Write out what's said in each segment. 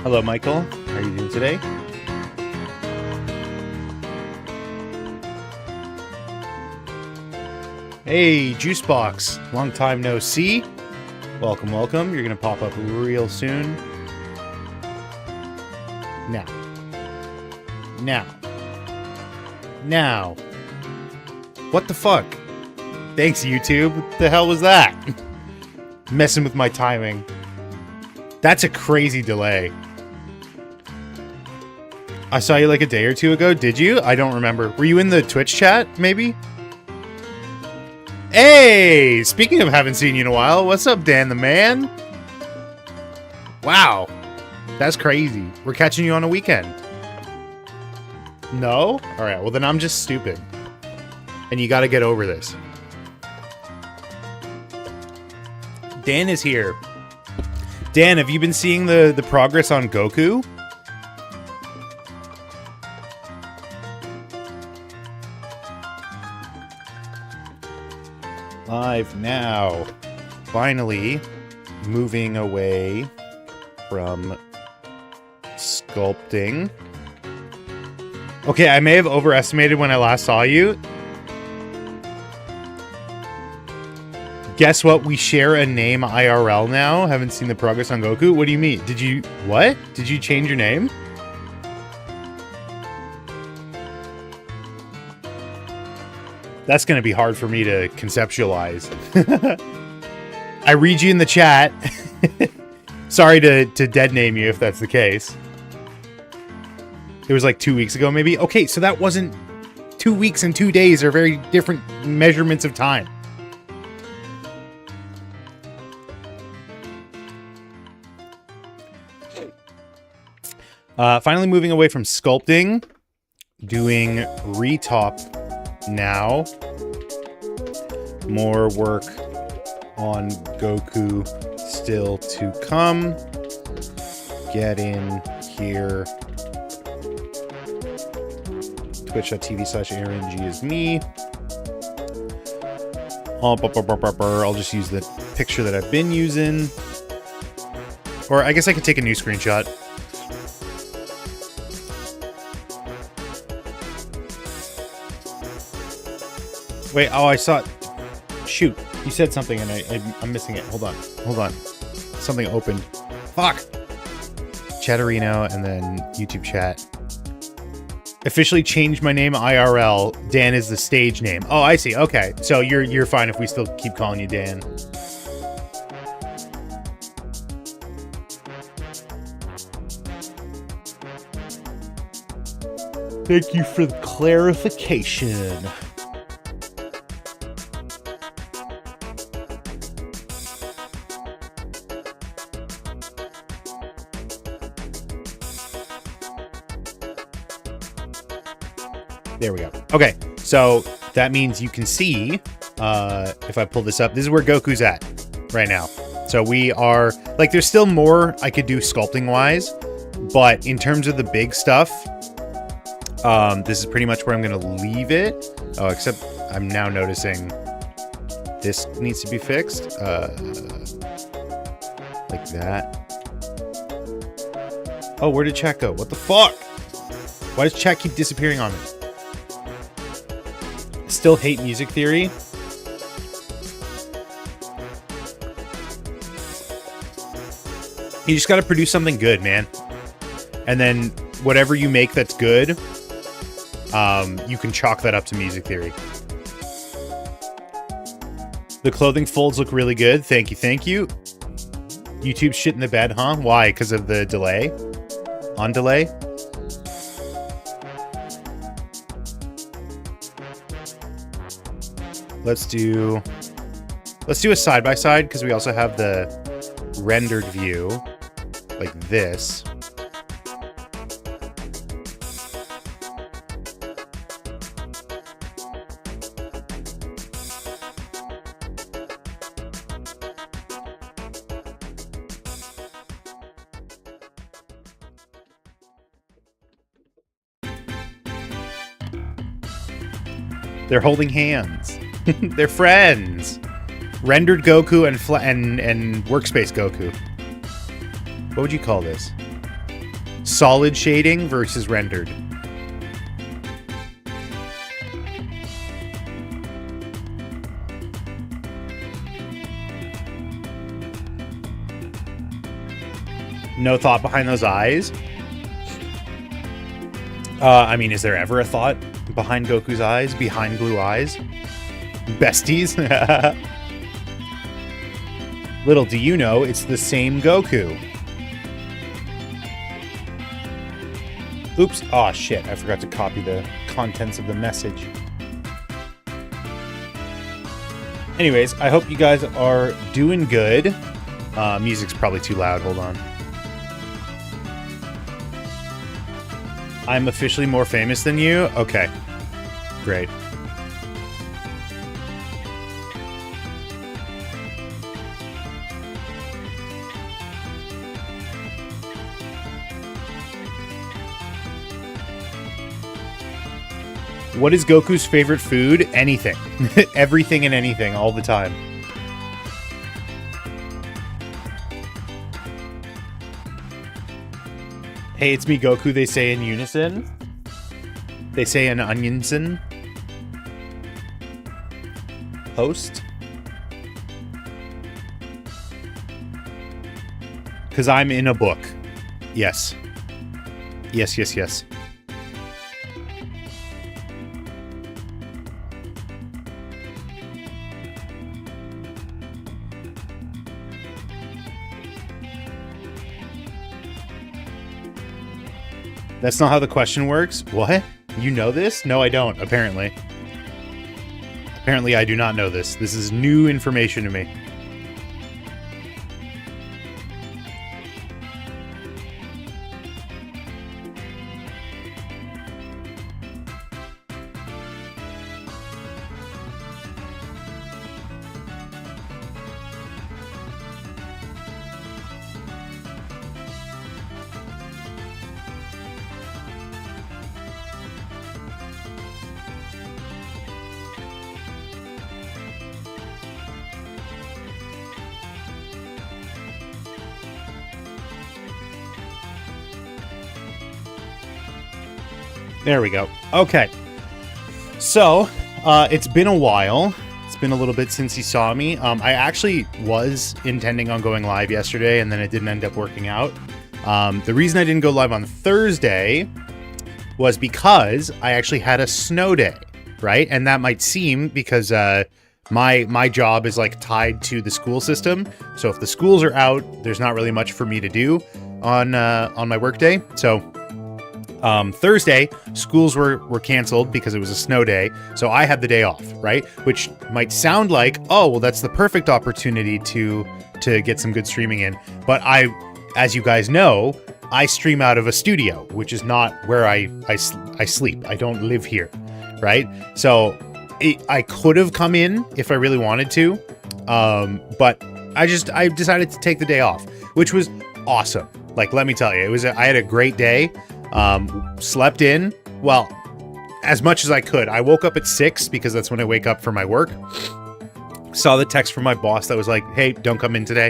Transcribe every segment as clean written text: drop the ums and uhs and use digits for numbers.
Hello, Michael. How are you doing today? Hey, Juicebox. Long time no see. Welcome, welcome. You're going to pop up real soon. Now. What the fuck? Thanks, YouTube. What the hell was that? Messing with my timing. That's a crazy delay. I saw you like a day or two ago. Did you? I don't remember. Were you in the Twitch chat, maybe? Hey! Speaking of haven't seen you in a while, what's up, Dan the man? Wow. That's crazy. We're catching you on a weekend. No? Alright, well then I'm just stupid. And you gotta get over this. Dan is here. Dan, have you been seeing the progress on Goku? Live now. Finally moving away from sculpting. Okay, I may have overestimated when I last saw you. Guess what? We share a name IRL now. Haven't seen the progress on Goku. What do you mean? Did you... What? Did you change your name? That's going to be hard for me to conceptualize. I read you in the chat. Sorry to dead name you if that's the case. It was like 2 weeks ago, maybe. Okay, so that wasn't... 2 weeks and 2 days are very different measurements of time. Finally moving away from sculpting. Doing retop now. More work on Goku still to come. Get in here. Twitch.tv/AaronG is me. I'll just use the picture that I've been using. Or I guess I could take a new screenshot. Wait, oh, I saw it. Shoot, you said something and I'm missing it. Hold on. Something opened. Fuck! Chatterino and then YouTube chat. Officially changed my name IRL. Dan is the stage name. Oh, I see. Okay, so you're fine if we still keep calling you Dan. Thank you for the clarification. There we go. Okay, so that means you can see, if I pull this up, this is where Goku's at right now. So we are, like, there's still more I could do sculpting-wise, but in terms of the big stuff, this is pretty much where I'm going to leave it. Oh, except I'm now noticing this needs to be fixed. Like that. Oh, where did chat go? What the fuck? Why does chat keep disappearing on me? Still hate music theory. You just got to produce something good, man. And then whatever you make that's good, you can chalk that up to music theory. The clothing folds look really good. Thank you, thank you. YouTube's shit in the bed, huh? Why? Because of the delay? On delay? Let's do a side-by-side, because we also have the rendered view, like this. They're holding hands. They're friends. Rendered Goku and workspace Goku. What would you call this? solid shading versus rendered. No thought behind those eyes. I mean, is there ever a thought behind Goku's eyes? Behind blue eyes? Besties? Little do you know, it's the same Goku. Oops. Oh, shit. I forgot to copy the contents of the message. Anyways, I hope you guys are doing good. Music's probably too loud. Hold on. I'm officially more famous than you? Okay. Great. What is Goku's favorite food? Anything. Everything and anything all the time. Hey, it's me, Goku, they say in unison. They say in onionson. Host. Because I'm in a book. Yes. Yes, yes, yes. That's not how the question works? What? You know this? No, I don't, apparently. Apparently, I do not know this. This is new information to me. There we go. Okay. So, it's been a while. It's been a little bit since you saw me. I actually was intending on going live yesterday, and then it didn't end up working out. The reason I didn't go live on Thursday was because I actually had a snow day, right? And that might seem because my job is like tied to the school system. So if the schools are out, there's not really much for me to do on my work day. So Thursday, schools were canceled because it was a snow day, so I had the day off, right? Which might sound like, oh, well, that's the perfect opportunity to get some good streaming in. But as you guys know, I stream out of a studio, which is not where I sleep. I don't live here, right? So I could have come in if I really wanted to, but I decided to take the day off, which was awesome. Like, let me tell you, I had a great day. Slept in, well, as much as I could. I woke up at 6 because that's when I wake up for my work. Saw the text from my boss that was like, hey, don't come in today.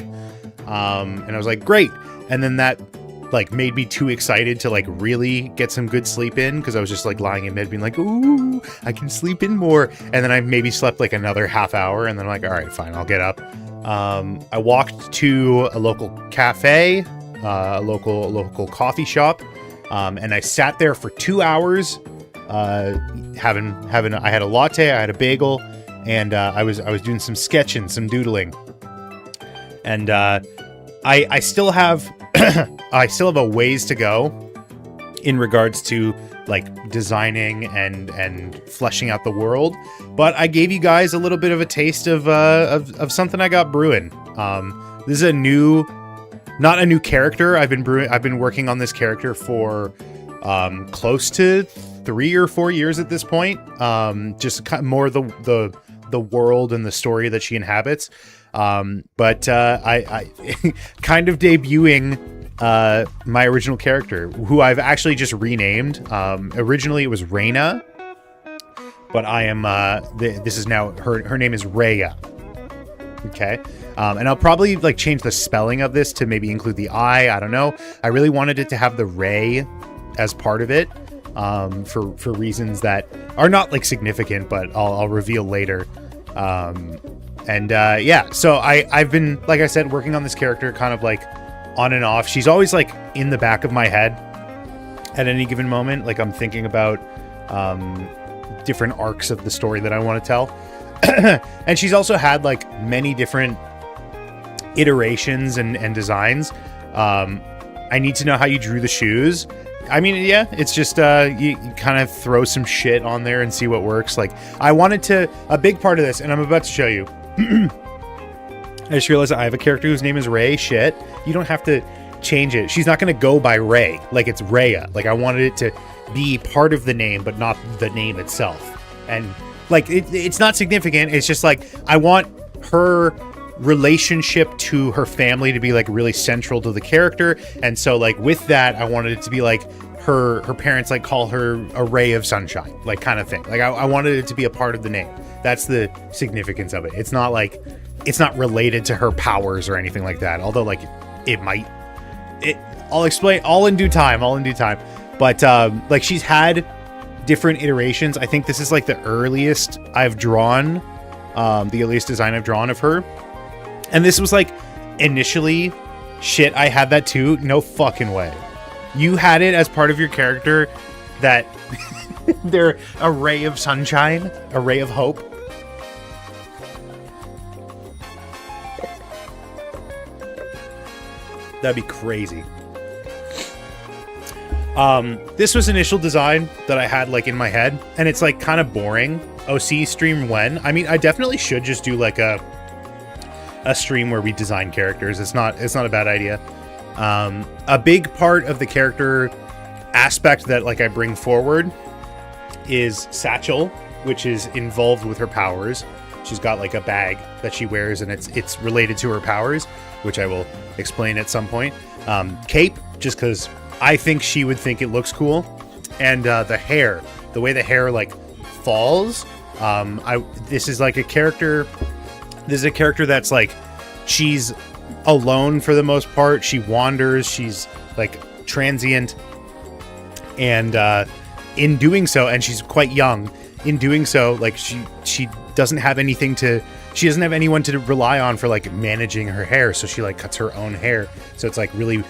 And I was like, great. And then that like made me too excited to like really get some good sleep in, because I was just like lying in bed being like, ooh, I can sleep in more. And then I maybe slept like another half hour, and then I'm like, all right, fine, I'll get up. I walked to a local cafe, a local coffee shop. And I sat there for 2 hours, I had a latte, I had a bagel, and I was doing some sketching, some doodling. And I still have a ways to go in regards to like designing and fleshing out the world. But I gave you guys a little bit of a taste of something I got brewing. This is not a new character. I've been working on this character for close to 3 or 4 years at this point. Just kind of more the world and the story that she inhabits. But I kind of debuting my original character, who I've actually just renamed. Originally it was Reina, but I am this is now her name is Rhea. Okay. And I'll probably like change the spelling of this to maybe include the I don't know. I really wanted it to have the Ray as part of it, for reasons that are not like significant, but I'll reveal later. Yeah, so I've been, like I said, working on this character kind of like on and off. She's always like in the back of my head at any given moment. Like I'm thinking about different arcs of the story that I want to tell. And she's also had like many different iterations and designs. I need to know how you drew the shoes. I mean, yeah, it's just you kind of throw some shit on there and see what works. Like I wanted to, a big part of this, and I'm about to show you. I just realized I have a character whose name is Ray. Shit, you don't have to change it. She's not going to go by Ray. Like it's Rhea. Like I wanted it to be part of the name, but not the name itself. And like it's not significant. It's just like I want her relationship to her family to be like really central to the character. And so like with that, I wanted it to be like her parents like call her a ray of sunshine, like kind of thing. Like I wanted it to be a part of the name. That's the significance of it. It's not like, it's not related to her powers or anything like that. Although like it might, I'll explain all in due time, But like she's had different iterations. I think this is like the earliest I've drawn, the earliest design I've drawn of her. And this was like initially, shit, I had that too. No fucking way. You had it as part of your character that they're a ray of sunshine, a ray of hope. That'd be crazy. This was initial design that I had like in my head, and it's like kind of boring. OC stream when? I mean, I definitely should just do like a stream where we design characters. It's not a bad idea. A big part of the character aspect that like I bring forward is Satchel, which is involved with her powers. She's got like a bag that she wears, and it's related to her powers, which I will explain at some point. Cape, just because I think she would think it looks cool. And the hair, the way the hair like falls. This is like a character. This is a character that's like, she's alone for the most part. She wanders. She's like transient. And in doing so, and she's quite young, in doing so, like she doesn't have anything to, she doesn't have anyone to rely on for like managing her hair. So she like cuts her own hair. So it's like really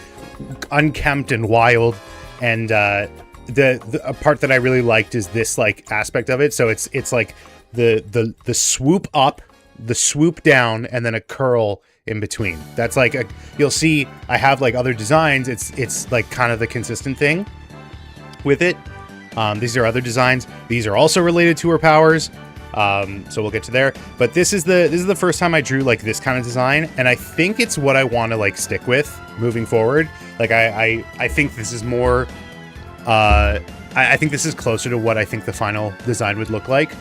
unkempt and wild. And the part that I really liked is this like aspect of it. So it's like the swoop up, the swoop down, and then a curl in between. That's like you'll see I have like other designs. It's like kind of the consistent thing with it. These are other designs. These are also related to her powers. So we'll get to there. But this is the first time I drew like this kind of design, and I think it's what I want to like stick with moving forward. Like I think this is more. I think this is closer to what I think the final design would look like.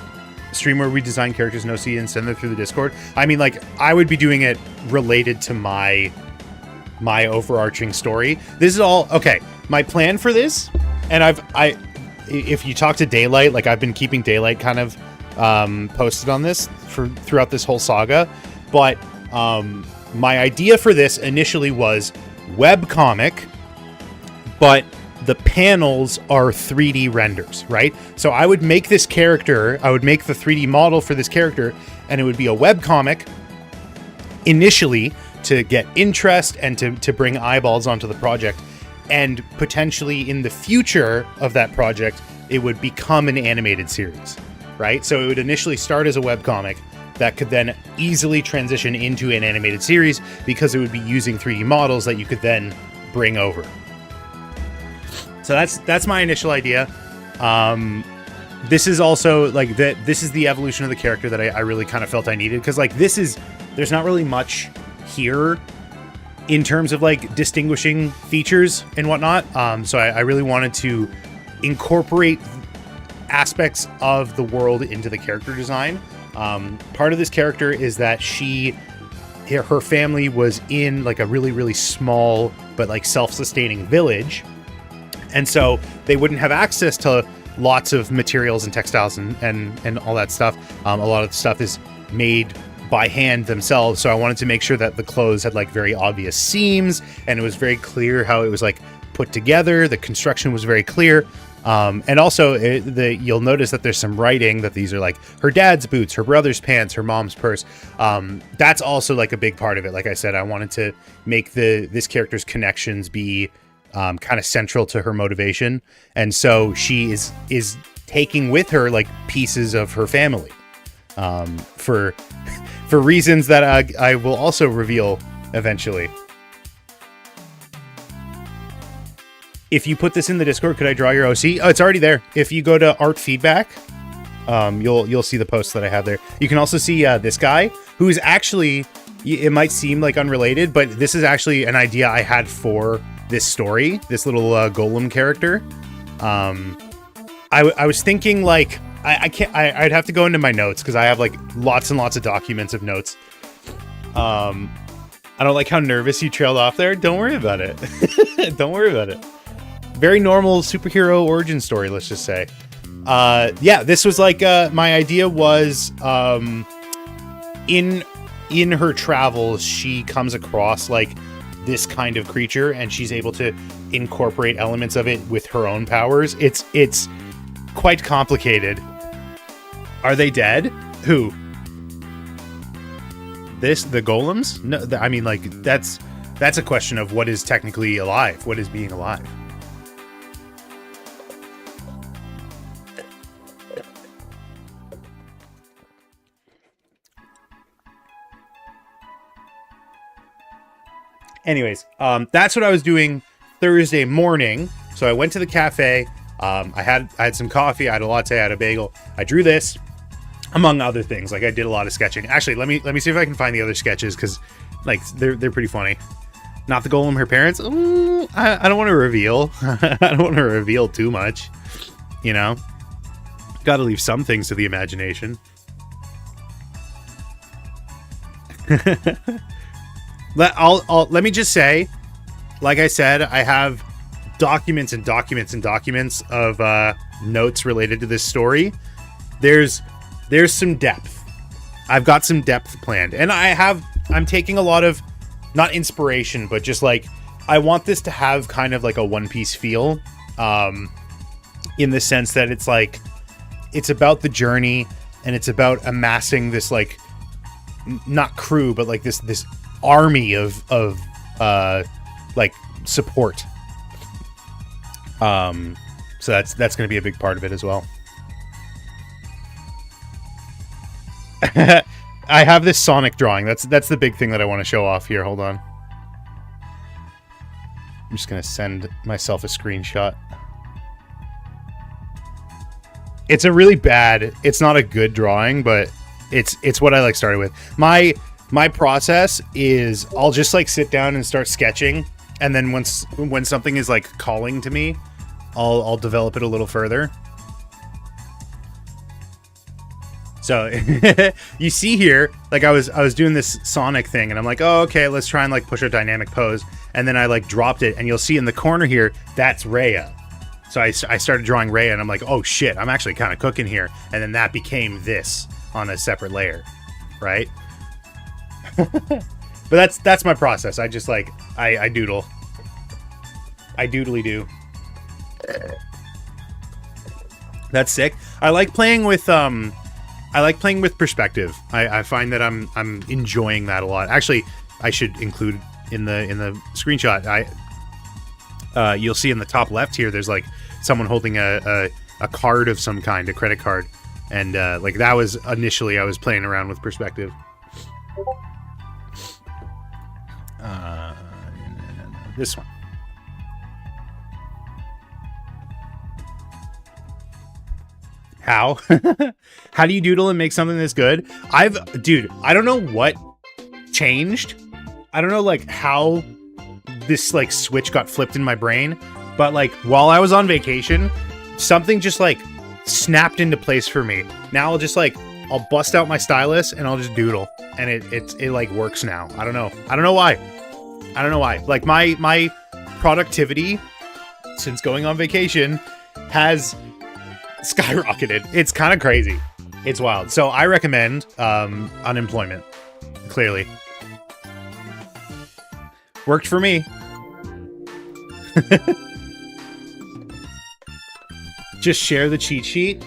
Stream where we design characters in OC and send them through the Discord. I mean, like I would be doing it related to my overarching story. This is all okay. My plan for this, and if you talk to Daylight, like I've been keeping Daylight kind of posted on this throughout this whole saga. But my idea for this initially was webcomic, but the panels are 3D renders, right? So I would make this character, I would make the 3D model for this character, and it would be a webcomic initially to get interest and to bring eyeballs onto the project. And potentially in the future of that project, it would become an animated series, right? So it would initially start as a webcomic that could then easily transition into an animated series because it would be using 3D models that you could then bring over. So that's my initial idea. This is also like this is the evolution of the character that I really kind of felt I needed, because like there's not really much here in terms of like distinguishing features and whatnot. So I really wanted to incorporate aspects of the world into the character design. Part of this character is that her family was in like a really, really small but like self-sustaining village. And so they wouldn't have access to lots of materials and textiles and all that stuff. A lot of the stuff is made by hand themselves. So I wanted to make sure that the clothes had like very obvious seams, and it was very clear how it was like put together. The construction was very clear. And also you'll notice that there's some writing that these are like her dad's boots, her brother's pants, her mom's purse. That's also like a big part of it. Like I said, I wanted to make this character's connections be kind of central to her motivation. And so she is taking with her like pieces of her family for reasons that I will also reveal eventually. If you put this in the Discord, could I draw your OC? Oh, it's already there. If you go to art feedback, you'll see the post that I have there. You can also see this guy, who is actually, it might seem like unrelated, but this is actually an idea I had for this story, this little golem character. I was thinking like, I'd have to go into my notes because I have like lots and lots of documents of notes. I don't like how nervous you trailed off there. Don't worry about it. Don't worry about it. Very normal superhero origin story, let's just say. Yeah, this was like, my idea was, in her travels, she comes across like this kind of creature, and she's able to incorporate elements of it with her own powers. It's quite complicated. Are they dead? Who? The golems? No, I mean, like, that's a question of what is technically alive. What is being alive? Anyways, that's what I was doing Thursday morning. So I went to the cafe. I had some coffee. I had a latte. I had a bagel. I drew this, among other things. Like, I did a lot of sketching. Actually, let me see if I can find the other sketches, because like they're pretty funny. Not the golem, her parents. Ooh, I don't want to reveal. I don't want to reveal too much. You know, got to leave some things to the imagination. Let me just say, like I said, I have documents and documents and documents of notes related to this story. There's some depth. I've got some depth planned, and I'm taking a lot of, not inspiration, but just like, I want this to have kind of like a One Piece feel, in the sense that it's like, it's about the journey, and it's about amassing this like, not crew, but like this army of like support. So that's going to be a big part of it as well. I have this Sonic drawing. That's the big thing that I want to show off here. Hold on. I'm just going to send myself a screenshot. It's a really bad, it's not a good drawing, but it's what I like started with. My process is I'll just like sit down and start sketching, and then when something is like calling to me, I'll develop it a little further. So you see here, like I was doing this Sonic thing, and I'm like, oh, okay, let's try and like push a dynamic pose, and then I like dropped it, and you'll see in the corner here, that's Rhea. So I started drawing Rhea, and I'm like, oh shit, I'm actually kind of cooking here, and then that became this on a separate layer, right? But that's my process. I just like I doodle. I doodly do. That's sick. I like playing with perspective. I find that I'm enjoying that a lot. Actually, I should include in the screenshot. You'll see in the top left here, there's like someone holding a card of some kind, a credit card, and like that was initially I was playing around with perspective. This one. How? How do you doodle and make something this good? Dude, I don't know what changed. I don't know like how this like switch got flipped in my brain, but like while I was on vacation, something just like snapped into place for me. Now I'll bust out my stylus and I'll just doodle, and it like works now. I don't know why. Like my productivity since going on vacation has skyrocketed. It's kind of crazy. It's wild. So I recommend unemployment. clearly. Worked for me. Just share the cheat sheet.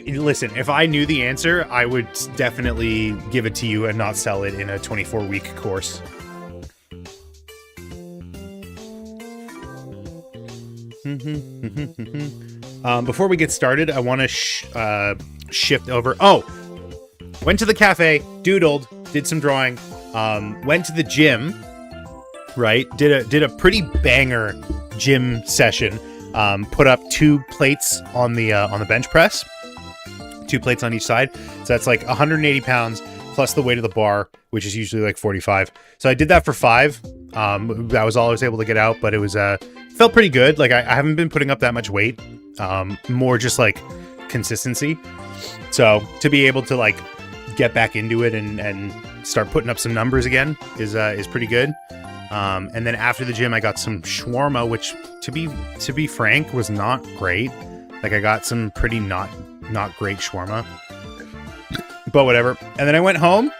Listen, if I knew the answer, I would definitely give it to you and not sell it in a 24-week course. Before we get started, I want to shift over. Oh, went to the cafe, doodled, did some drawing, went to the gym, right? Did a pretty banger gym session. Put up 2 plates on the bench press, 2 plates on each side. So that's like 180 pounds plus the weight of the bar, which is usually like 45. So I did that for 5. That was all I was able to get out, but it was felt pretty good. Like I haven't been putting up that much weight, more just like consistency. So to be able to like get back into it and start putting up some numbers again is pretty good. And then after the gym, I got some shawarma, which to be frank was not great. Like I got some pretty not great shawarma, but whatever. And then I went home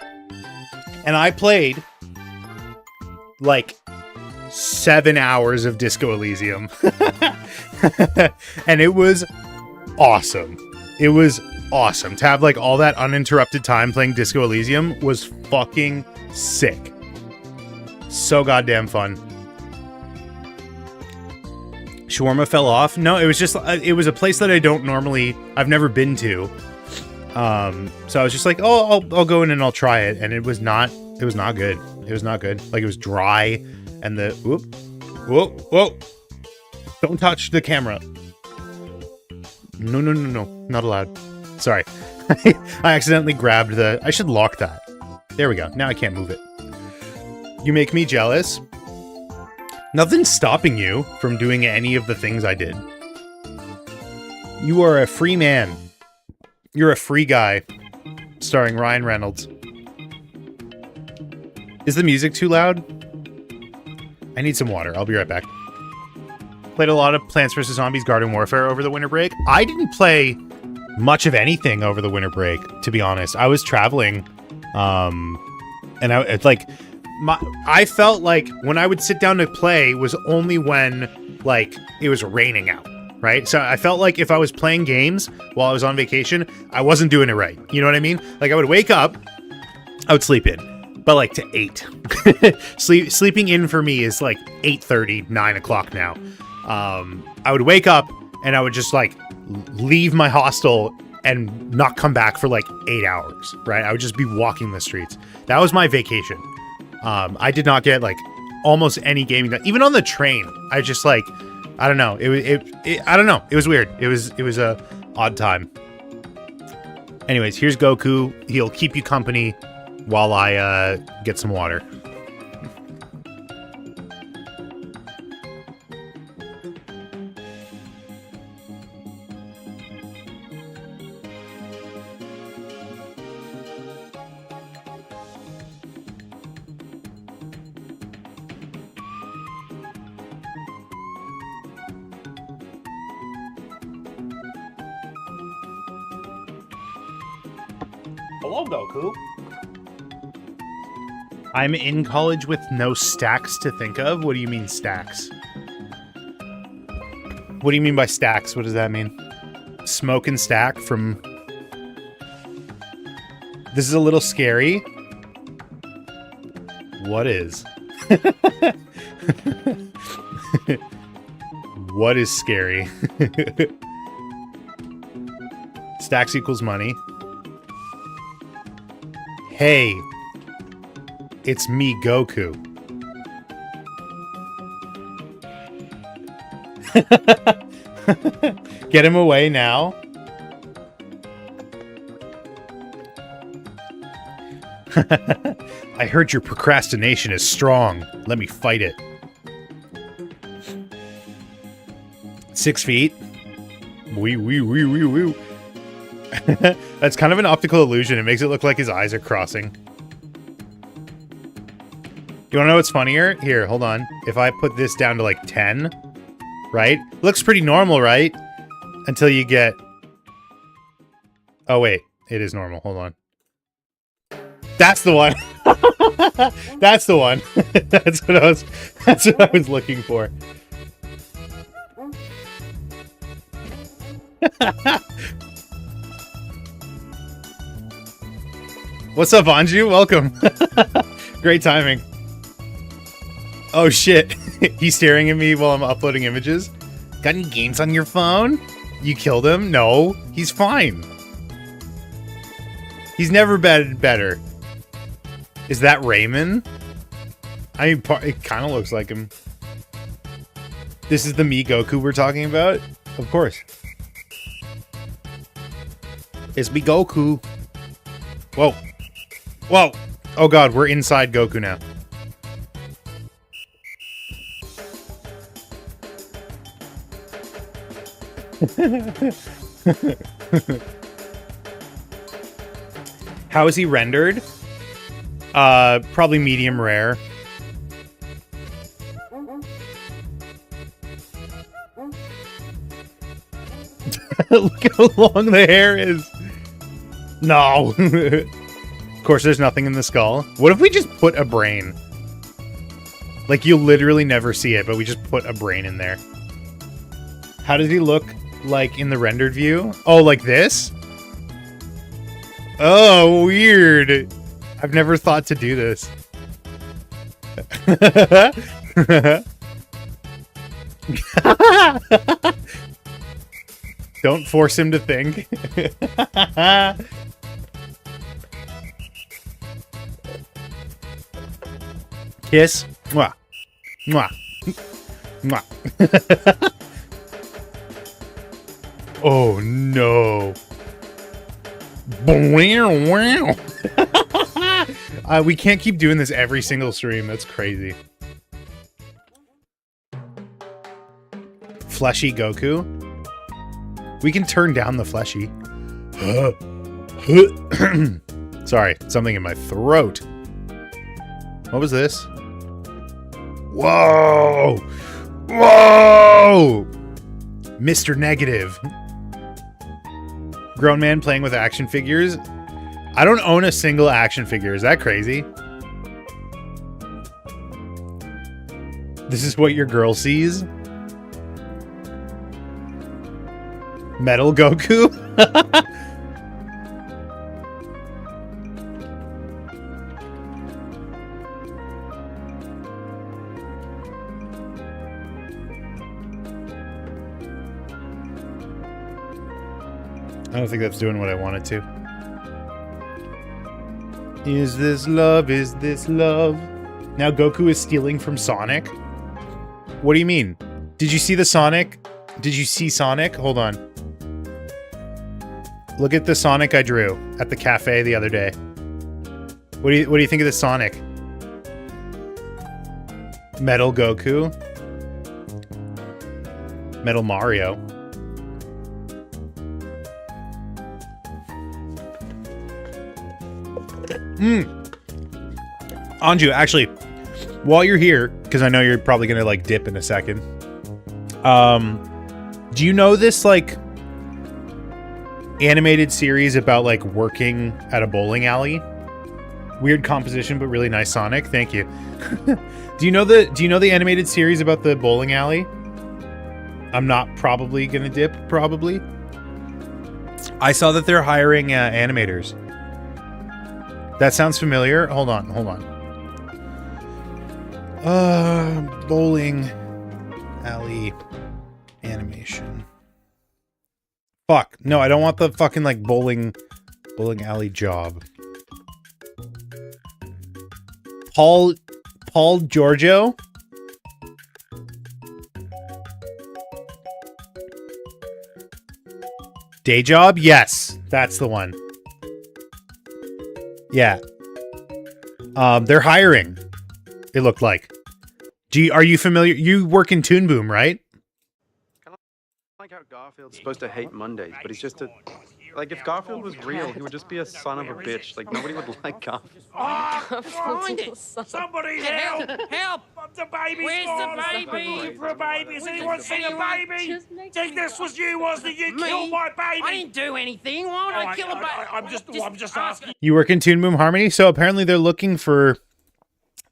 and I played like 7 hours of Disco Elysium. And it was awesome. It was awesome to have like all that uninterrupted time playing Disco Elysium was fucking sick. So goddamn fun. Shawarma fell off. No, it was just, it was a place that I've never been to. So I was just like, oh, I'll go in and I'll try it. And it was not good. It was not good. Like it was dry and whoa. Don't touch the camera. No. Not allowed. Sorry. I accidentally grabbed I should lock that. There we go. Now I can't move it. You make me jealous. Nothing's stopping you from doing any of the things I did. You are a free man. You're a free guy. Starring Ryan Reynolds. Is the music too loud? I need some water. I'll be right back. Played a lot of Plants vs. Zombies Garden Warfare over the winter break. I didn't play much of anything over the winter break, to be honest. I was traveling. And I felt like when I would sit down to play was only when like it was raining out, right? So I felt like if I was playing games while I was on vacation, I wasn't doing it right. You know what I mean? Like I would wake up, I would sleep in, but like to 8. Sleeping in for me is like 8:30, 9 o'clock now. I would wake up and I would just like leave my hostel and not come back for like 8 hours, right? I would just be walking the streets. That was my vacation. I did not get like almost any gaming done. Even on the train, I just like, I don't know. I don't know. It was weird. It was a odd time. Anyways, here's Goku. He'll keep you company while I get some water. Hello, Goku. I'm in college with no stacks to think of? What do you mean, stacks? What do you mean by stacks? What does that mean? Smoke and stack from... This is a little scary. What is? What is scary? Stacks equals money. Hey, it's me, Goku. Get him away now. I heard your procrastination is strong. Let me fight it. 6 feet. Wee. That's kind of an optical illusion. It makes it look like his eyes are crossing. You wanna know what's funnier? Here, hold on. If I put this down to like 10, right? Looks pretty normal, right? Until you get Oh, wait. It is normal. Hold on. That's the one. That's the one. That's what I was looking for. What's up, Anju? Welcome. Great timing. Oh shit. He's staring at me while I'm uploading images. Got any games on your phone? You killed him? No, he's fine. He's never been better. Is that Raymond? I mean, it kind of looks like him. This is the me Goku we're talking about? Of course. It's me Goku. Whoa. Whoa. Oh god, we're inside Goku now. How is he rendered? Probably medium rare. Look how long the hair is. No. Of course, there's nothing in the skull. What if we just put a brain? Like, you'll literally never see it, but we just put a brain in there. How does he look, like, in the rendered view? Oh, like this? Oh, weird. I've never thought to do this. Don't force him to think. Kiss. Mwah. Mwah. Mwah. Oh no. We can't keep doing this every single stream. That's crazy. Fleshy Goku. We can turn down the fleshy. Sorry, something in my throat. What was this? Whoa! Whoa! Mr. Negative. Grown man playing with action figures. I don't own a single action figure. Is that crazy? This is what your girl sees? Metal Goku? I don't think that's doing what I want it to. Is this love? Is this love? Now Goku is stealing from Sonic? What do you mean? Did you see the Sonic? Did you see Sonic? Hold on. Look at the Sonic I drew at the cafe the other day. What do you think of the Sonic? Metal Goku? Metal Mario? Anju, actually, while you're here, because I know you're probably gonna like dip in a second. Do you know this like animated series about like working at a bowling alley? Weird composition, but really nice Sonic. Thank you. Do you know the animated series about the bowling alley? I'm not probably gonna dip. Probably. I saw that they're hiring animators. That sounds familiar. Hold on. Bowling alley animation. Fuck. No, I don't want the fucking like bowling alley job. Paul Giorgio? Day Job? Yes, that's the one. Yeah. They're hiring. It looked like. Are you familiar? You work in Toon Boom, right? Kind of like how Garfield's supposed to hate Mondays, but he's just a Like, if Garfield was real, he would just be a son of a bitch. Like, nobody would like Garfield. Oh, find it. Somebody help! Help! The baby's Where's gone. the baby? Looking for a baby. Has anyone seen a baby? Think this was you, wasn't it? You Me? killed my baby. I didn't do anything. Why would I kill a baby? I'm just asking. You work in Toon Boom Harmony, so apparently they're looking for.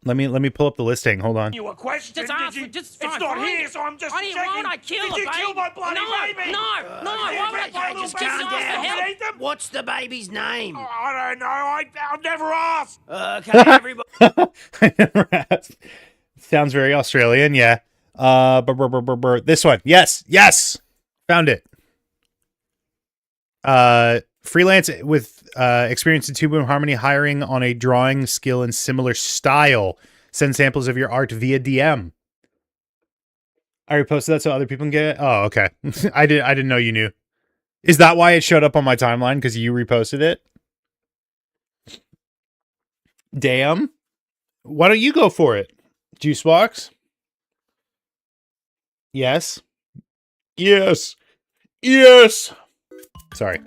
Let me pull up the listing. Hold on. You a question? Just ask. It's not here, so I'm just checking. Why would I kill a baby? Did you kill my bloody baby? No. Why would I kill just just calm ask for down. help? Eat them? What's the baby's name? I don't know. I've never asked. Okay, everybody. I never asked. Sounds very Australian, yeah. This one. Yes. Found it. Freelance with experience in Toon Boom Harmony, hiring on a drawing skill and similar style. Send samples of your art via DM. I reposted that so other people can get it. Oh, okay. I didn't know you knew. Is that why it showed up on my timeline? Because you reposted it? Damn. Why don't you go for it? Juicebox? Yes. Sorry.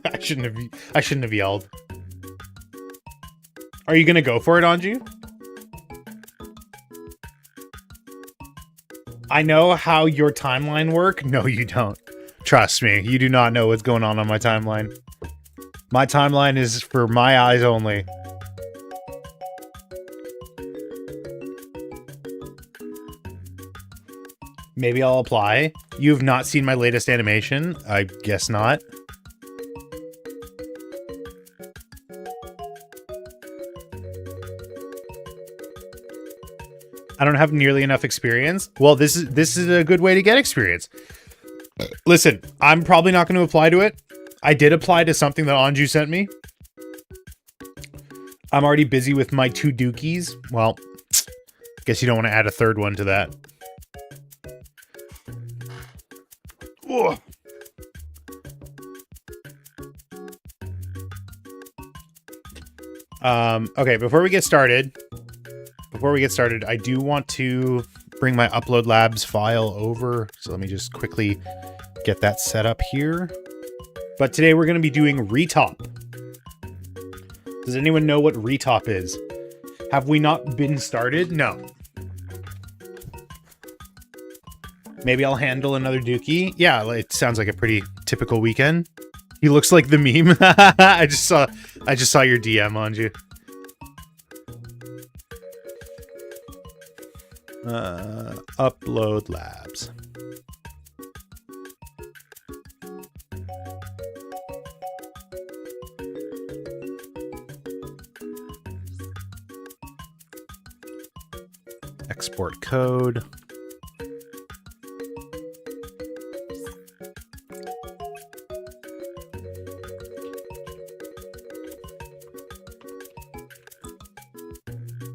I shouldn't have yelled. Are you gonna go for it, Anju? I know how your timeline work. No, you don't. Trust me, you do not know what's going on my timeline. My timeline is for my eyes only. Maybe I'll apply. You have not seen my latest animation? I guess not. I don't have nearly enough experience. Well, this is a good way to get experience. Listen, I'm probably not going to apply to it. I did apply to something that Anju sent me. I'm already busy with my 2 dookies. Well, guess you don't want to add a third one to that. Ugh. Okay, before we get started, I do want to bring my Upload Labs file over. So let me just quickly get that set up here. But today we're going to be doing retop. Does anyone know what retop is? Have we not been started? No. Maybe I'll handle another dookie. Yeah, it sounds like a pretty typical weekend. He looks like the meme. I just saw your DM, Anju. Upload Labs. Export code.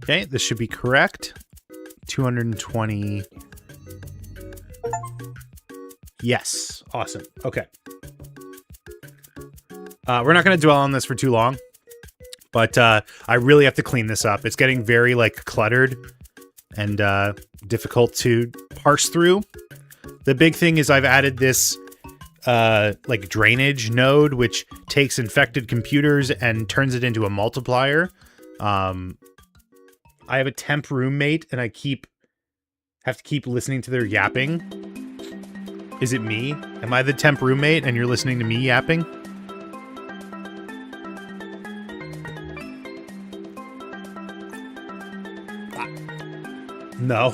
Okay, this should be correct. 220. Yes. Awesome. Okay. We're not going to dwell on this for too long, but I really have to clean this up. It's getting very cluttered and difficult to parse through. The big thing is I've added this drainage node, which takes infected computers and turns it into a multiplier. I have a temp roommate, and I have to keep listening to their yapping. Is it me? Am I the temp roommate, and you're listening to me yapping? No.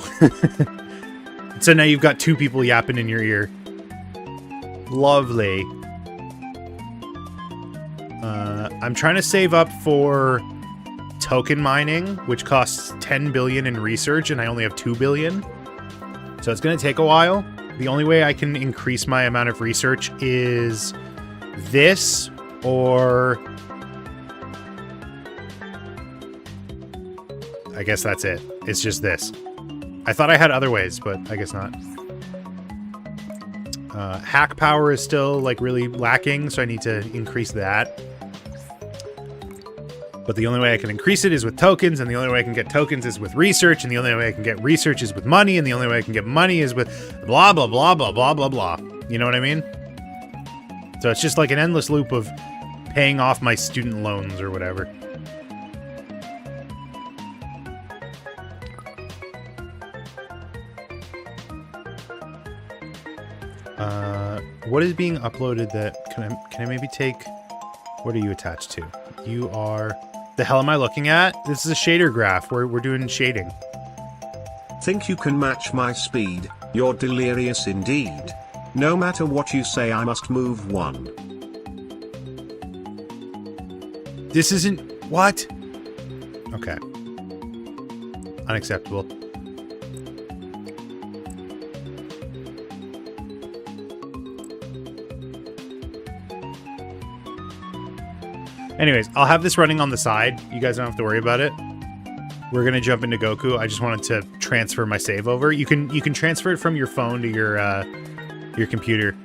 So now you've got 2 people yapping in your ear. Lovely. I'm trying to save up for token mining, which costs 10 billion in research, and I only have 2 billion. So it's going to take a while. The only way I can increase my amount of research is this, or I guess that's it. It's just this. I thought I had other ways, but I guess not. Hack power is still really lacking, so I need to increase that. But the only way I can increase it is with tokens, and the only way I can get tokens is with research, and the only way I can get research is with money, and the only way I can get money is with blah, blah, blah, blah, blah, blah, blah. You know what I mean? So it's just like an endless loop of paying off my student loans or whatever. What is being uploaded that can I maybe take? What are you attached to? You are. The hell am I looking at? This is a shader graph. We're doing shading. Think you can match my speed? You're delirious indeed. No matter what you say, I must move one. This isn't what? Okay. Unacceptable. Anyways, I'll have this running on the side. You guys don't have to worry about it. We're gonna jump into Goku. I just wanted to transfer my save over. You can transfer it from your phone to your computer.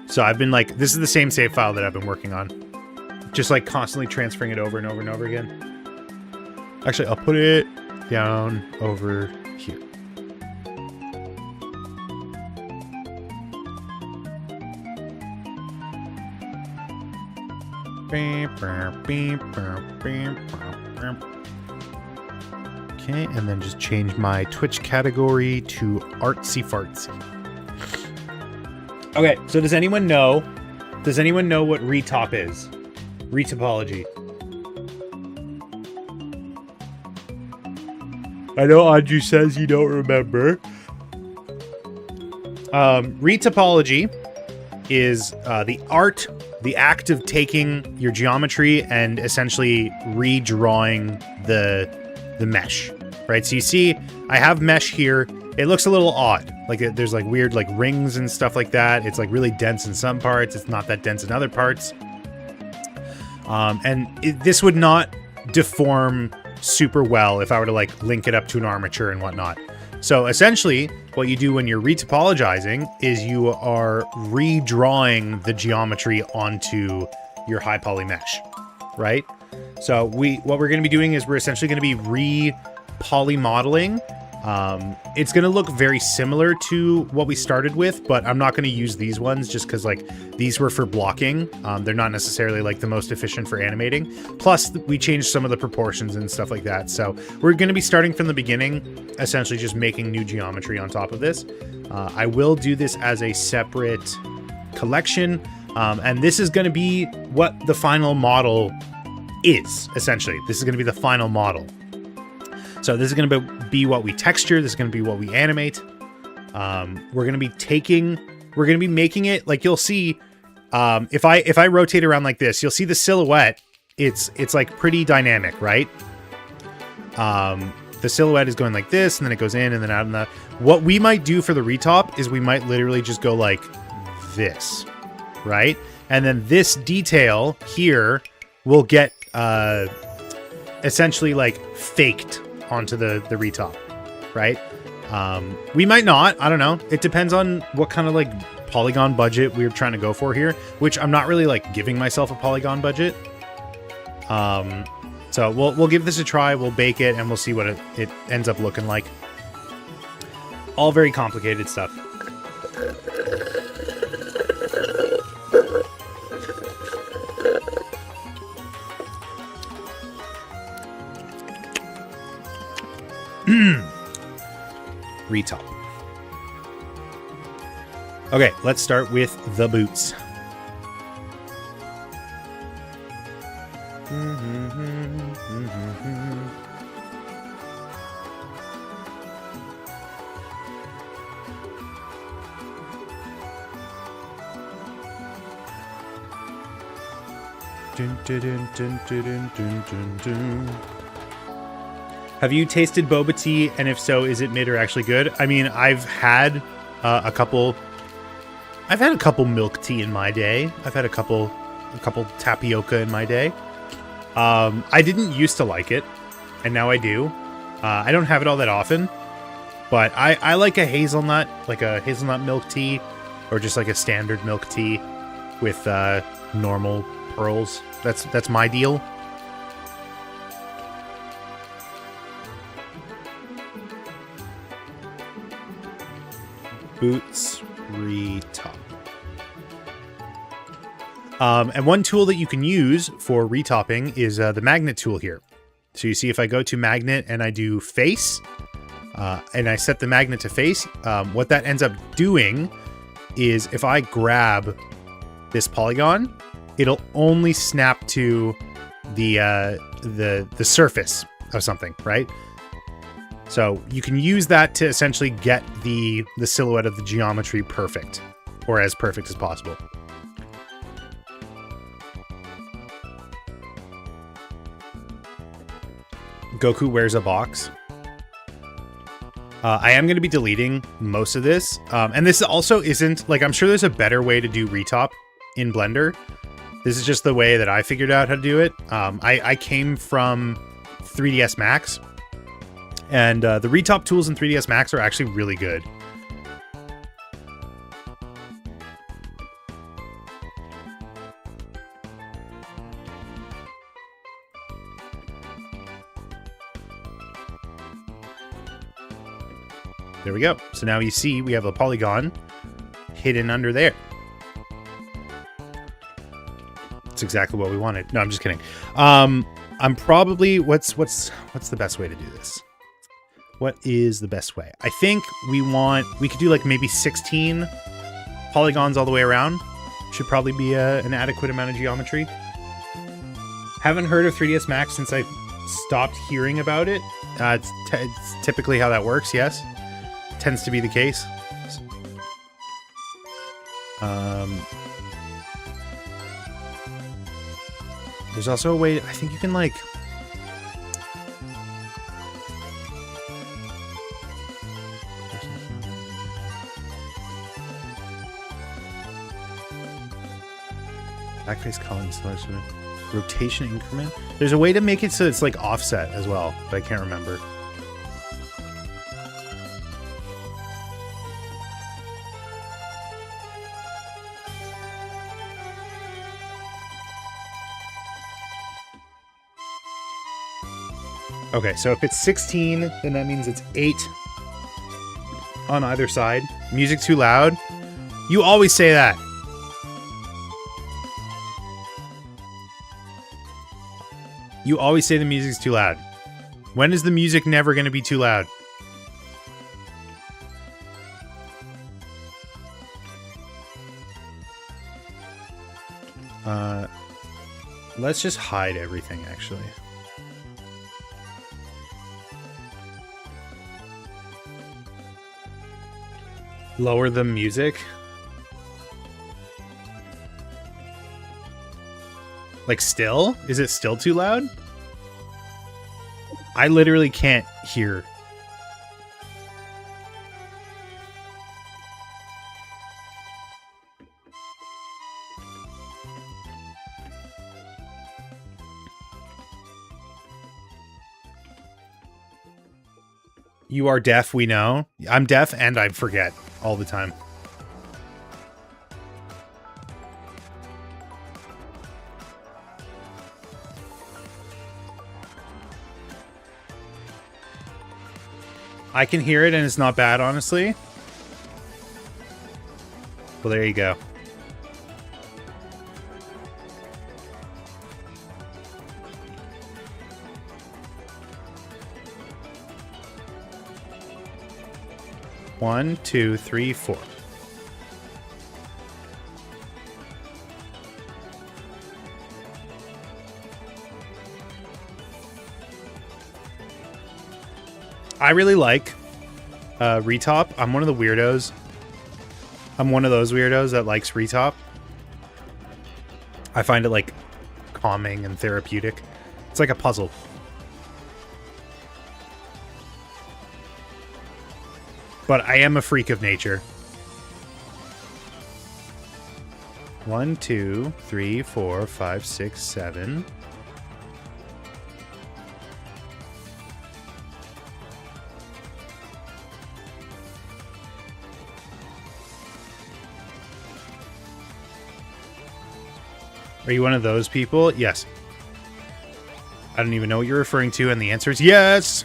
So I've been like, this is the same save file that I've been working on. Just like constantly transferring it over and over and over again. Actually, I'll put it down over here. Okay, and then just change my Twitch category to artsy fartsy. Okay, so does anyone know what retop is? Retopology. I know Anju says you don't remember. Retopology is the act of taking your geometry and essentially redrawing the mesh, right? So you see, I have mesh here. It looks a little odd. Like there's like weird like rings and stuff like that. It's like really dense in some parts. It's not that dense in other parts. This would not deform super well if I were to like link it up to an armature and whatnot. So essentially, what you do when you're retopologizing is you are redrawing the geometry onto your high poly mesh, right? So what we're going to be doing is we're essentially going to be re-poly modeling. It's going to look very similar to what we started with, but I'm not going to use these ones just because like these were for blocking. They're not necessarily like the most efficient for animating. Plus we changed some of the proportions and stuff like that. So we're going to be starting from the beginning, essentially just making new geometry on top of this. I will do this as a separate collection. And this is going to be what the final model is, essentially. This is going to be the final model. So this is going to be what we texture. This is going to be what we animate. We're going to be making it like you'll see. If I rotate around like this, you'll see the silhouette. It's like pretty dynamic, right? The silhouette is going like this, and then it goes in and then out. And what we might do for the retop is we might literally just go like this, right? And then this detail here will get essentially like faked onto the retop, right? We might not, I don't know. It depends on what kind of like polygon budget we're trying to go for here, which I'm not really like giving myself a polygon budget. So we'll give this a try, we'll bake it, and we'll see what it ends up looking like. All very complicated stuff. Retop. Okay, let's start with the boots. Have you tasted boba tea, and if so, is it mid or actually good? I mean, I've had a couple milk tea in my day. I've had a couple tapioca in my day. I didn't used to like it, and now I do. I don't have it all that often, but I like a hazelnut milk tea, or just like a standard milk tea with normal pearls. That's my deal. Boots retop. And one tool that you can use for retopping is the magnet tool here. So you see if I go to magnet and I do face, and I set the magnet to face, what that ends up doing is if I grab this polygon, it'll only snap to the surface of something, right? So you can use that to essentially get the silhouette of the geometry perfect, or as perfect as possible. Goku wears a box. I am going to be deleting most of this. And this also isn't, like, I'm sure there's a better way to do retop in Blender. This is just the way that I figured out how to do it. I came from 3ds Max. And the retop tools in 3ds Max are actually really good. There we go. So now you see we have a polygon hidden under there. That's exactly what we wanted. No, I'm just kidding. I'm probably what's the best way to do this? What is the best way? I think we could do like maybe 16 polygons all the way around. Should probably be an adequate amount of geometry. Haven't heard of 3ds Max since I stopped hearing about it. It's typically how that works, yes. Tends to be the case. There's also a way, I think you can like... Backface calling selection. Rotation increment. There's a way to make it so it's like offset as well, but I can't remember. Okay, so if it's 16, then that means it's 8 on either side. Music too loud? You always say that. You always say the music's too loud. When is the music never going to be too loud? Let's just hide everything, actually. Lower the music. Like still? Is it still too loud? I literally can't hear. You are deaf, we know. I'm deaf and I forget all the time. I can hear it and it's not bad, honestly. Well, there you go. One, two, three, four. I really like retop. I'm one of the weirdos. I'm one of those weirdos that likes retop. I find it like calming and therapeutic. It's like a puzzle. But I am a freak of nature. 1, 2, 3, 4, 5, 6, 7. Are you one of those people? Yes. I don't even know what you're referring to, and the answer is yes!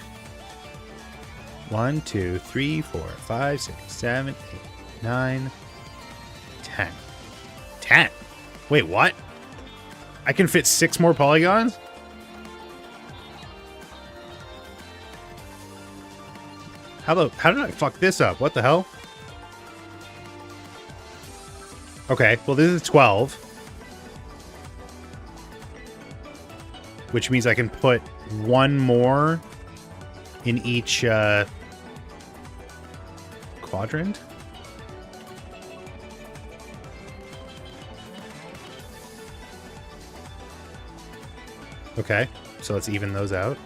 1, 2, 3, 4, 5, 6, 7, 8, 9, 10. 10? Wait, what? I can fit 6 more polygons? How did I fuck this up? What the hell? Okay, well this is 12. Which means I can put 1 more in each quadrant? Okay, so let's even those out.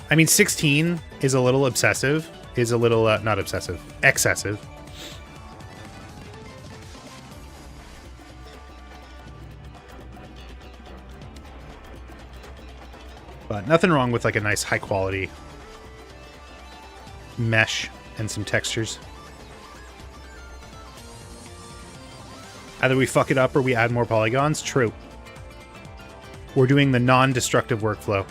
I mean, 16 is a little obsessive. Is a little, not obsessive, excessive. But nothing wrong with like a nice high quality mesh and some textures. Either we fuck it up or we add more polygons. True. We're doing the non-destructive workflow.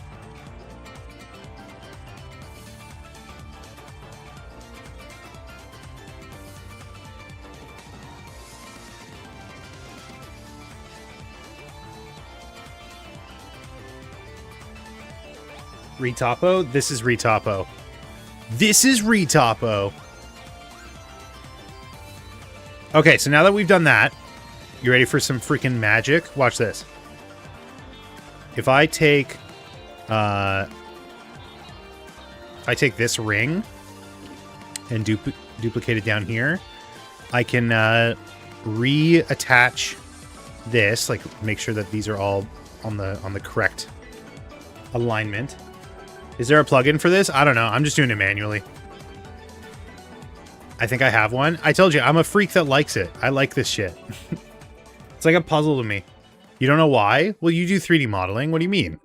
Retopo? This is Retopo. This is Retopo. Okay, so now that we've done that, you ready for some freaking magic? Watch this. If I take this ring and duplicate it down here, I can reattach this, like make sure that these are all on the correct alignment. Is there a plugin for this? I don't know. I'm just doing it manually. I think I have one. I told you, I'm a freak that likes it. I like this shit. It's like a puzzle to me. You don't know why? Well, you do 3D modeling. What do you mean?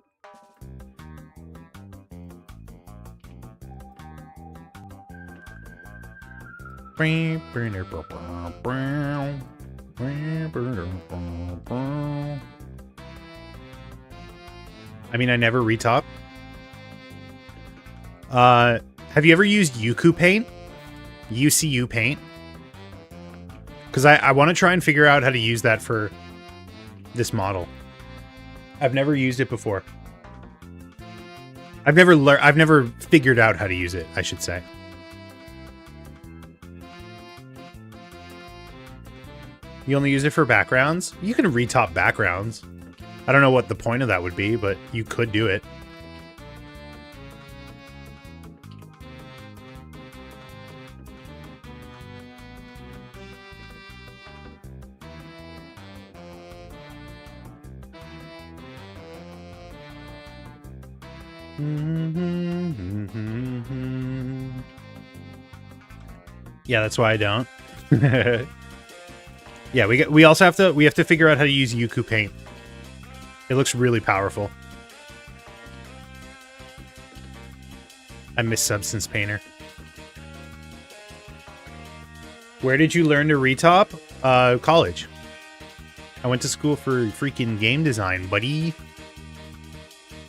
I mean, I never retop. Have you ever used Goku Paint? UCU Paint? Because I want to try and figure out how to use that for this model. I've never used it before. I've never figured out how to use it, I should say. You only use it for backgrounds? You can retop backgrounds. I don't know what the point of that would be, but you could do it. Yeah, that's why I don't. Yeah, we also have to figure out how to use Goku Paint. It looks really powerful. I miss Substance Painter. Where did you learn to retop? College. I went to school for freaking game design, buddy.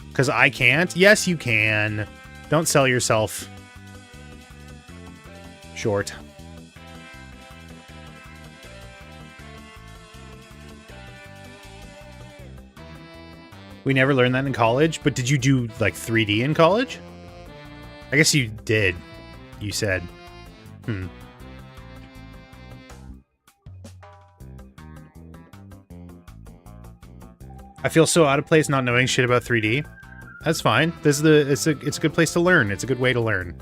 Because I can't? Yes, you can. Don't sell yourself short. We never learned that in college, but did you do, like, 3D in college? I guess you did, you said. I feel so out of place not knowing shit about 3D. That's fine. It's a good place to learn. It's a good way to learn.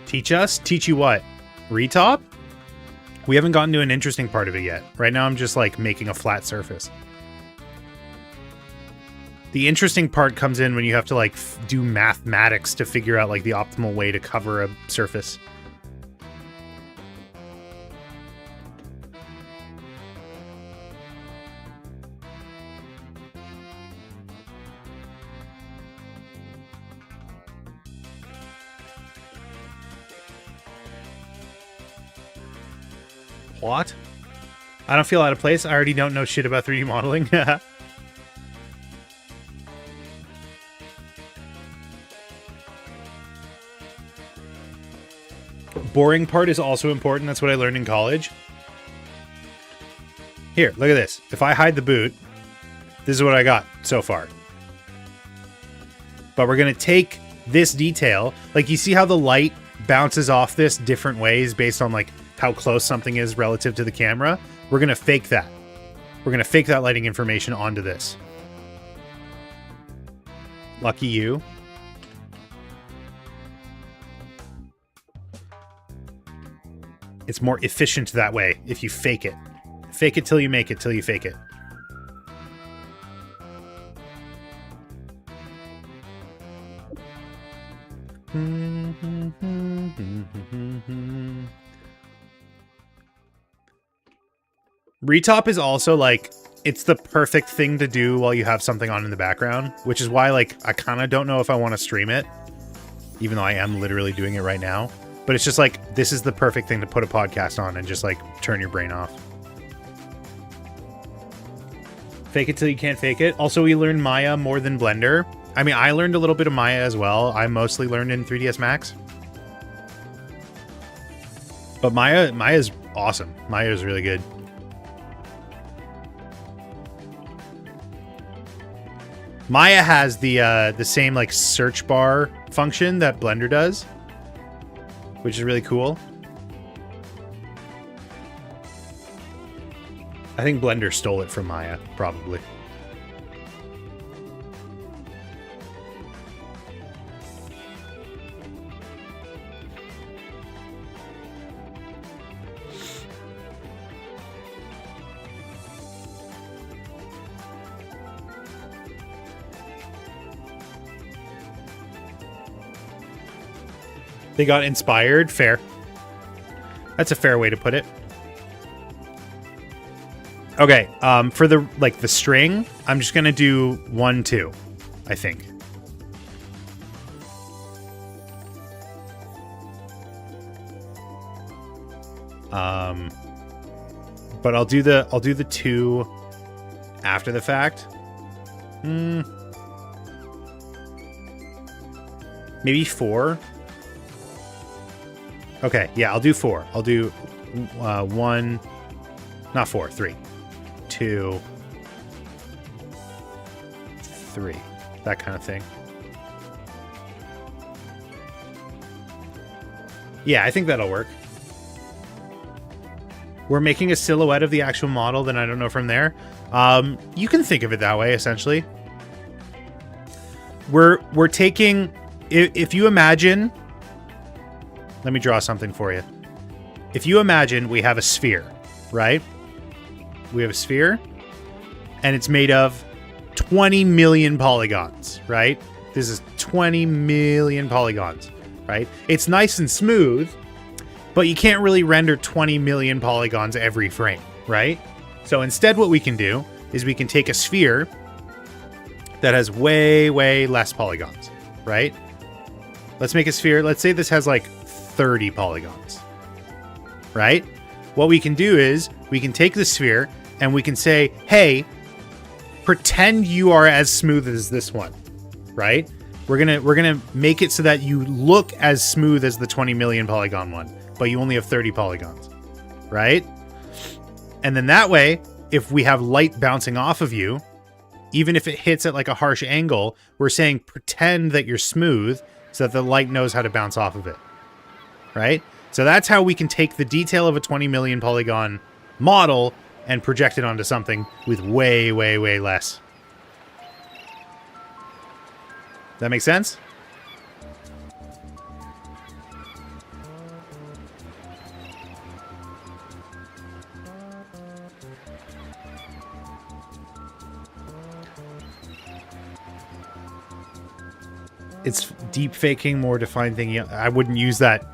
Teach us? Teach you what? Retop? We haven't gotten to an interesting part of it yet. Right now I'm just like making a flat surface. The interesting part comes in when you have to like do mathematics to figure out like the optimal way to cover a surface. What? I don't feel out of place. I already don't know shit about 3D modeling. Boring part is also important. That's what I learned in college. Here, look at this. If I hide the boot, this is what I got so far. But we're going to take this detail. Like, you see how the light bounces off this different ways based on, like, how close something is relative to the camera? We're going to fake that. We're going to fake that lighting information onto this. Lucky you. It's more efficient that way if you fake it. Fake it till you make it, till you fake it. Retop is also, like, it's the perfect thing to do while you have something on in the background, which is why, like, I kind of don't know if I want to stream it, even though I am literally doing it right now. But it's just like, this is the perfect thing to put a podcast on and just, like, turn your brain off. Fake it till you can't fake it. Also, we learned Maya more than Blender. I mean, I learned a little bit of Maya as well. I mostly learned in 3ds Max. But Maya's awesome. Maya's really good. Maya has the same, like, search bar function that Blender does, which is really cool. I think Blender stole it from Maya, probably. They got inspired. Fair. That's a fair way to put it. Okay, for the, like, the string, I'm just gonna do 1, 2, I think. But I'll do the 2 after the fact. Maybe 4. Okay, yeah, I'll do 4. I'll do 1, not 4, 3. 2, 3. That kind of thing. Yeah, I think that'll work. We're making a silhouette of the actual model, then I don't know from there. You can think of it that way, essentially. We're taking... If you imagine... Let me draw something for you. If you imagine we have a sphere, right? We have a sphere, and it's made of 20 million polygons, right? This is 20 million polygons, right? It's nice and smooth, but you can't really render 20 million polygons every frame, right? So instead what we can do is we can take a sphere that has way, way less polygons, right? Let's make a sphere. Let's say this has like 30 polygons, right? What we can do is we can take the sphere and we can say, hey, pretend you are as smooth as this one, right? We're gonna make it so that you look as smooth as the 20 million polygon one, but you only have 30 polygons, right? And then that way, if we have light bouncing off of you, even if it hits at like a harsh angle, we're saying pretend that you're smooth so that the light knows how to bounce off of it, right? So that's how we can take the detail of a 20 million polygon model and project it onto something with way, way, way less. That make sense? It's deep faking, more defined thing. I wouldn't use that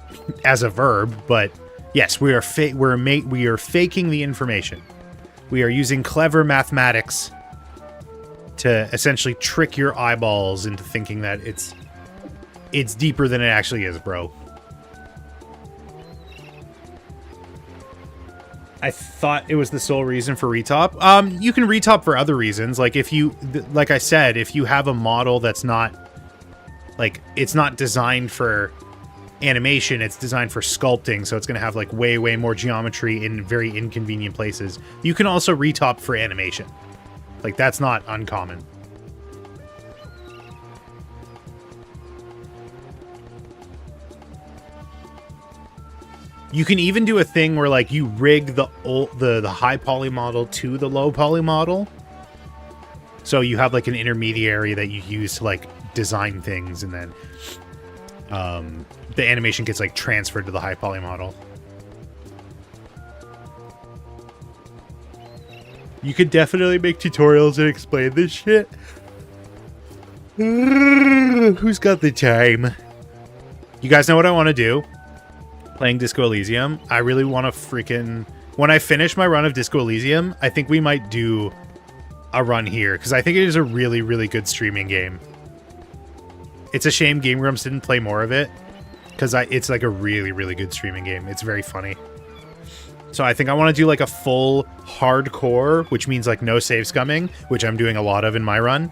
as a verb, but yes, we are faking the information. We are using clever mathematics to essentially trick your eyeballs into thinking that it's deeper than it actually is, bro. I thought it was the sole reason for retop. You can retop for other reasons. Like if you, like I said, if you have a model that's not, like, it's not designed for animation, it's designed for sculpting, so it's going to have like way more geometry in very inconvenient places. You can also retop for animation. Like, that's not uncommon. You can even do a thing where like you rig the high poly model to the low poly model. So you have like an intermediary that you use to like design things, and then the animation gets like transferred to the high poly model. You could definitely make tutorials and explain this shit. Who's got the time? You guys know what I want to do? Playing Disco Elysium. I really want to freaking... When I finish my run of Disco Elysium, I think we might do a run here, because I think it is a really good streaming game. It's a shame Game Grumps didn't play more of it, because it's like a really good streaming game. It's very funny. So I think I want to do like a full hardcore, which means like no save scumming, which I'm doing a lot of in my run,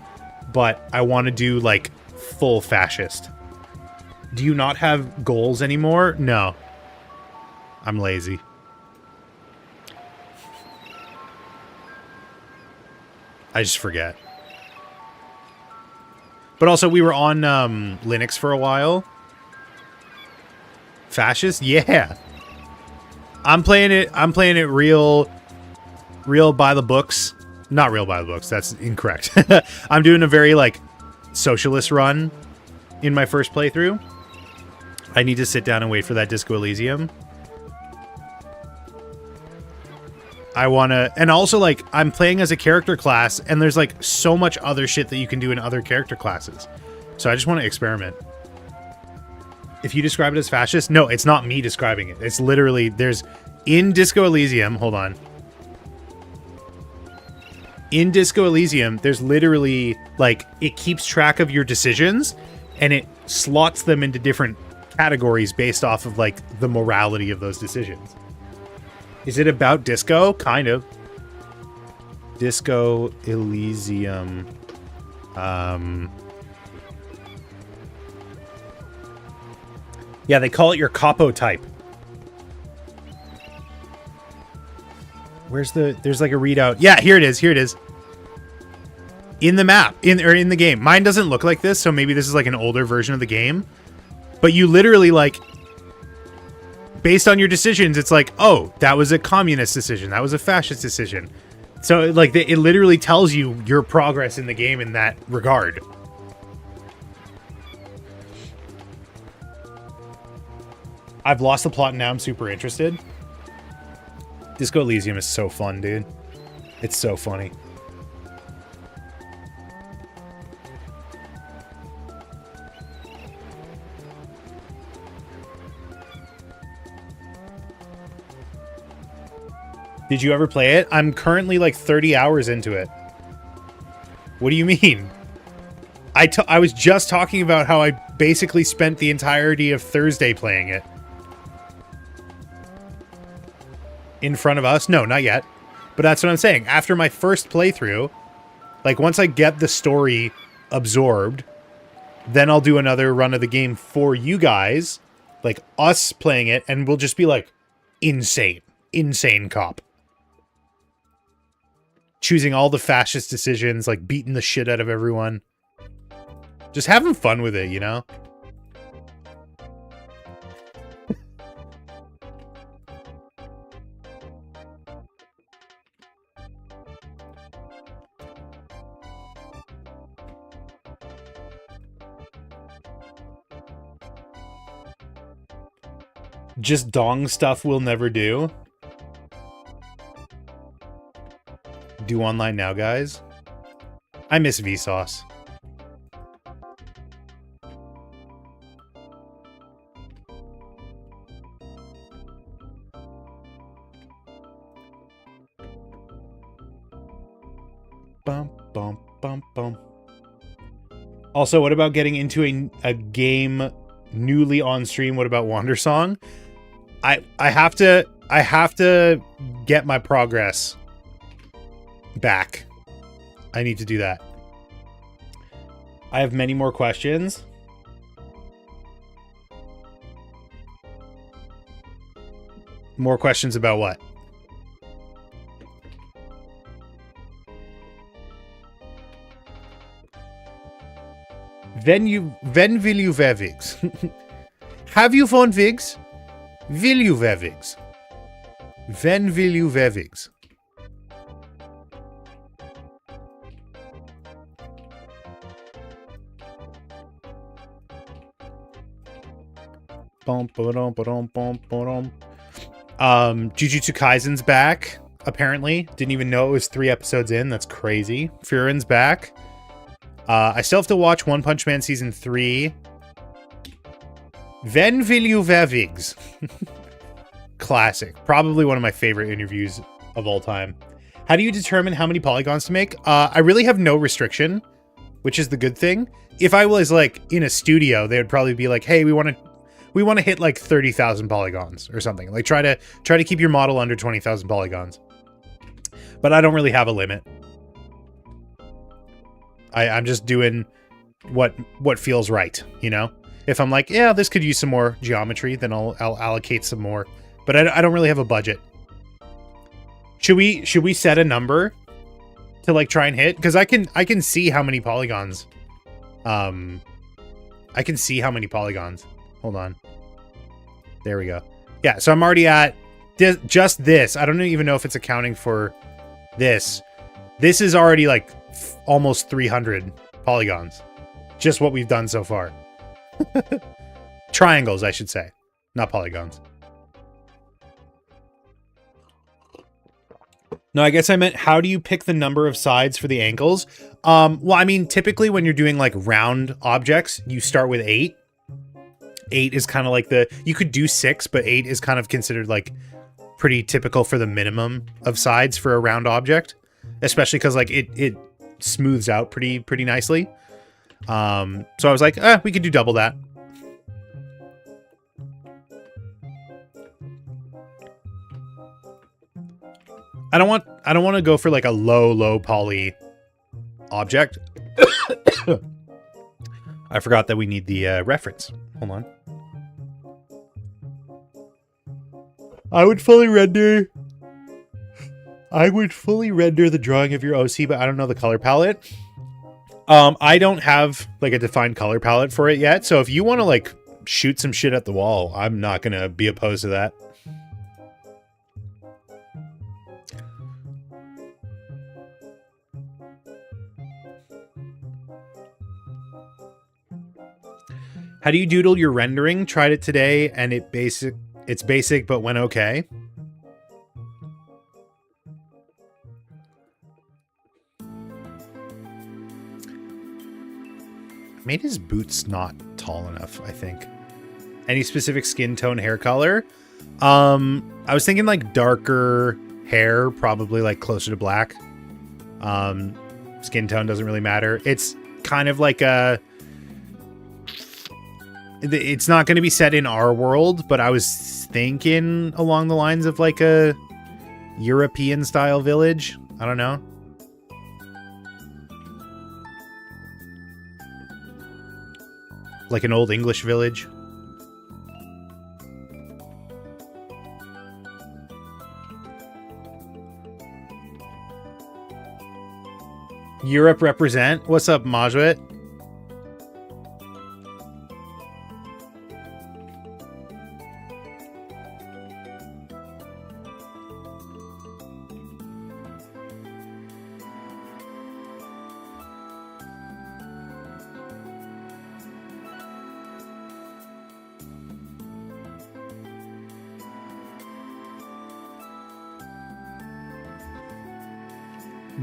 but I want to do like full fascist. Do you not have goals anymore? No. I'm lazy. I just forget. But also, we were on Linux for a while. Fascist? Yeah. I'm playing it real by the books. Not real by the books. That's incorrect. I'm doing a very like socialist run in my first playthrough. I need to sit down and wait for that Disco Elysium. I want to... And also, like, I'm playing as a character class, and there's, like, so much other shit that you can do in other character classes. So I just want to experiment. If you describe it as fascist... No, it's not me describing it. It's literally... There's... In Disco Elysium... Hold on. In Disco Elysium, there's literally, like, it keeps track of your decisions, and it slots them into different categories based off of, like, the morality of those decisions. Is it about disco? Kind of. Disco Elysium. Yeah, they call it your capo type. Where's the... There's like a readout. Yeah, here it is. Here it is. In the map. In the game. Mine doesn't look like this, so maybe this is like an older version of the game. But you literally, like... Based on your decisions, it's like, oh, that was a communist decision. That was a fascist decision. So, like, it literally tells you your progress in the game in that regard. I've lost the plot and now I'm super interested. Disco Elysium is so fun, dude. It's so funny. Did you ever play it? I'm currently like 30 hours into it. What do you mean? I was just talking about how I basically spent the entirety of Thursday playing it. In front of us? No, not yet. But that's what I'm saying. After my first playthrough, like once I get the story absorbed, then I'll do another run of the game for you guys, like us playing it, and we'll just be like insane. Insane cop. Choosing all the fascist decisions, like beating the shit out of everyone. Just having fun with it, you know? Just dong stuff we'll never do. Do online now, guys. I miss Vsauce. Bum, bum, bum, bum. Also, what about getting into a game newly on stream? What about Wandersong? I have to I have to get my progress back. I need to do that. I have many more questions. More questions about what? When will you wear wigs? Have you found wigs? Will you wear wigs? When will you wear wigs? Jujutsu Kaisen's back, apparently. Didn't even know it was 3 episodes in. That's crazy. Furin's back. I still have to watch One Punch Man Season 3. When will you wear wigs? Classic. Probably one of my favorite interviews of all time. How do you determine how many polygons to make? I really have no restriction, which is the good thing. If I was like in a studio, they would probably be like, hey, we want to hit like 30,000 polygons or something. Like try to keep your model under 20,000 polygons. But I don't really have a limit. I'm just doing what feels right, you know? If I'm like, yeah, this could use some more geometry, then I'll allocate some more. But I don't really have a budget. Should we set a number to like try and hit? Because I can see how many polygons. I can see how many polygons. Hold on. There we go. Yeah, so I'm already at just this. I don't even know if it's accounting for this. This is already like almost 300 polygons. Just what we've done so far. Triangles, I should say. Not polygons. No, I guess I meant how do you pick the number of sides for the ankles? Well, I mean, typically when you're doing like round objects, you start with 8. 8 is kind of like you could do 6, but 8 is kind of considered like pretty typical for the minimum of sides for a round object, especially because like it smooths out pretty nicely. So I was like, we could do double that. I don't want to go for like a low poly object. I forgot that we need the reference. Hold on. I would fully render the drawing of your OC, but I don't know the color palette. I don't have like a defined color palette for it yet. So if you want to like shoot some shit at the wall, I'm not going to be opposed to that. How do you doodle your rendering? Tried it today and it's basic but went okay. Made his boots not tall enough, I think. Any specific skin tone, hair color? I was thinking like darker hair, probably like closer to black. Skin tone doesn't really matter. It's kind of like it's not going to be set in our world, but I was thinking along the lines of like a European style village. I don't know. Like an old English village. Europe represent. What's up, Majuit?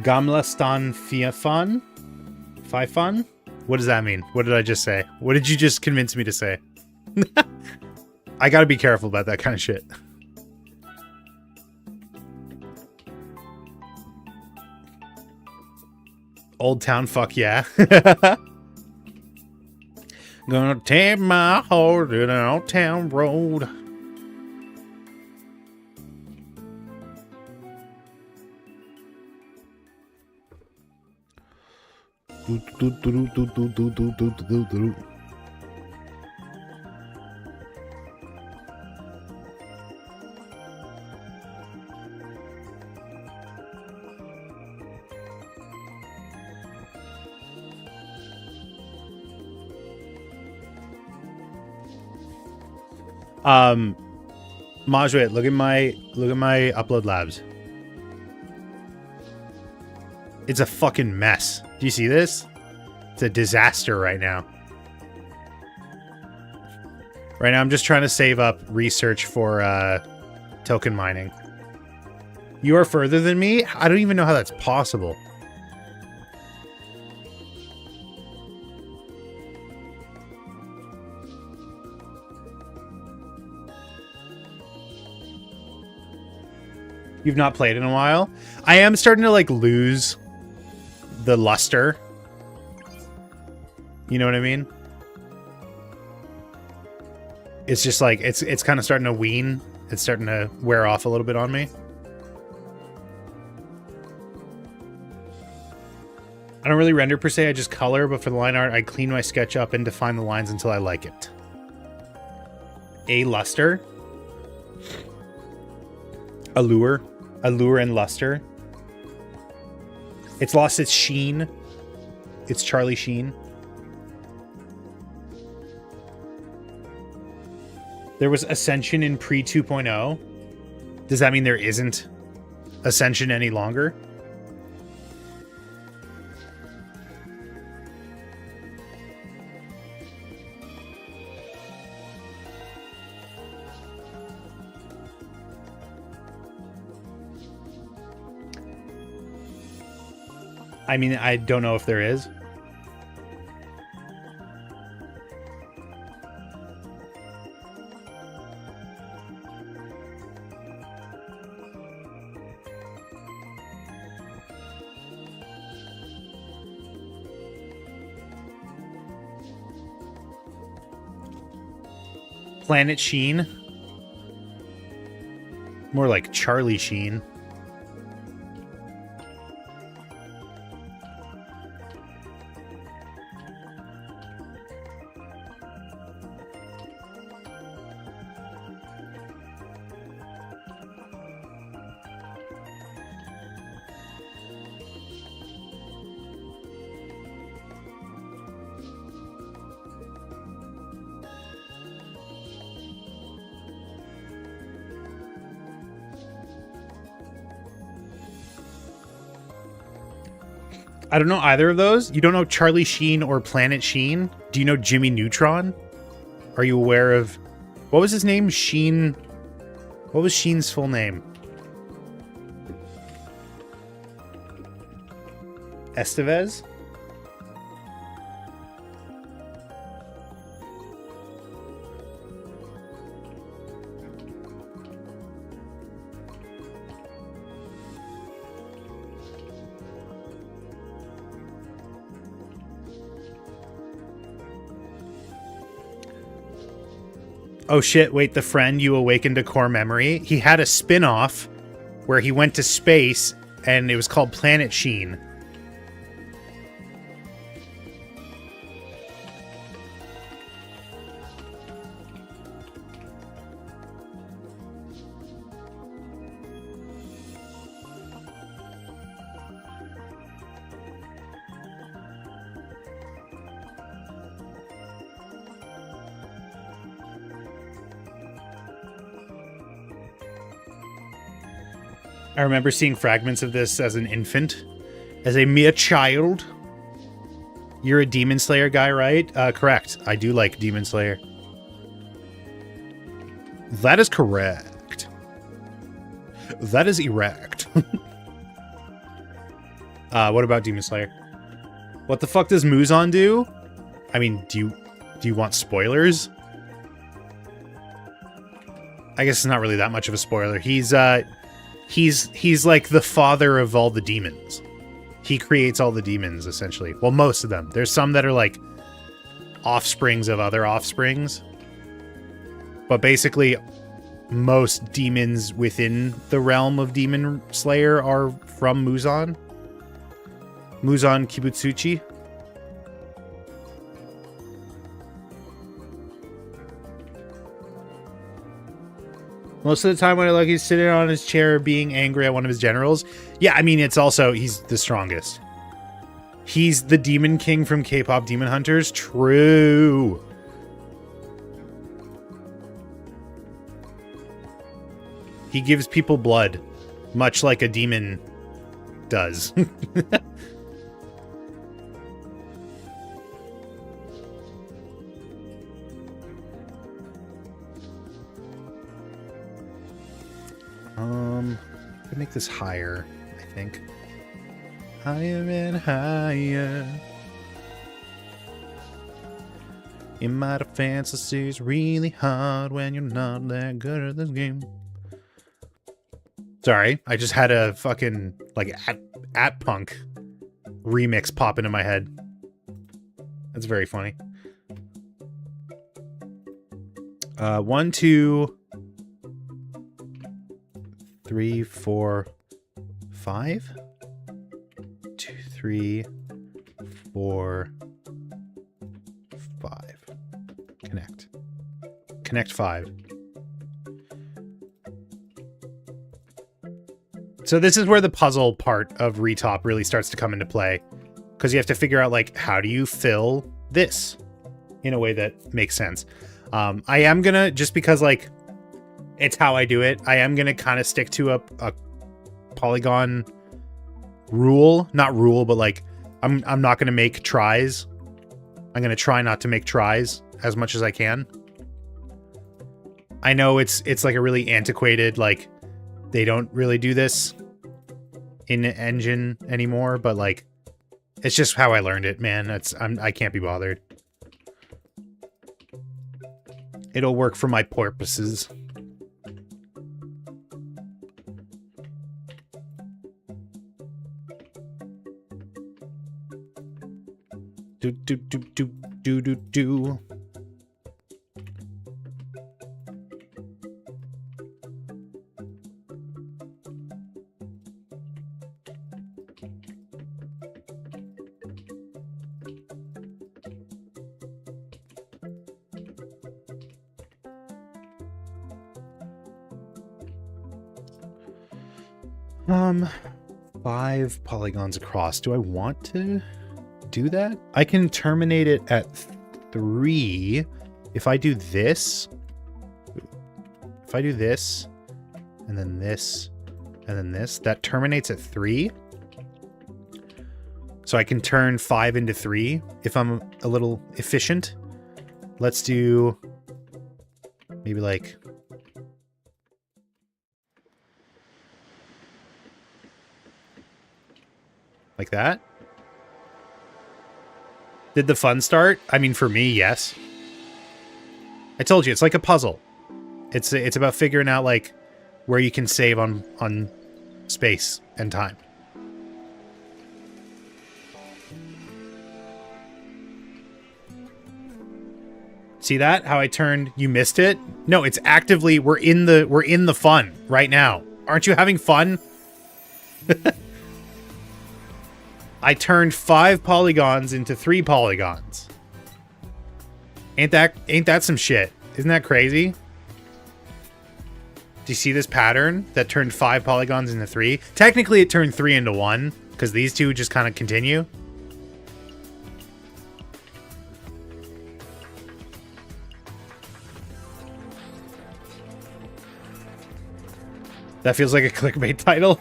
Gamlastan Fiafan? Fifan? What does that mean? What did I just say? What did you just convince me to say? I gotta be careful about that kind of shit. Old Town, fuck yeah. Gonna take my horse to the Old Town road. Majwit, look at my upload labs. It's a fucking mess. Do you see this? It's a disaster right now. Right now I'm just trying to save up research for token mining. You are further than me? I don't even know how that's possible. You've not played in a while? I am starting to like lose the luster. You know what I mean? It's just like it's kind of starting to wean. It's starting to wear off a little bit on me. I don't really render per se, I just color, but for the line art, I clean my sketch up and define the lines until I like it. A luster. Allure and luster. It's lost its sheen. It's Charlie Sheen. There was Ascension in pre 2.0. Does that mean there isn't Ascension any longer? I mean, I don't know if there is. Planet Sheen. More like Charlie Sheen. I don't know either of those. You don't know Charlie Sheen or Planet Sheen? Do you know Jimmy Neutron? Are you aware of... What was his name? Sheen... What was Sheen's full name? Estevez? Oh shit, wait, the friend you awakened a core memory? He had a spin-off where he went to space and it was called Planet Sheen. I remember seeing fragments of this as an infant, as a mere child. You're a Demon Slayer guy, right? Correct. I do like Demon Slayer. That is correct. That is erect. What about Demon Slayer? What the fuck does Muzan do? I mean, do you want spoilers? I guess it's not really that much of a spoiler. He's like the father of all the demons. He creates all the demons, essentially. Well, most of them. There's some that are like offsprings of other offsprings. But basically, most demons within the realm of Demon Slayer are from Muzan. Muzan Kibutsuchi. Most of the time when I look, he's sitting on his chair being angry at one of his generals. Yeah, I mean, it's also, he's the strongest. He's the Demon King from K-pop Demon Hunters. True. He gives people blood, much like a demon does. Could make this higher, I think. Higher and higher. In my defense, this is really hard when you're not that good at this game. Sorry, I just had a fucking, like, at punk remix pop into my head. That's very funny. 1, 2, 3, 4, 5. 2, 3, 4, 5. Connect. Connect 5. So this is where the puzzle part of Retop really starts to come into play. Because you have to figure out, like, how do you fill this in a way that makes sense. I am gonna, just because, like, it's how I do it, I am gonna kind of stick to a polygon rule. Not rule, but, like, I'm not gonna make tries. I'm gonna try not to make tries as much as I can. I know it's like a really antiquated, like, they don't really do this in engine anymore, but, like, it's just how I learned it, man. I can't be bothered. It'll work for my purposes. Do. 5 polygons across. Do I want to do that? I can terminate it at 3. If I do this, and then this, and then this, that terminates at 3. So I can turn 5 into 3 if I'm a little efficient. Let's do maybe like that. Did the fun start? I mean, for me, yes. I told you, it's like a puzzle. It's about figuring out, like, where you can save on space and time. See that? How I turned, you missed it? No, it's actively, we're in the fun right now. Aren't you having fun? I turned 5 polygons into 3 polygons. Ain't that some shit? Isn't that crazy? Do you see this pattern that turned 5 polygons into 3? Technically it turned 3 into 1, because these two just kind of continue. That feels like a clickbait title.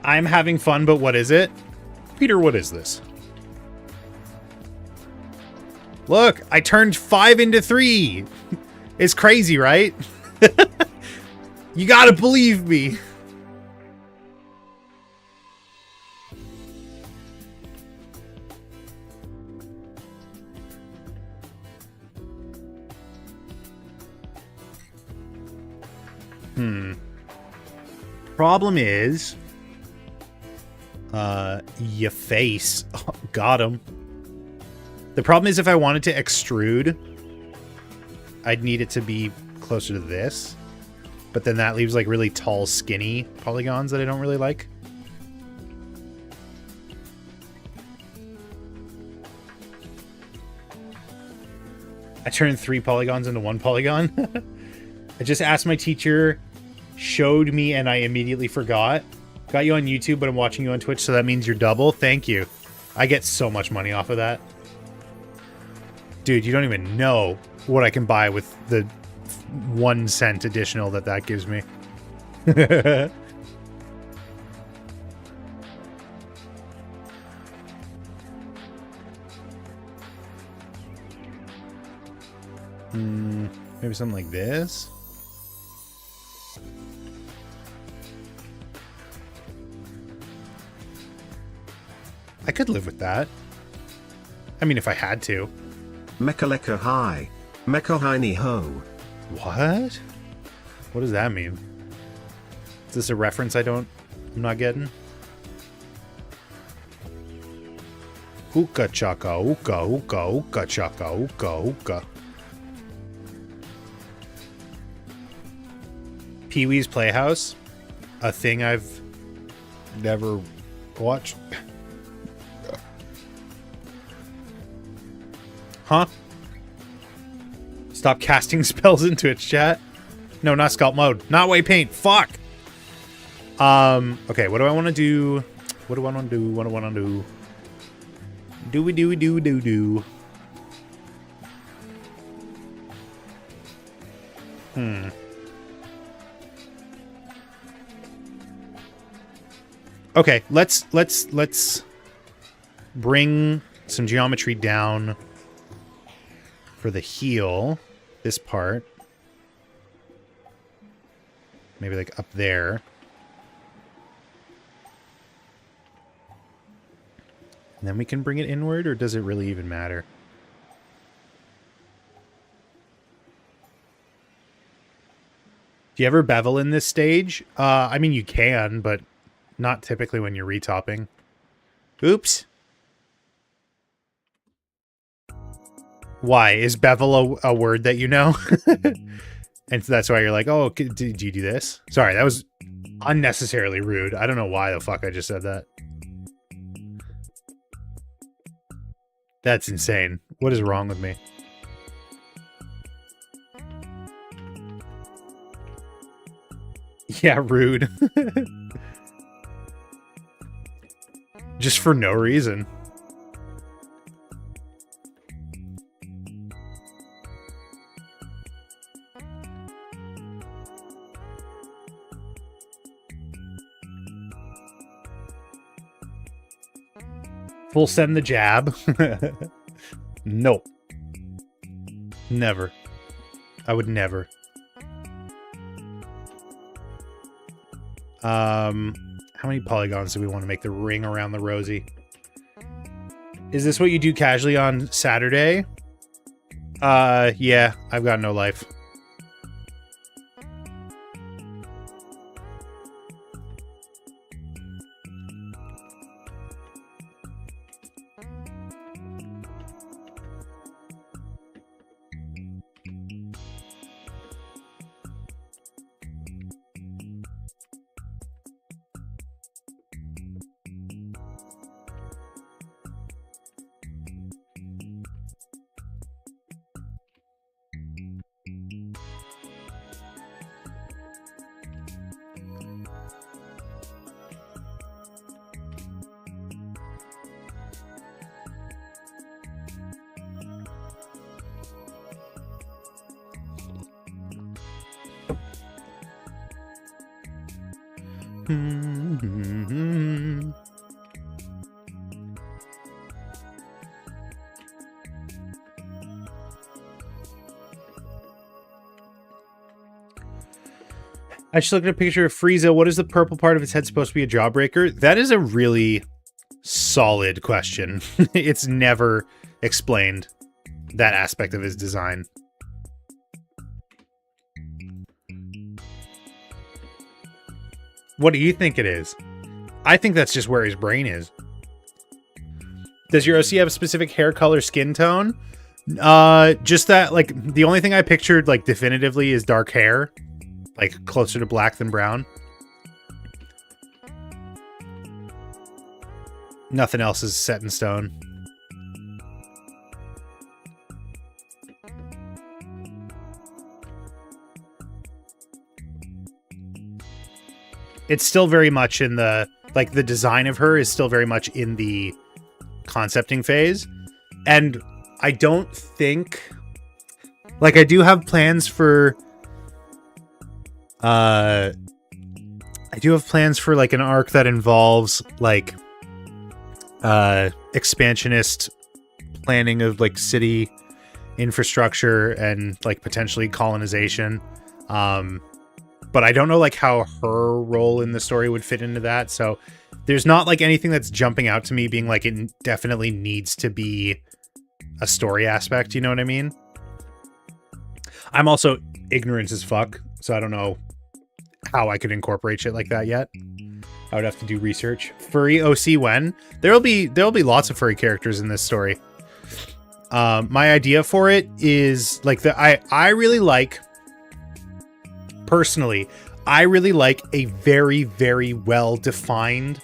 I'm having fun, but what is it? Peter, what is this? Look, I turned 5 into 3. It's crazy, right? You gotta believe me. Problem is, your face. Oh, got him. The problem is if I wanted to extrude, I'd need it to be closer to this. But then that leaves like really tall, skinny polygons that I don't really like. I turned 3 polygons into 1 polygon. I just asked my teacher, showed me, and I immediately forgot. Got you on YouTube, but I'm watching you on Twitch, so that means you're double. Thank you. I get so much money off of that. Dude, you don't even know what I can buy with the 1 cent additional that gives me. Maybe something like this. I could live with that. I mean, if I had to. Mecha hi. Mecha hi ho. What? What does that mean? Is this a reference I'm not getting? Hookah chaka, hookah, hookah, hookah chaka, hookah, hookah. Pee-wee's Playhouse? A thing I've never watched. Huh? Stop casting spells into its chat. No, not sculpt mode. Not way paint. Fuck. Okay, what do I want to do? What do I want to do? What do I want to do? Do. Okay, let's bring some geometry down for the heel, this part. Maybe like up there. And then we can bring it inward, or does it really even matter? Do you ever bevel in this stage? I mean, you can, but not typically when you're retopping. Oops. Why? Is bevel a word that you know? And so that's why you're like, oh, did you do this? Sorry, that was unnecessarily rude. I don't know why the fuck I just said that. That's insane. What is wrong with me? Yeah, rude. Just for no reason. Full send the jab. Nope. Never. I would never. How many polygons do we want to make the ring around the rosy? Is this what you do casually on Saturday? Yeah, I've got no life. I just looked at a picture of Frieza. What is the purple part of his head supposed to be a jawbreaker? That is a really solid question. It's never explained, that aspect of his design. What do you think it is? I think that's just where his brain is. Does your OC have a specific hair color, skin tone? Just that, like, the only thing I pictured, like, definitively is dark hair. Like, closer to black than brown. Nothing else is set in stone. it's still very much in the, like, the design of her is still very much in the concepting phase. And I don't think, like, I do have plans for, I do have plans for, like, an arc that involves, like, expansionist planning of, like, city infrastructure and, like, potentially colonization. But I don't know, like, how her role in the story would fit into that. So there's not, like, anything that's jumping out to me being like, it definitely needs to be a story aspect. You know what I mean? I'm also ignorant as fuck, so I don't know how I could incorporate shit like that yet. I would have to do research. Furry OC when? There'll be lots of furry characters in this story. My idea for it is, like, I really like, personally, I really like a very, very well-defined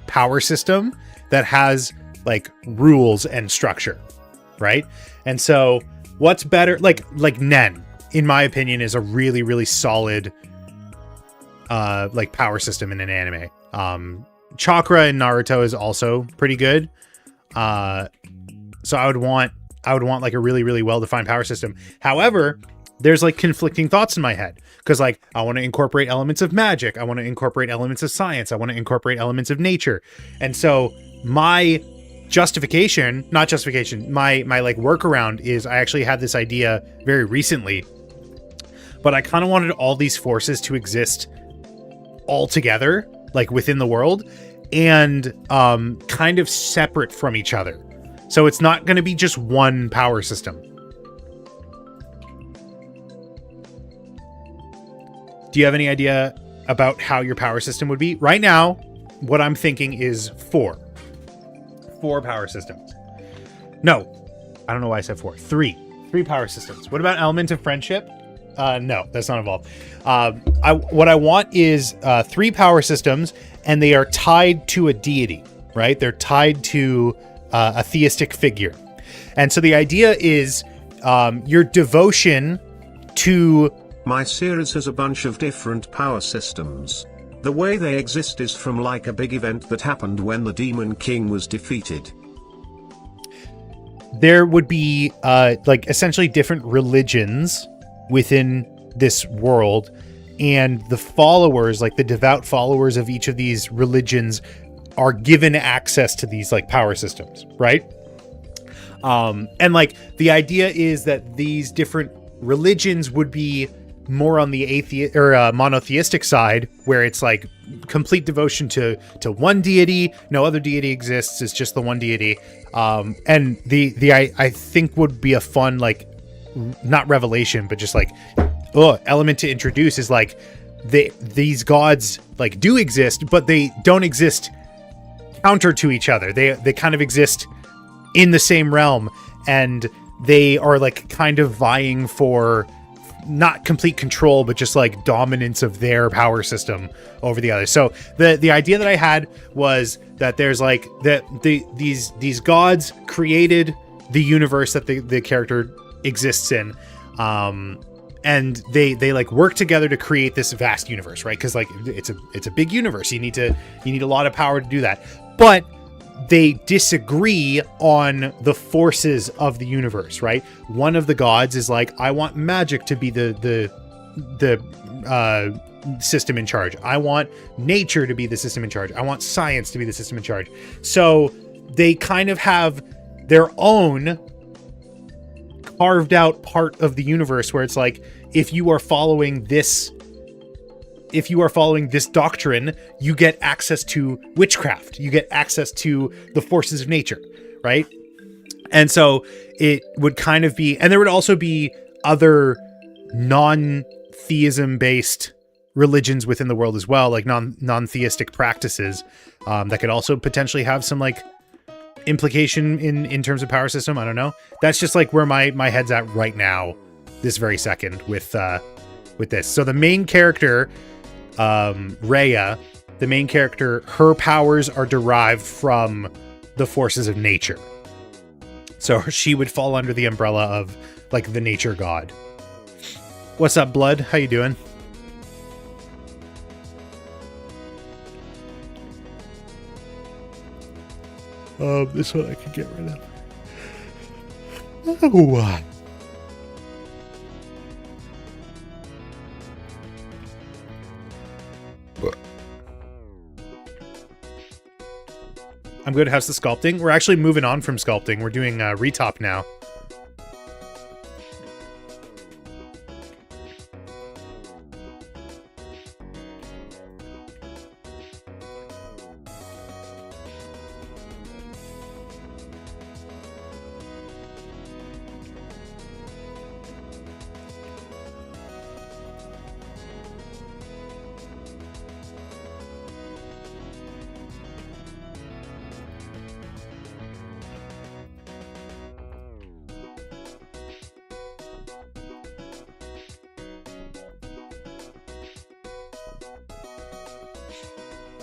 power system that has, like, rules and structure, right? And so what's better, like Nen, in my opinion, is a really, really solid like power system in an anime. Chakra in Naruto is also pretty good. So I would want like a really, really well-defined power system. However, there's, like, conflicting thoughts in my head, because, like, I want to incorporate elements of magic, I want to incorporate elements of science, I want to incorporate elements of nature. And so my justification, not justification, my like workaround is, I actually had this idea very recently, but I kind of wanted all these forces to exist all together, like, within the world, and kind of separate from each other. So it's not going to be just one power system. Do you have any idea about how your power system would be? Right now, what I'm thinking is 4 power systems. No, I don't know why I said 4. 3 power systems. What about element of friendship? No, that's not involved. What I want is 3 power systems, and they are tied to a deity, right? They're tied to a theistic figure. And so the idea is your devotion to... My series has a bunch of different power systems. The way they exist is from, like, a big event that happened when the Demon King was defeated. There would be like, essentially different religions within this world, and the followers, like the devout followers of each of these religions, are given access to these, like, power systems, right? And, like, the idea is that these different religions would be more on the atheist or monotheistic side, where it's, like, complete devotion to one deity, no other deity exists, it's just the one deity. And I think would be a fun, like, not revelation, but just, like, element to introduce is, like, these gods, like, do exist, but they don't exist counter to each other. They kind of exist in the same realm, and they are, like, kind of vying for not complete control, but just, like, dominance of their power system over the other. So the idea that I had was that there's, like, these gods created the universe that the character exists in, and they like work together to create this vast universe, right? Because, like, it's a big universe. You need a lot of power to do that, but they disagree on the forces of the universe, right? One of the gods is like, I want magic to be the system in charge. I want nature to be the system in charge. I want science to be the system in charge. So they kind of have their own carved out part of the universe where it's like, if you are following this doctrine, you get access to witchcraft. You get access to the forces of nature, right? And so it would kind of be, and there would also be other non-theism based religions within the world as well, like non-theistic practices that could also potentially have some, like, implication in terms of power system. I don't know. That's just, like, where my head's at right now, this very second with this. So the main character, Rhea, the main character, her powers are derived from the forces of nature. So she would fall under the umbrella of, like, the nature god. What's up, Blood? How you doing? This one I can get rid of. Oh. I'm good. How's the sculpting? We're actually moving on from sculpting. We're doing retop now.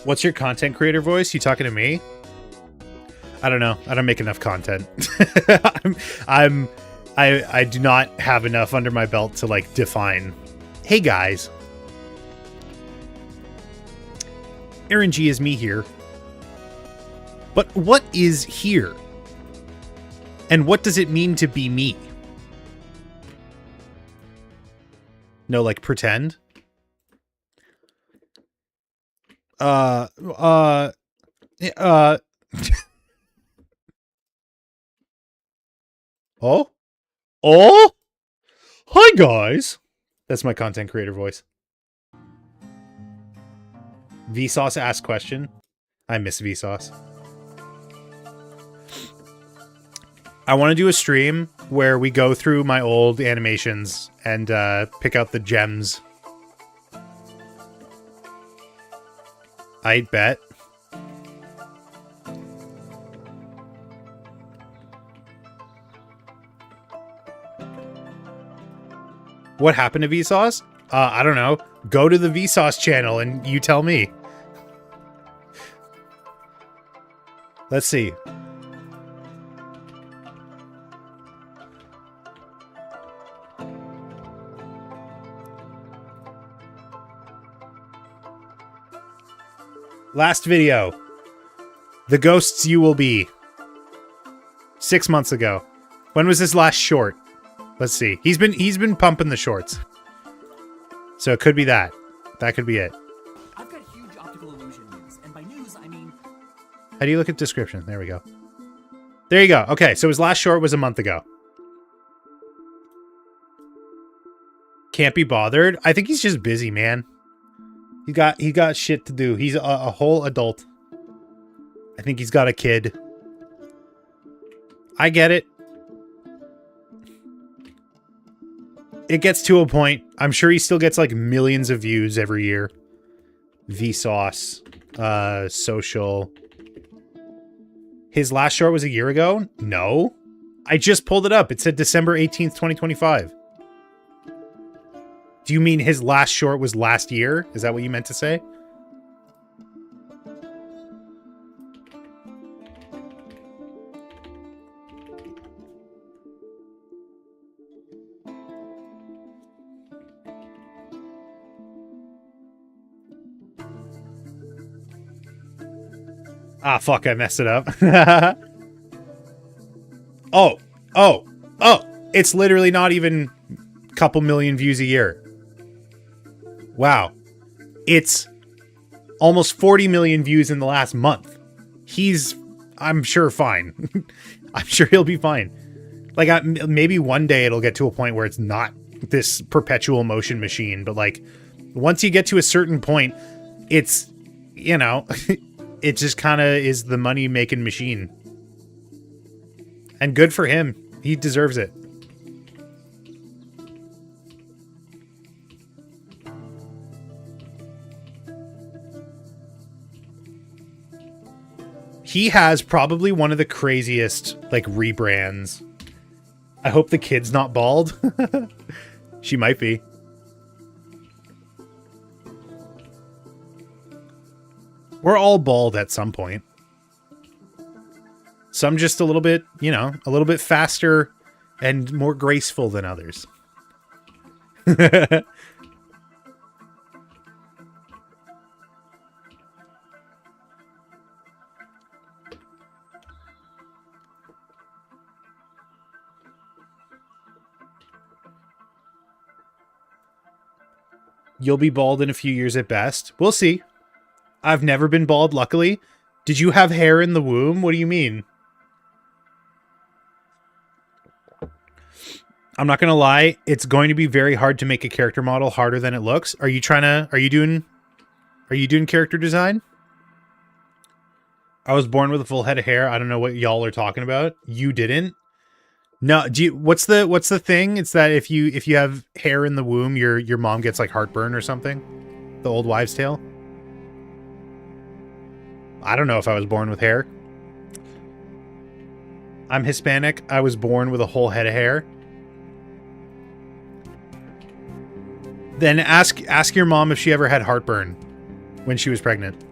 What's your content creator voice? You talking to me? I don't know. I don't make enough content. I do not have enough under my belt to like define. Hey guys. Aaron G is me here. But what is here? And what does it mean to be me? No, like pretend? Oh? Oh? Hi, guys. That's my content creator voice. Vsauce asked question. I miss Vsauce. I want to do a stream where we go through my old animations and pick out the gems. I bet. What happened to Vsauce? I don't know. Go to the Vsauce channel and you tell me. Let's see. Last video. The Ghosts You Will Be. 6 months ago. When was his last short? Let's see. He's been pumping the shorts. So it could be that. That could be it. I've got huge optical illusion news, and by news I mean... How do you look at description? There we go. There you go. Okay, so his last short was a month ago. Can't be bothered. I think he's just busy, man. He got shit to do. He's a whole adult. I think he's got a kid. I get it. It gets to a point. I'm sure he still gets like millions of views every year. Vsauce, social. His last short was a year ago? No. I just pulled it up. It said December 18th, 2025. Do you mean his last short was last year? Is that what you meant to say? Ah, fuck, I messed it up. Oh, it's literally not even a couple million views a year. Wow. It's almost 40 million views in the last month. He's, I'm sure, fine. I'm sure he'll be fine. Like, maybe one day it'll get to a point where it's not this perpetual motion machine, but like, once you get to a certain point, it's, you know, it just kind of is the money-making machine. And good for him. He deserves it. He has probably one of the craziest, like, rebrands. I hope the kid's not bald. She might be. We're all bald at some point. Some just a little bit, you know, a little bit faster and more graceful than others. You'll be bald in a few years at best. We'll see. I've never been bald, luckily. Did you have hair in the womb? What do you mean? I'm not going to lie. It's going to be very hard to make a character model harder than it looks. Are you doing character design? I was born with a full head of hair. I don't know what y'all are talking about. You didn't? No, what's the thing? It's that if you have hair in the womb, your mom gets like heartburn or something. The old wives' tale. I don't know if I was born with hair. I'm Hispanic. I was born with a whole head of hair. Then ask your mom if she ever had heartburn when she was pregnant.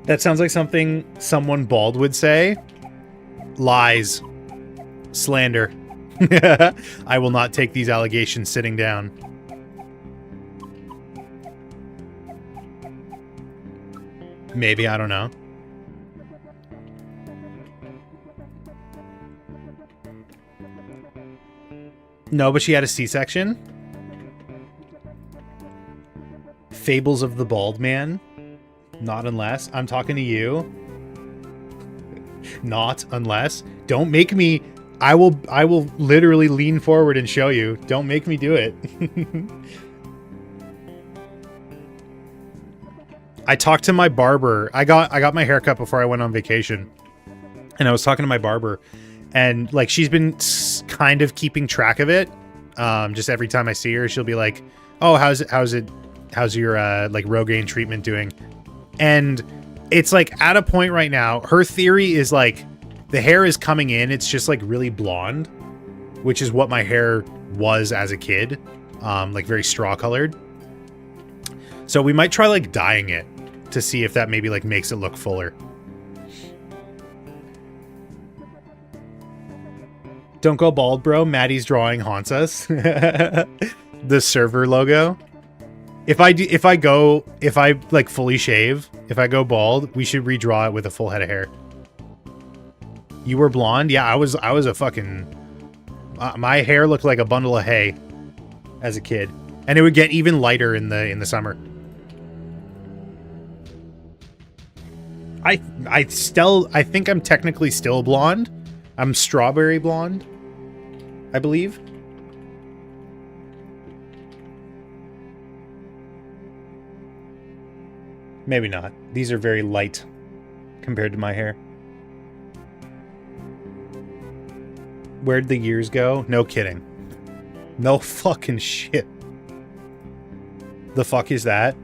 That sounds like something someone bald would say. Lies. Slander. I will not take these allegations sitting down. Maybe, I don't know. No, but she had a C-section. Fables of the Bald Man. Not unless. I'm talking to you. Not unless. Don't make me. I will literally lean forward and show you. Don't make me do it. I talked to my barber. I got my haircut before I went on vacation. And I was talking to my barber. And like she's been kind of keeping track of it. Just every time I see her, she'll be like, "Oh, how's your like Rogaine treatment doing?" And it's like at a point right now, her theory is like the hair is coming in. It's just like really blonde, which is what my hair was as a kid, like very straw colored. So we might try like dyeing it to see if that maybe like makes it look fuller. Don't go bald, bro. Maddie's drawing haunts us. The server logo. If I like fully shave, if I go bald, we should redraw it with a full head of hair. You were blonde? Yeah, I was a fucking... my hair looked like a bundle of hay as a kid. And it would get even lighter in the summer. I think I'm technically still blonde. I'm strawberry blonde, I believe. Maybe not. These are very light compared to my hair. Where'd the years go? No kidding. No fucking shit. The fuck is that?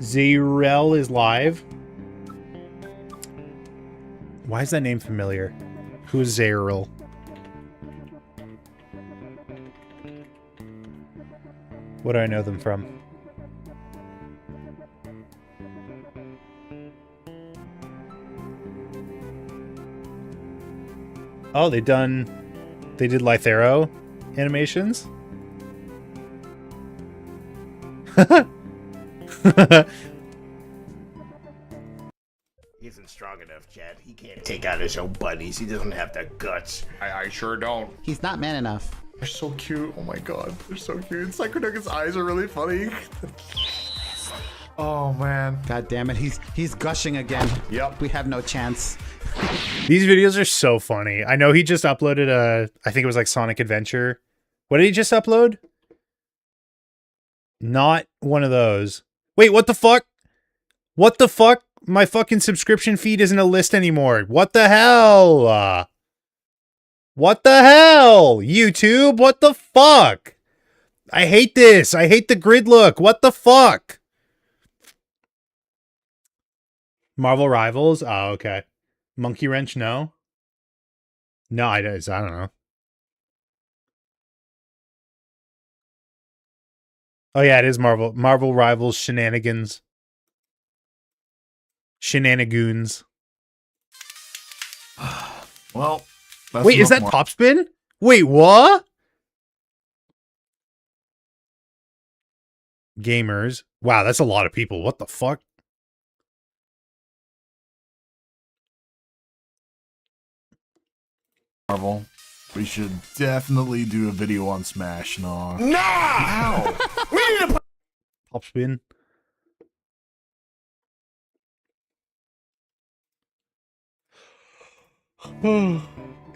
Zerel is live. Why is that name familiar? Who's Zerel? What do I know them from? Oh, they did Lythero animations? He isn't strong enough, Chad. He can't take out his own buddies. He doesn't have the guts. I sure don't. He's not man enough. They're so cute. Oh my god. They're so cute. Psychoduck's eyes are really funny. Oh man. God damn it. He's gushing again. Yep. We have no chance. These videos are so funny. I know he just uploaded I think it was like Sonic Adventure. What did he just upload? Not one of those. Wait, what the fuck? What the fuck? My fucking subscription feed isn't a list anymore. What the hell? What the hell? YouTube, what the fuck? I hate this. I hate the grid look. What the fuck? Marvel Rivals? Oh, okay. Monkey Wrench, no? No, I don't know. Oh yeah, it is Marvel Rivals Shenanigans. Shenanigoons. Well, wait, is that Topspin? Wait, what? gamers. Wow, that's a lot of people. What the fuck? Marvel. We should definitely do a video on Smash. No. No! We need to Top spin.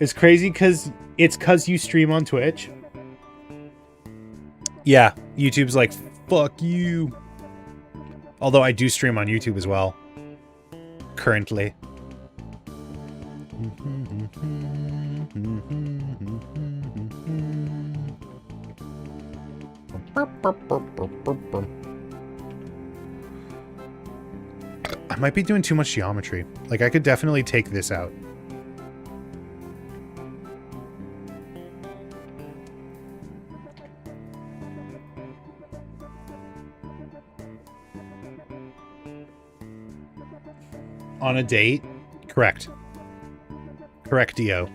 It's crazy because it's because you stream on Twitch. Yeah, YouTube's like, fuck you. Although I do stream on YouTube as well. Currently. I might be doing too much geometry. Like, I could definitely take this out. On a date? Correct. Correct, Dio.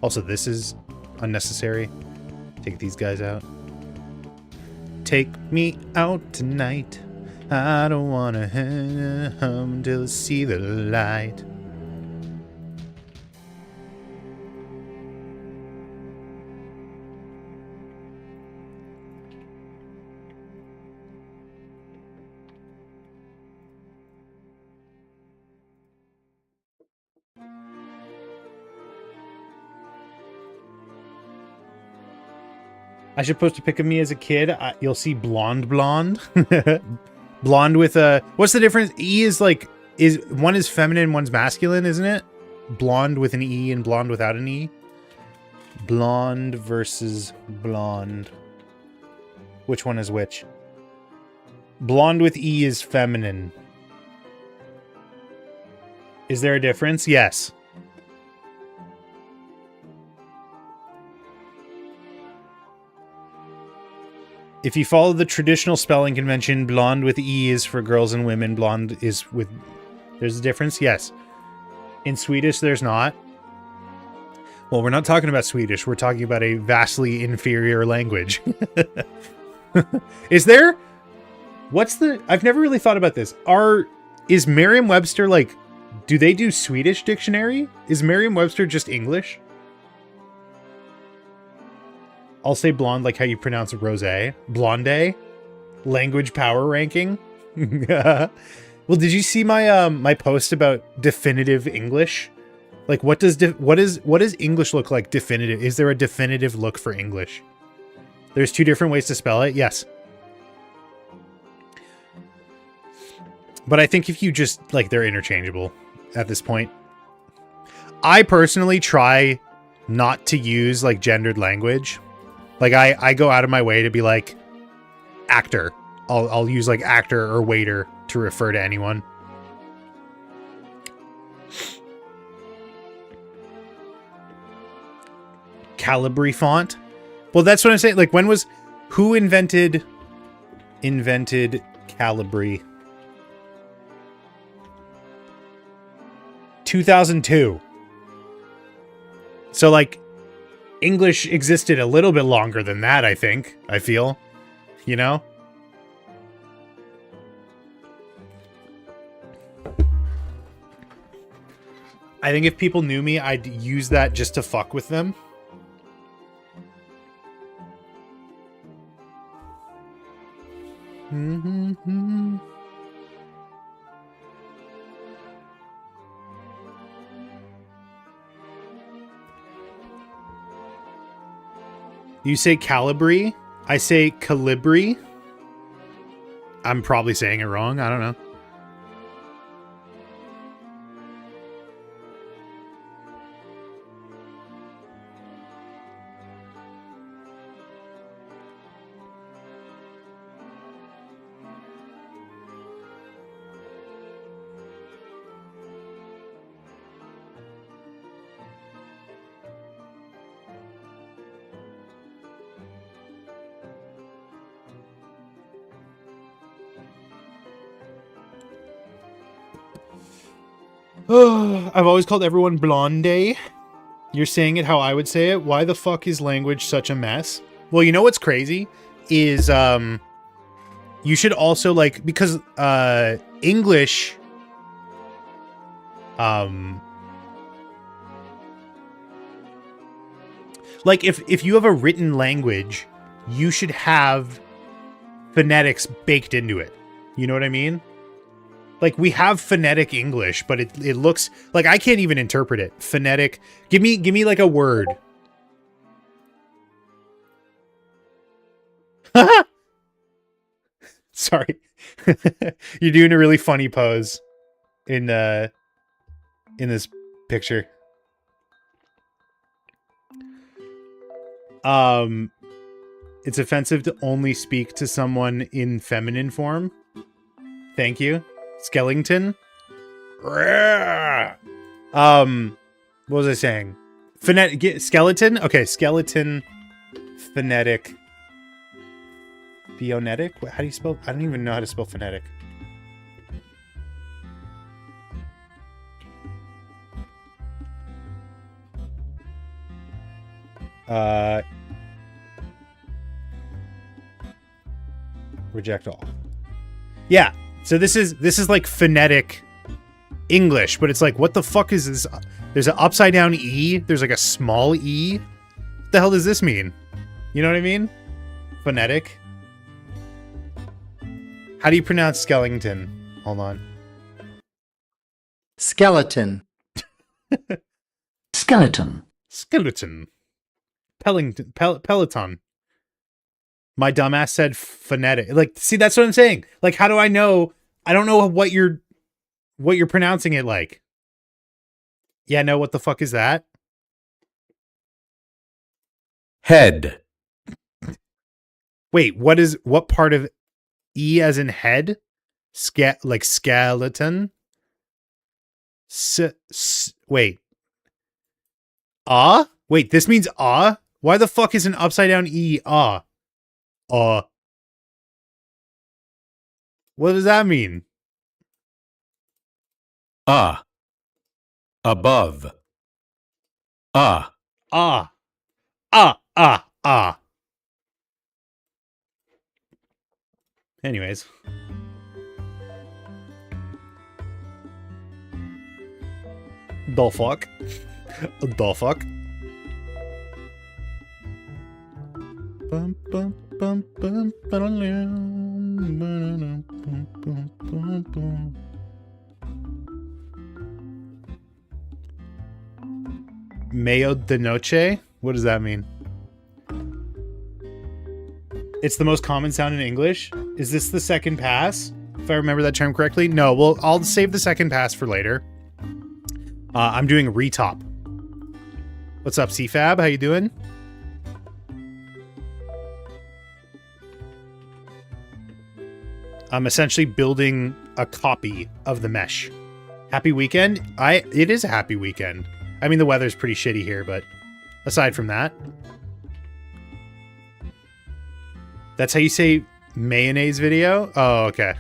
Also, this is unnecessary. Take these guys out. Take me out tonight. I don't wanna head home till I see the light. I should post a pic of me as a kid. You'll see blonde. Blonde with a... What's the difference? E is like... One is feminine, one's masculine, isn't it? Blonde with an E and blonde without an E. Blonde versus blonde. Which one is which? Blonde with E is feminine. Is there a difference? Yes. If you follow the traditional spelling convention, blonde with E is for girls and women. Blonde is with... There's a difference? Yes. In Swedish, there's not. Well, we're not talking about Swedish. We're talking about a vastly inferior language. Is there... What's the... I've never really thought about this. Is Merriam-Webster, like... Do they do Swedish dictionary? Is Merriam-Webster just English? I'll say blonde like how you pronounce rosé. Blonde. Language power ranking. Well, did you see my my post about definitive English? Like, what does English look like definitive? Is there a definitive look for English? There's two different ways to spell it. Yes. But I think if you just, like, they're interchangeable at this point. I personally try not to use, like, gendered language. Like, I go out of my way to be like, actor. I'll use, like, actor or waiter to refer to anyone. Calibri font? Well, that's what I'm saying. Like, who invented Calibri? 2002. So, like, English existed a little bit longer than that, I think. I feel. You know? I think if people knew me, I'd use that just to fuck with them. You say Calibri. I say Calibri. I'm probably saying it wrong. I don't know. I've always called everyone Blonde. You're saying it how I would say it. Why the fuck is language such a mess? Well, you know what's crazy is you should also like, because English like if you have a written language, you should have phonetics baked into it. You know what I mean? Like, we have phonetic English, but it looks like I can't even interpret it. Phonetic. Give me like a word. Sorry. You're doing a really funny pose in this picture. It's offensive to only speak to someone in feminine form. Thank you. Skellington. What was I saying? Phonetic skeleton? Okay, skeleton, phonetic, phonetic? How do you spell? I don't even know how to spell phonetic. Reject all. Yeah. So this is like phonetic English, but it's like, what the fuck is this? There's an upside down E. There's like a small E. What the hell does this mean? You know what I mean? Phonetic. How do you pronounce Skellington? Hold on. Skeleton. Skeleton. Skeleton. Peloton. My dumbass said phonetic. Like, see, that's what I'm saying. Like, how do I know? I don't know what you're pronouncing it like. Yeah, no, what the fuck is that? Head. Wait, what part of E as in head? Like skeleton? Wait. Ah? Wait, this means ah? Why the fuck is an upside down E ah? What does that mean? Above. Anyways. The fuck? The fuck? Mayo de noche? What does that mean? It's the most common sound in English? Is this the second pass? If I remember that term correctly? No, well, I'll save the second pass for later. I'm doing retop. What's up, CFAB? How you doing? I'm essentially building a copy of the mesh. Happy weekend? It is a happy weekend. I mean, the weather's pretty shitty here, but aside from that. That's how you say mayonnaise video? Oh, okay.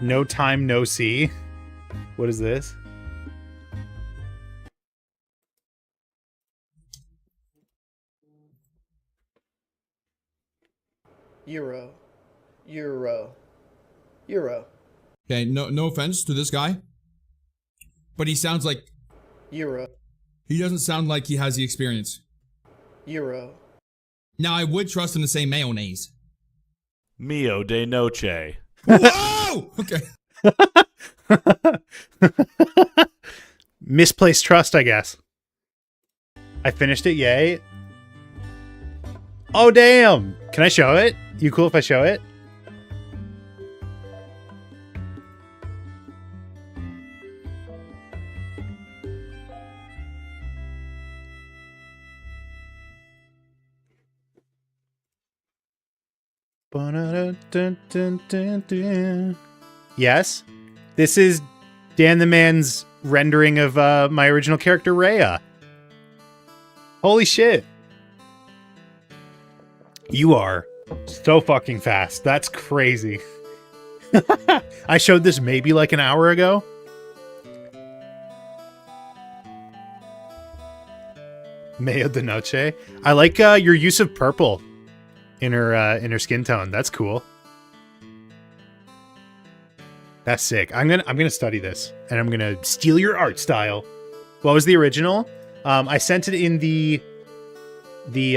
No time, no see. What is this? Euro. Okay, no offense to this guy, but he sounds like Euro. He doesn't sound like he has the experience. Euro. Now I would trust him to say mayonnaise. Mio de noche. Whoa! Okay. Misplaced trust, I guess. I finished it, yay. Oh, damn. Can I show it? You cool if I show it? Yes, this is Dan the Man's rendering of my original character, Rhea. Holy shit. You are so fucking fast. That's crazy. I showed this maybe like an hour ago. Mayo de Noche. I like your use of purple in her skin tone. That's cool. That's sick. I'm gonna study this, and I'm gonna steal your art style. What was the original? I sent it in the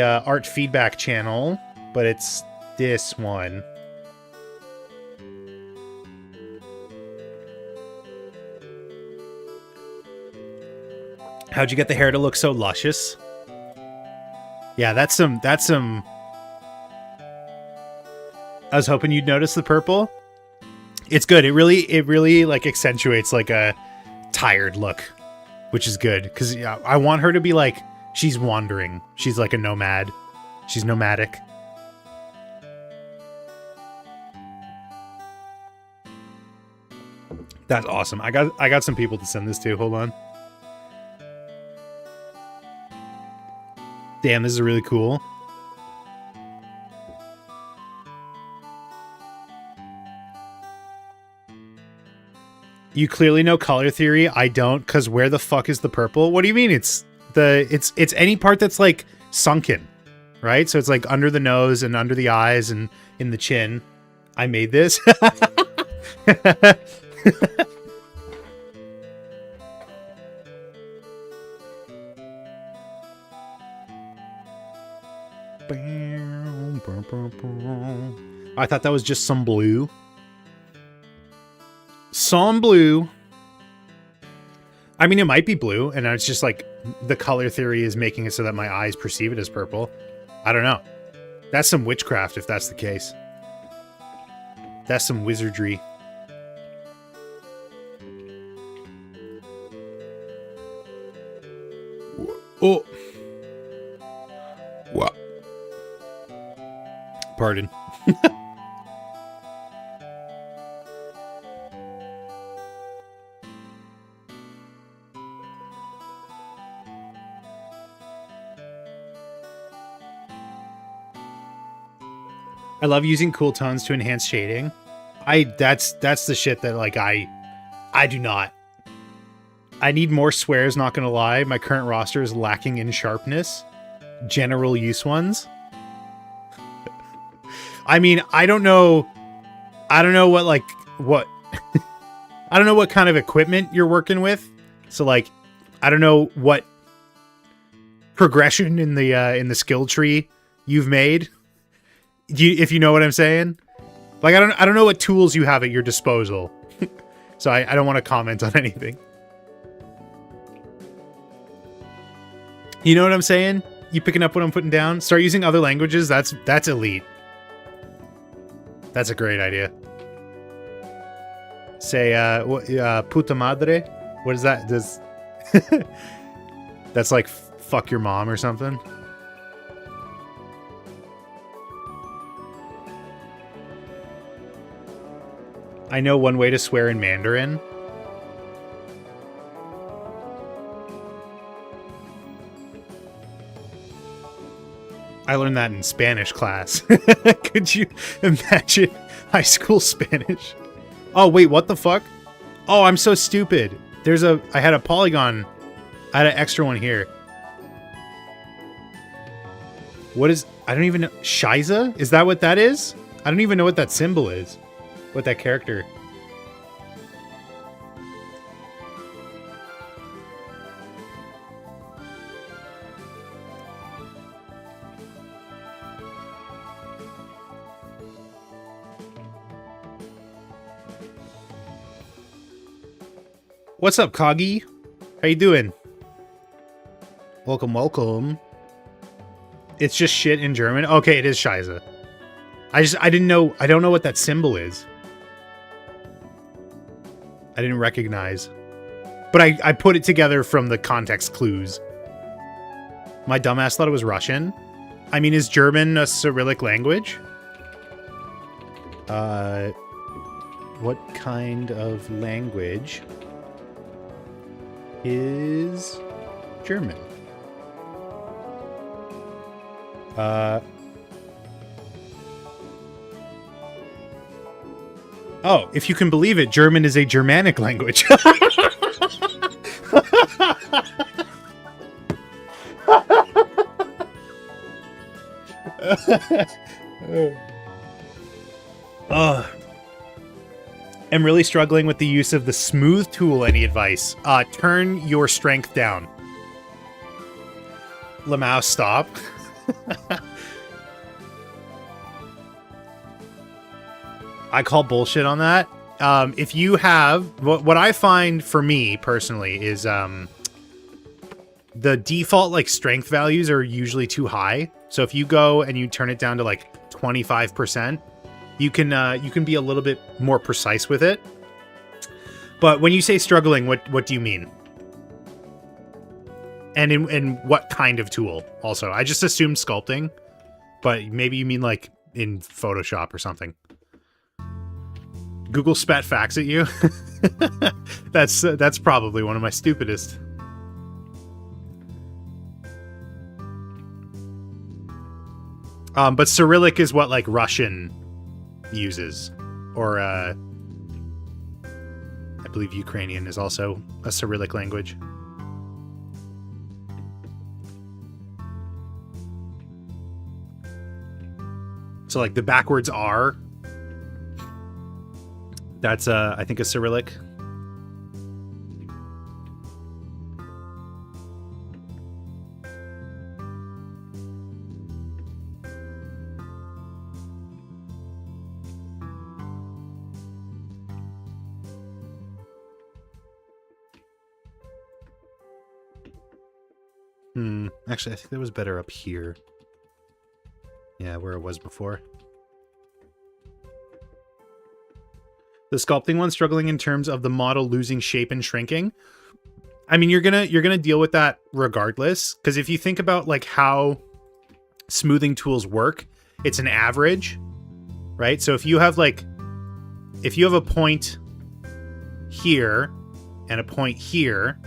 art feedback channel, but it's this one. How'd you get the hair to look so luscious? Yeah, that's some... I was hoping you'd notice the purple. It's good. It really like accentuates like a tired look, which is good. Because yeah, I want her to be like, she's wandering. She's like a nomad. She's nomadic. That's awesome. I got some people to send this to. Hold on. Damn, this is really cool. You clearly know color theory. I don't, because where the fuck is the purple? What do you mean? It's any part that's like sunken, right? So it's like under the nose and under the eyes and in the chin. I made this. I thought that was just some blue. Some blue. I mean, it might be blue, and it's just like the color theory is making it so that my eyes perceive it as purple. I don't know. That's some witchcraft if that's the case. That's some wizardry. Oh. What? Pardon. I love using cool tones to enhance shading. That's the shit that like I do not. I need more swears, not gonna lie. My current roster is lacking in sharpness. General use ones. I mean, I don't know what like what I don't know what kind of equipment you're working with. So like I don't know what progression in the skill tree you've made. If you know what I'm saying. Like I don't know what tools you have at your disposal. So I don't want to comment on anything. You know what I'm saying? You picking up what I'm putting down? Start using other languages. That's elite. That's a great idea. Say puta madre. What is that? Does that's like fuck your mom or something? I know one way to swear in Mandarin. I learned that in Spanish class. Could you imagine high school Spanish? Oh, wait, what the fuck? Oh, I'm so stupid. I had a polygon. I had an extra one here. What is, I don't even know. Shiza? Is that what that is? I don't even know what that symbol is. What that character. What's up, Coggy? How you doing? Welcome, welcome. It's just shit in German. Okay, it is Scheiße. I don't know what that symbol is. I didn't recognize. But I put it together from the context clues. My dumbass thought it was Russian. I mean, is German a Cyrillic language? What kind of language is German? Oh, if you can believe it, German is a Germanic language. I'm really struggling with the use of the smooth tool. Any advice? Turn your strength down. Lamau, stop. I call bullshit on that. If you have... What I find for me, personally, is the default like strength values are usually too high. So if you go and you turn it down to like 25%, you can be a little bit more precise with it. But when you say struggling, what do you mean? And in what kind of tool? Also, I just assumed sculpting, but maybe you mean like in Photoshop or something. Google spat facts at you. That's probably one of my stupidest. But Cyrillic is what like Russian uses, or I believe Ukrainian is also a Cyrillic language. So like the backwards R, that's I think a Cyrillic. Actually, I think that was better up here. Yeah, where it was before. The sculpting one struggling in terms of the model losing shape and shrinking. I mean, you're gonna deal with that regardless, because if you think about like how smoothing tools work, it's an average, right? So if you have a point here and a point here,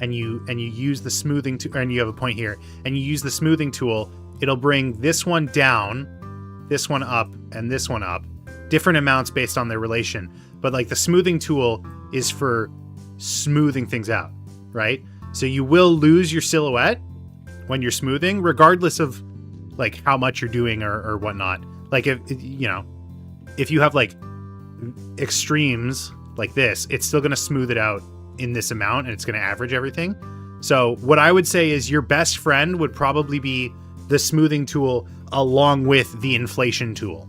and you use the smoothing and you have a point here, and you use the smoothing tool, it'll bring this one down, this one up, and this one up, different amounts based on their relation. But like the smoothing tool is for smoothing things out, right? So you will lose your silhouette when you're smoothing, regardless of like how much you're doing or whatnot. Like if you have like extremes like this, it's still going to smooth it out in this amount, and it's going to average everything. So what I would say is your best friend would probably be the smoothing tool along with the inflation tool.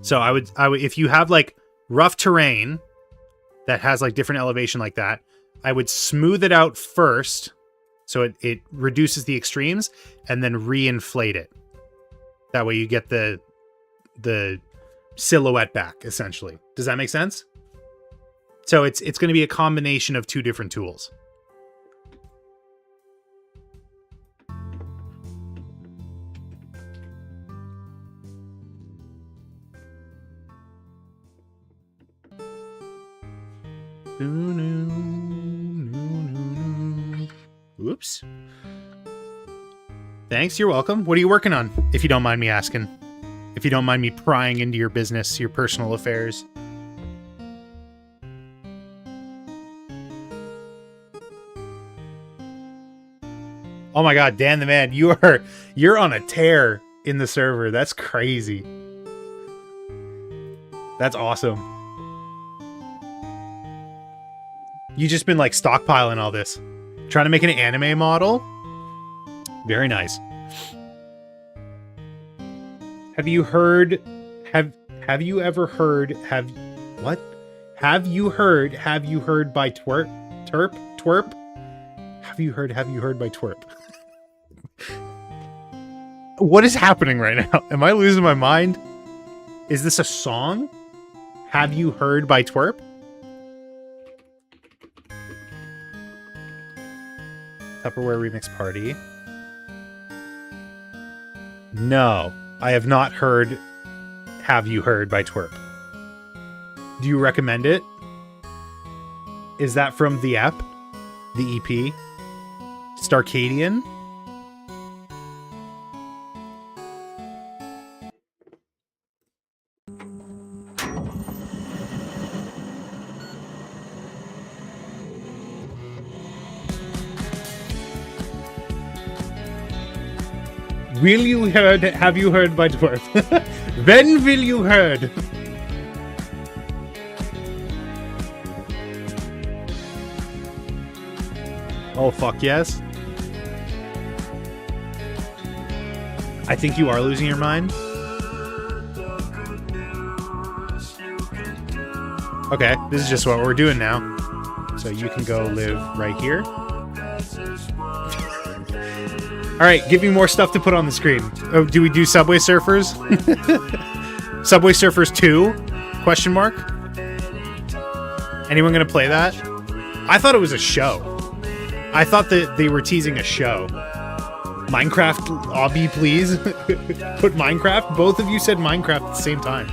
So I would if you have like rough terrain that has like different elevation like that, I would smooth it out first so it reduces the extremes, and then re-inflate it. That way you get the silhouette back, essentially. Does that make sense? So it's going to be a combination of two different tools. Oops. Thanks, you're welcome. What are you working on, if you don't mind me asking? If you don't mind me prying into your business, your personal affairs. Oh my god, Dan the Man, you're on a tear in the server. That's crazy. That's awesome. You just been like stockpiling all this. Trying to make an anime model? Very nice. Have you heard have you ever heard have you heard by twerp? Have you heard by twerp? What is happening right now? Am I losing my mind? Is this a song? Have you heard by twerp? Tupperware Remix Party. No, I have not heard Have You Heard by twerp. Do you recommend it? Is that from the app? The EP? Starcadian? Will you heard? Have you heard my dwarf? When will you heard? Oh fuck yes. I think you are losing your mind. Okay, this is just what we're doing now. So you can go live right here. Alright, give me more stuff to put on the screen. Oh, do we do Subway Surfers? Subway Surfers 2? Question mark? Anyone gonna play that? I thought it was a show. I thought that they were teasing a show. Minecraft obby, please. Put Minecraft? Both of you said Minecraft at the same time.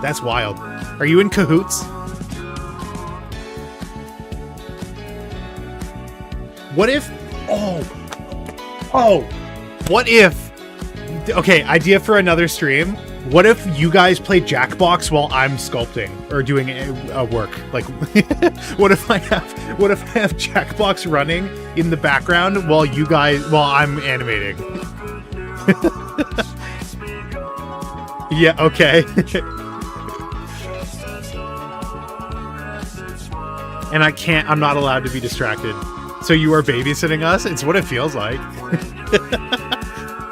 That's wild. Are you in cahoots? What if... Oh! What if... Okay, idea for another stream. What if you guys play Jackbox while I'm sculpting or doing a work? Like, what if I have Jackbox running in the background while I'm animating? Yeah, okay. And I'm not allowed to be distracted. So you are babysitting us? It's what it feels like.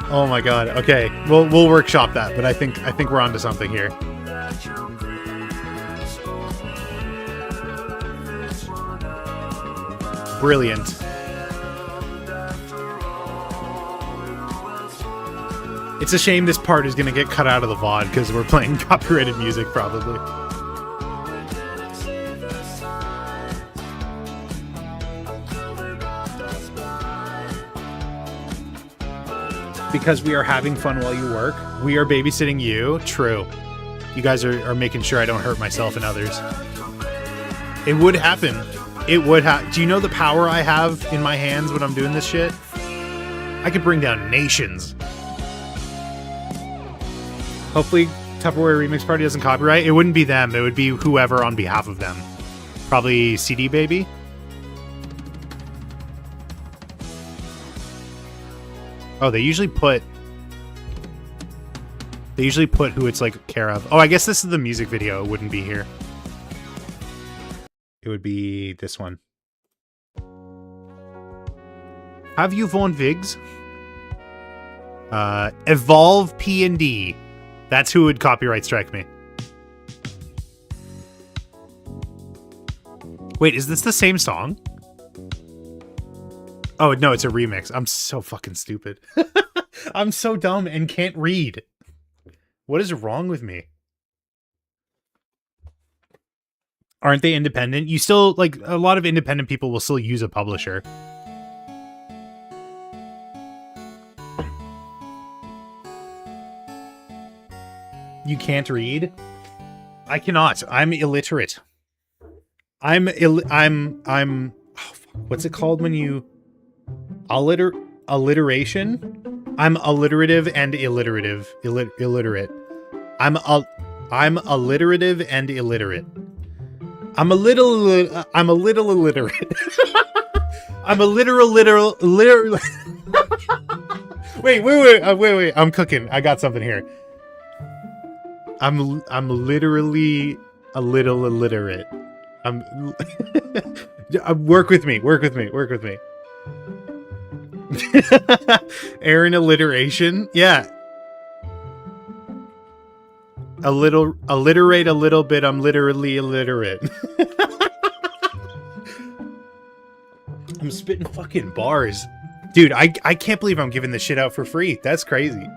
Oh my god. Okay, we'll workshop that, but I think we're onto something here. Brilliant. It's a shame this part is gonna get cut out of the VOD because we're playing copyrighted music probably. Because we are having fun while you work. We are babysitting you. True. You guys are making sure I don't hurt myself and others. It would happen. It would have. Do you know the power I have in my hands when I'm doing this shit? I could bring down nations. Hopefully Tupperware Remix Party doesn't copyright. It wouldn't be them. It would be whoever on behalf of them. Probably CD Baby. Oh, they usually put who it's like care of. Oh, I guess this is the music video. It wouldn't be here. It would be this one. Have you von Vigs? Evolve P&D. That's who would copyright strike me. Wait, is this the same song? Oh, no, it's a remix. I'm so fucking stupid. I'm so dumb and can't read. What is wrong with me? Aren't they independent? You still, like, a lot of independent people will still use a publisher. You can't read? I cannot. I'm illiterate. I'm what's it called when you... Alliteration? I'm alliterative and illiterative. Illiterate. I'm alliterative and illiterate. I'm a little illiterate. I'm a literal. Wait. I'm cooking. I got something here. I'm literally a little illiterate. Work with me. Aaron alliteration? Yeah. Alliterate a little bit, I'm literally illiterate. I'm spitting fucking bars. Dude, I can't believe I'm giving this shit out for free. That's crazy.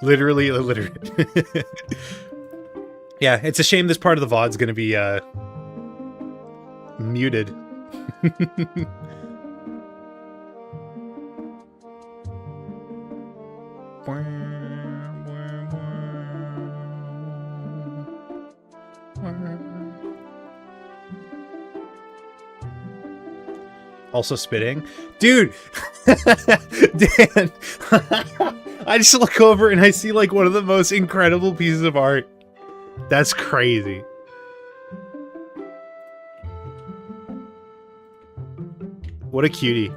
Literally illiterate. Yeah, it's a shame this part of the VOD's gonna be, muted. Also spitting. Dude! Dan! I just look over and I see like one of the most incredible pieces of art. That's crazy. What a cutie.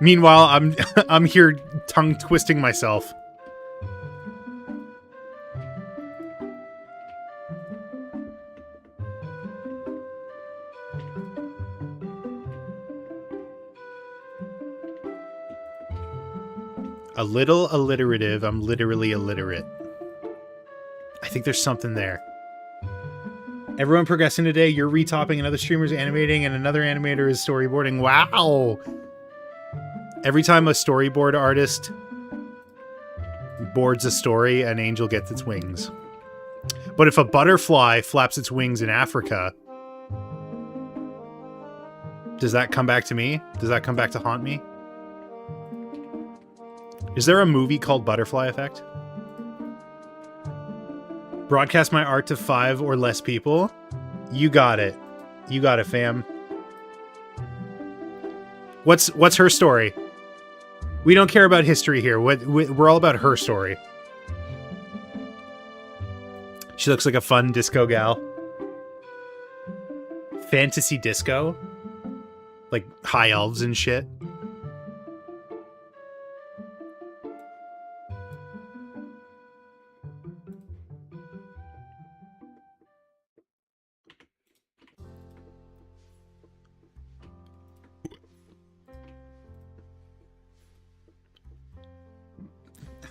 Meanwhile, I'm here tongue twisting myself. A little alliterative. I'm literally illiterate. I think there's something there. Everyone progressing today. You're retopping, another streamer's animating, and another animator is storyboarding. Wow! Every time a storyboard artist boards a story, an angel gets its wings. But if a butterfly flaps its wings in Africa, does that come back to me? Does that come back to haunt me? Is there a movie called Butterfly Effect? Broadcast my art to 5 or less people? You got it. You got it, fam. What's her story? We don't care about history here. We're all about her story. She looks like a fun disco gal. Fantasy disco? Like high elves and shit.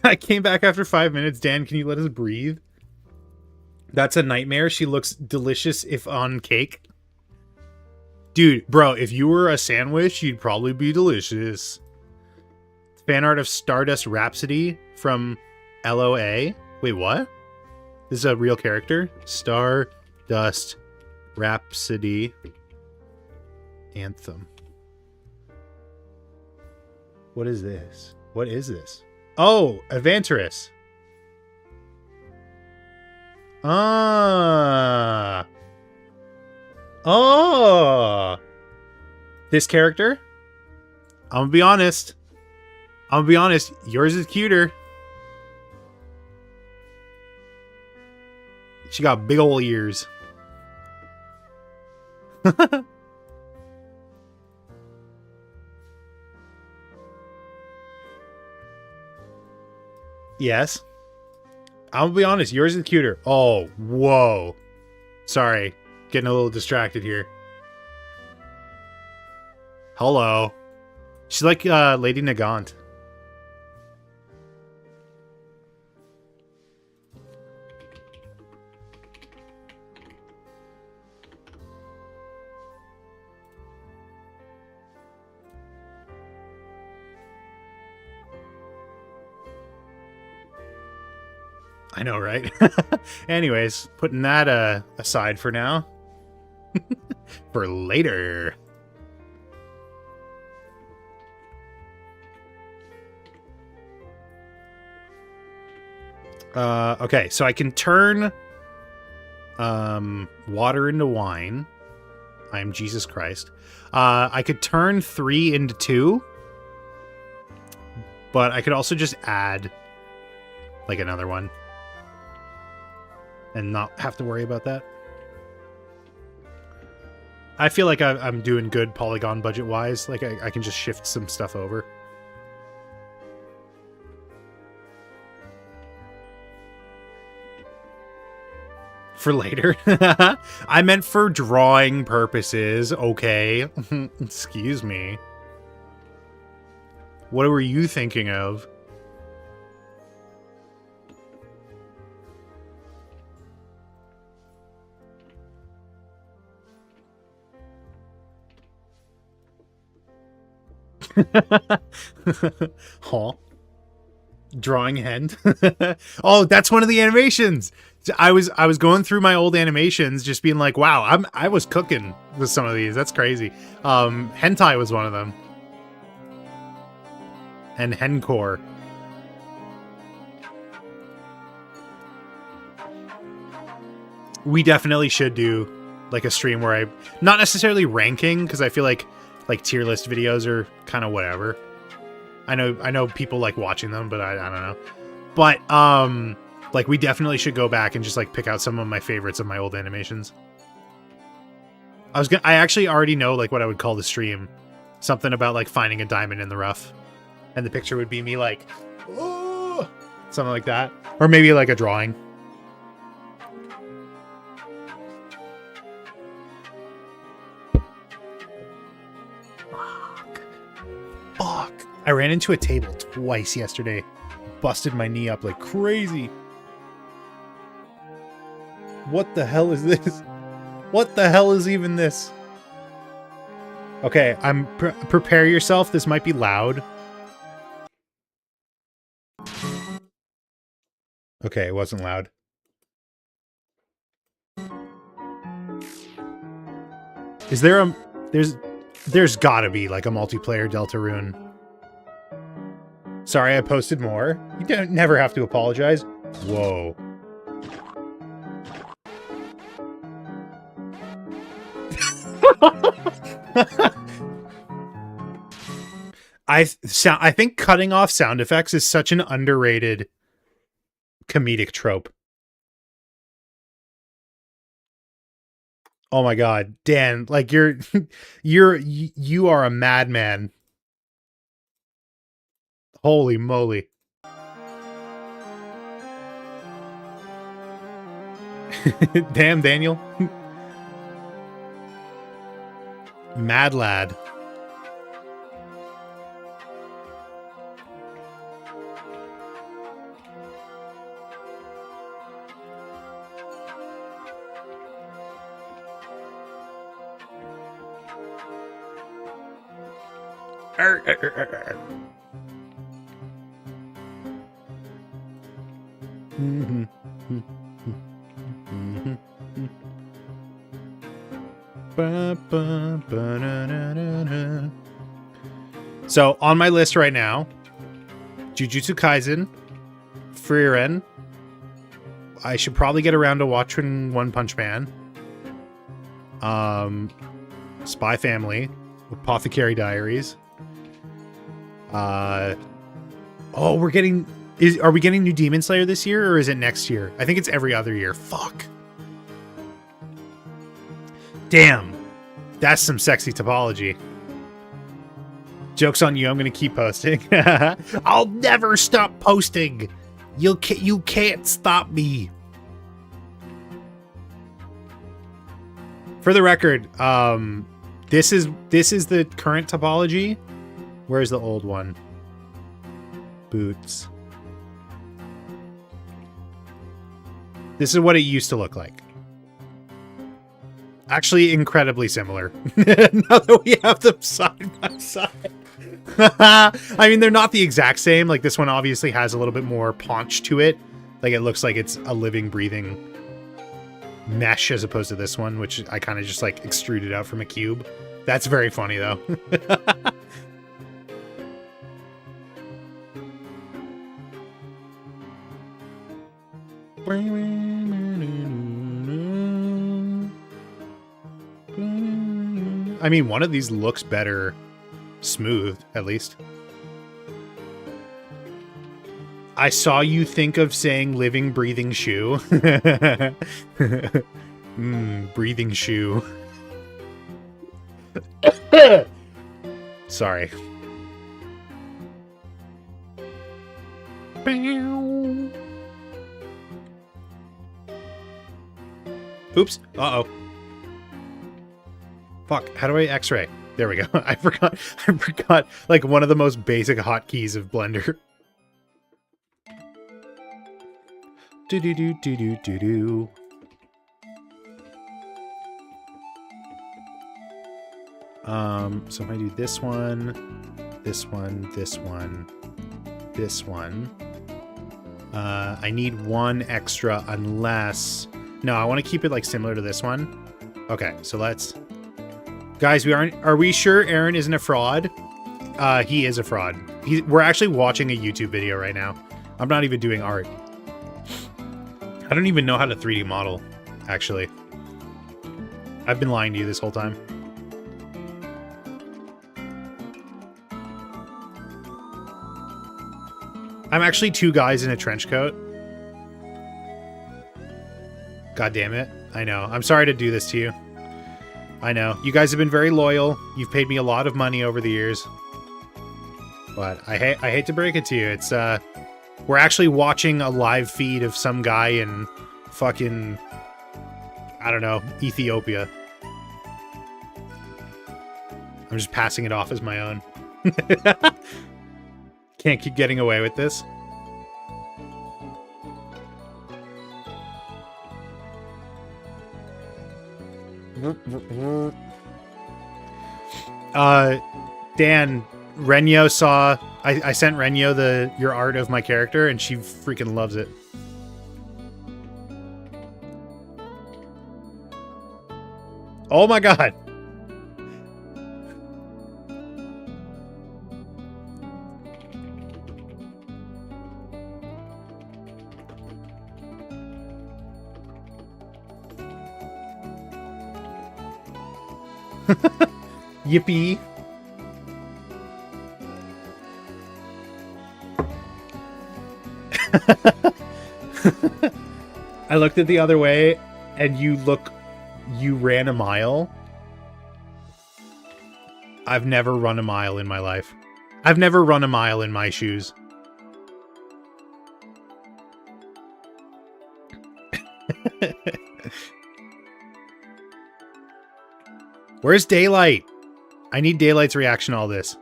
I came back after 5 minutes. Dan, can you let us breathe? That's a nightmare. She looks delicious if on cake. Dude, bro, if you were a sandwich, you'd probably be delicious. Fan art of Stardust Rhapsody from LOA. Wait, what? This is a real character? Stardust Rhapsody Anthem. What is this? What is this? Oh, Avantaris. Ah. Oh. This character? I'm gonna be honest. Yours is cuter. She got big ol' ears. Yes. I'm gonna be honest, yours is cuter. Oh, whoa. Sorry. Getting a little distracted here. Hello. She's like Lady Nagant. I know, right? Anyways, putting that aside for now. For later. Okay, so I can turn water into wine. I am Jesus Christ. I could turn 3 into 2. But I could also just add like another one. And not have to worry about that. I feel like I'm doing good polygon budget-wise. Like, I can just shift some stuff over. For later? I meant for drawing purposes, okay? Excuse me. What were you thinking of? Huh? Drawing hand. Oh, that's one of the animations. I was going through my old animations, just being like, wow, I was cooking with some of these. That's crazy. Hentai was one of them. And Hencore. We definitely should do like a stream where I, not necessarily ranking, because I feel like tier list videos are kind of whatever. I know people like watching them, but I don't know. But Like, we definitely should go back and just, like, pick out some of my favorites of my old animations. I actually already know, like, what I would call the stream. Something about, like, finding a diamond in the rough. And the picture would be me, like, oh! Something like that. Or maybe, like, a drawing. Fuck. I ran into a table twice yesterday. Busted my knee up like crazy. What the hell is this? What the hell is even this? Okay, prepare yourself. This might be loud. Okay, it wasn't loud. Is there a... There's gotta be, like, a multiplayer Deltarune. Sorry, I posted more. You don't never have to apologize. Whoa. I think cutting off sound effects is such an underrated comedic trope. Oh my god, Dan, like you are a madman. Holy moly. Damn, Daniel. Mad lad. So on my list right now, Jujutsu Kaisen, Frieren. I should probably get around to watching One Punch Man. Spy Family, Apothecary Diaries. Oh, we're getting... Are we getting new Demon Slayer this year, or is it next year? I think it's every other year. Fuck. Damn. That's some sexy topology. Joke's on you, I'm gonna keep posting. I'll never stop posting. You can't stop me. For the record, this is the current topology. Where's the old one? Boots. This is what it used to look like. Actually, incredibly similar. Now that we have them side by side. I mean, they're not the exact same. Like, this one obviously has a little bit more paunch to it. Like, it looks like it's a living, breathing mesh as opposed to this one, which I kind of just, like, extruded out from a cube. That's very funny, though. I mean, one of these looks better smooth, at least. I saw you think of saying living, breathing shoe. Breathing shoe. Sorry. Oops. Uh-oh. Fuck, how do I X-ray? There we go. I forgot like one of the most basic hotkeys of Blender. Do-do-do-do-do-do-do. So if I do this one, this one, this one, this one. I need one extra unless... No, I want to keep it like similar to this one. Okay, so let's... Guys, are we sure Aaron isn't a fraud? He is a fraud. We're actually watching a YouTube video right now. I'm not even doing art. I don't even know how to 3D model, actually. I've been lying to you this whole time. I'm actually two guys in a trench coat. God damn it. I know. I'm sorry to do this to you. I know. You guys have been very loyal. You've paid me a lot of money over the years. But I hate to break it to you. It's, we're actually watching a live feed of some guy in fucking, I don't know, Ethiopia. I'm just passing it off as my own. Can't keep getting away with this. Dan, Renyo saw... I sent Renyo your art of my character, and she freaking loves it. Oh my god! Yippee. I looked at the other way and you ran a mile. I've never run a mile in my life. I've never run a mile in my shoes. Where's Daylight? I need Daylight's reaction to all this.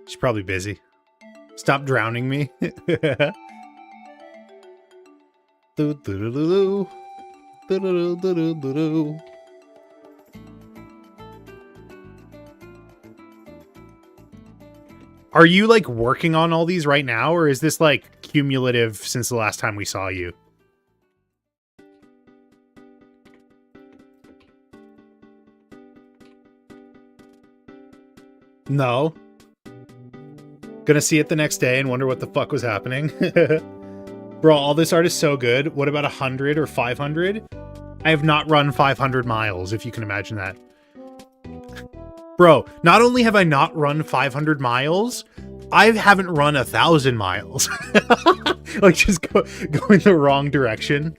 She's probably busy. Stop drowning me. Are you like working on all these right now, or is this like cumulative since the last time we saw you? No. Gonna see it the next day and wonder what the fuck was happening. Bro, all this art is so good. What about 100 or 500? I have not run 500 miles, if you can imagine that. Bro, not only have I not run 500 miles, I haven't run 1,000 miles. Like, just go in the wrong direction.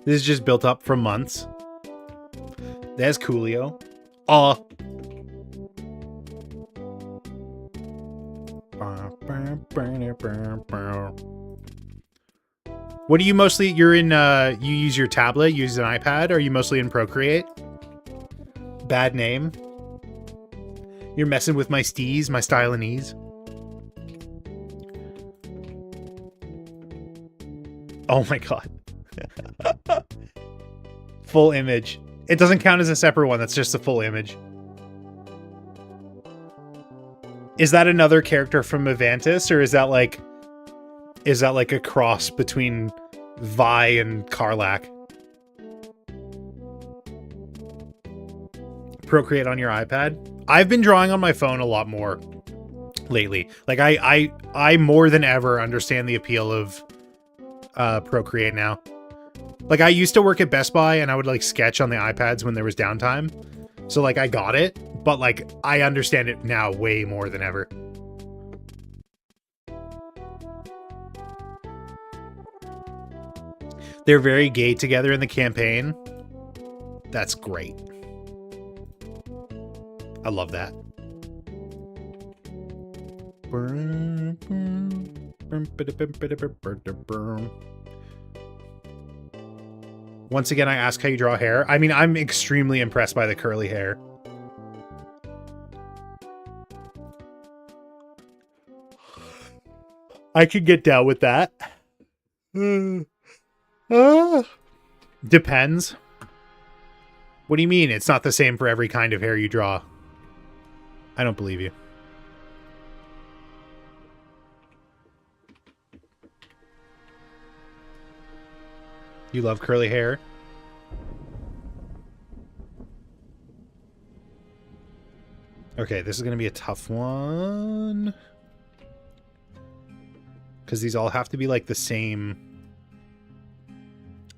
This is just built up from months. There's Coolio. What do you mostly... You're in... you use your tablet? You use an iPad? Or are you mostly in Procreate? Bad name. You're messing with my steez, my style and ease. Oh my god. Full image. It doesn't count as a separate one. That's just a full image. Is that another character from Avantis, or is that like a cross between Vi and Karlak? Procreate on your iPad? I've been drawing on my phone a lot more lately. Like I more than ever understand the appeal of Procreate now. Like, I used to work at Best Buy, and I would, like, sketch on the iPads when there was downtime. So, like, I got it, but, like, I understand it now way more than ever. They're very gay together in the campaign. That's great. I love that. Once again, I ask how you draw hair. I mean, I'm extremely impressed by the curly hair. I could get down with that. Depends. What do you mean? It's not the same for every kind of hair you draw. I don't believe you. You love curly hair? Okay, this is going to be a tough one. Because these all have to be like the same...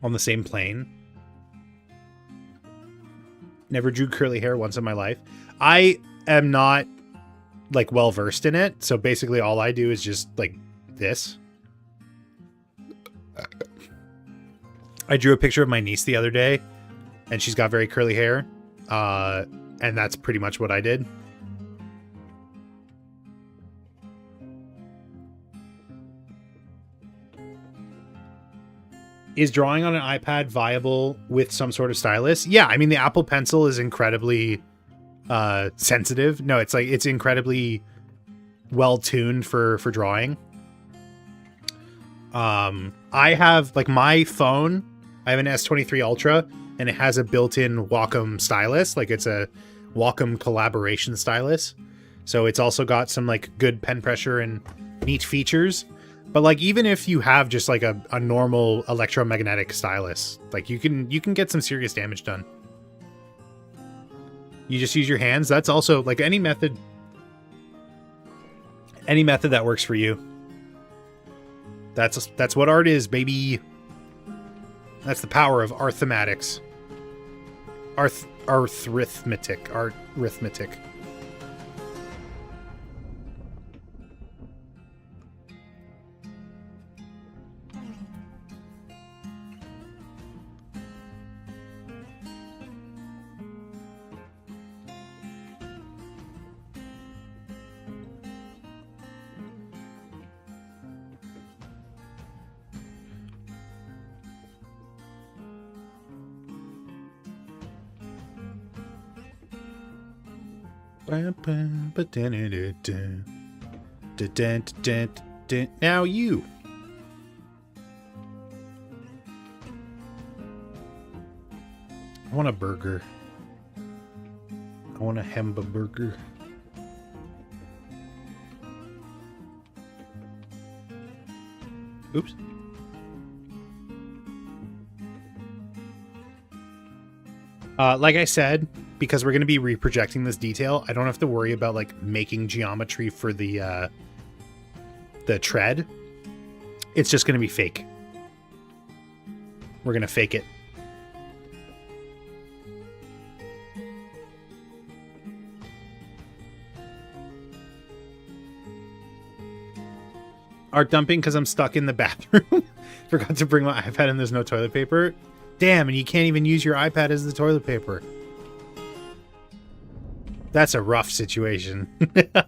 on the same plane. Never drew curly hair once in my life. I am not like well versed in it. So basically all I do is just like this. I drew a picture of my niece the other day and she's got very curly hair. And that's pretty much what I did. Is drawing on an iPad viable with some sort of stylus? Yeah, I mean, the Apple Pencil is incredibly sensitive. No, it's like, it's incredibly well tuned for drawing. I have, like, my phone, I have an S23 Ultra, and it has a built-in Wacom stylus. Like, it's a Wacom collaboration stylus. So it's also got some, like, good pen pressure and neat features. But like, even if you have just like a normal electromagnetic stylus, like you can get some serious damage done. You just use your hands. That's also like any method that works for you. That's what art is, baby. That's the power of arithmetics. Arithmetic. Now you. I want a burger. I want a hamburger. Oops. Like I said, because we're going to be reprojecting this detail, I don't have to worry about like making geometry for the tread. It's just going to be fake. We're going to fake it. Art dumping because I'm stuck in the bathroom. Forgot to bring my iPad and there's no toilet paper. Damn, and you can't even use your iPad as the toilet paper. That's a rough situation. That's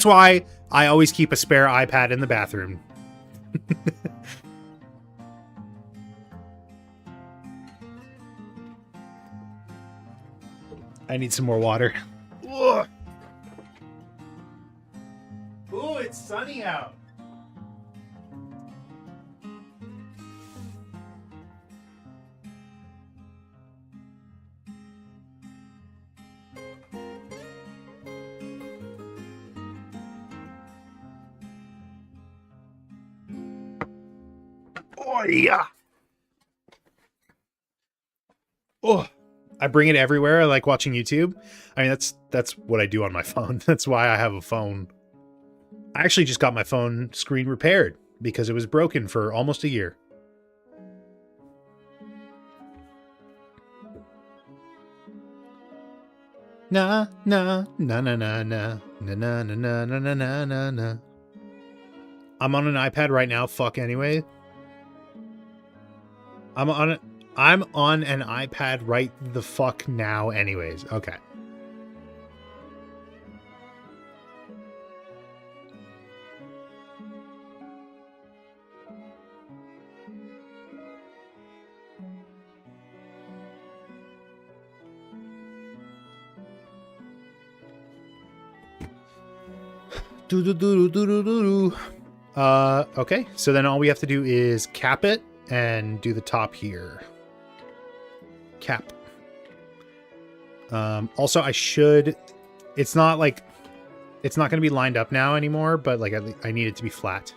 why I always keep a spare iPad in the bathroom. I need some more water. Ugh. Ooh, it's sunny out. Oh, yeah. Oh, I bring it everywhere. I like watching YouTube. I mean, that's what I do on my phone. That's why I have a phone. I actually just got my phone screen repaired because it was broken for almost a year. Na na na na na na na na na na na na na na. I'm on an iPad right now. Fuck anyway. I'm on an iPad right the fuck now anyways. Okay. Okay, so then all we have to do is cap it and do the top here. Cap. Also, it's not going to be lined up now anymore, but like I need it to be flat.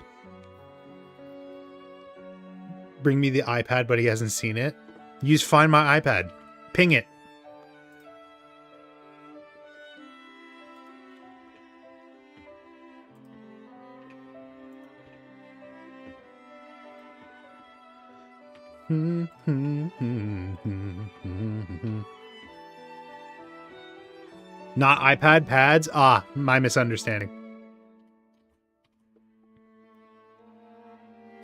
Bring me the iPad, but he hasn't seen it. Use Find My iPad. Ping it. Not iPad pads? Ah, my misunderstanding.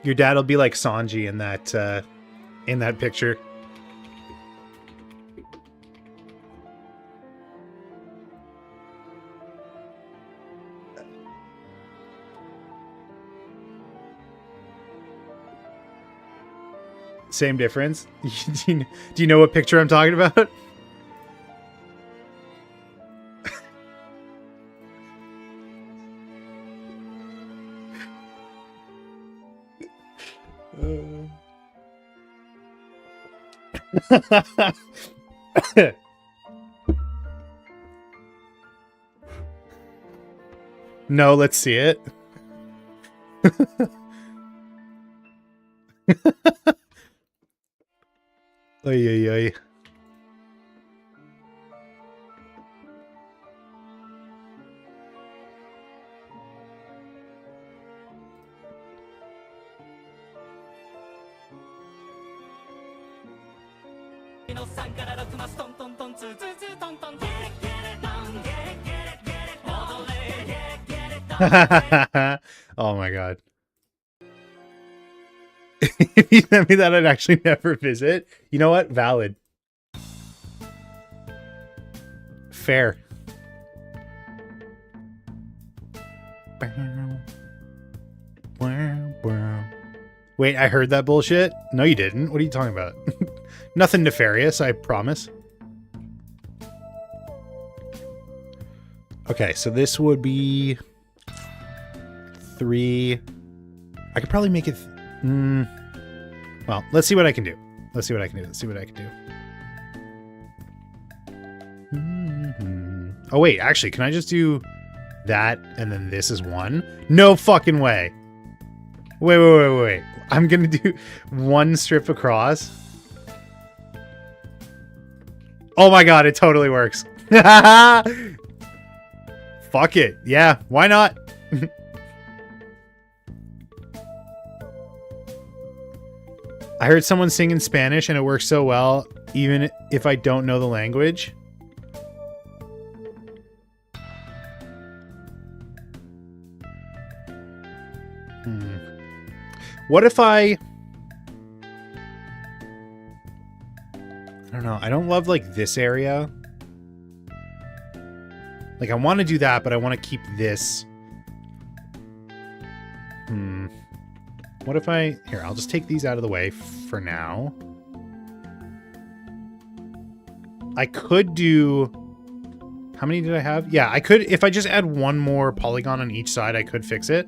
Your dad'll be like Sanji in that picture. Same difference. Do you know what picture I'm talking about? No, let's see it. Oy, oy, oy. Oh my god. If you sent me that, I'd actually never visit. You know what? Valid. Fair. Wait, I heard that bullshit? No, you didn't. What are you talking about? Nothing nefarious, I promise. Okay, so this would be 3. I could probably make it... well, let's see what I can do. Let's see what I can do. Let's see what I can do. Oh, wait. Actually, can I just do that and then this is 1? No fucking way. Wait. I'm going to do 1 strip across. Oh my god, it totally works. Fuck it. Yeah, why not? I heard someone sing in Spanish and it works so well, even if I don't know the language. What if I don't know. I don't love like this area. Like I want to do that, but I want to keep this. What if I... Here, I'll just take these out of the way for now. I could do... How many did I have? Yeah, I could... If I just add 1 more polygon on each side, I could fix it.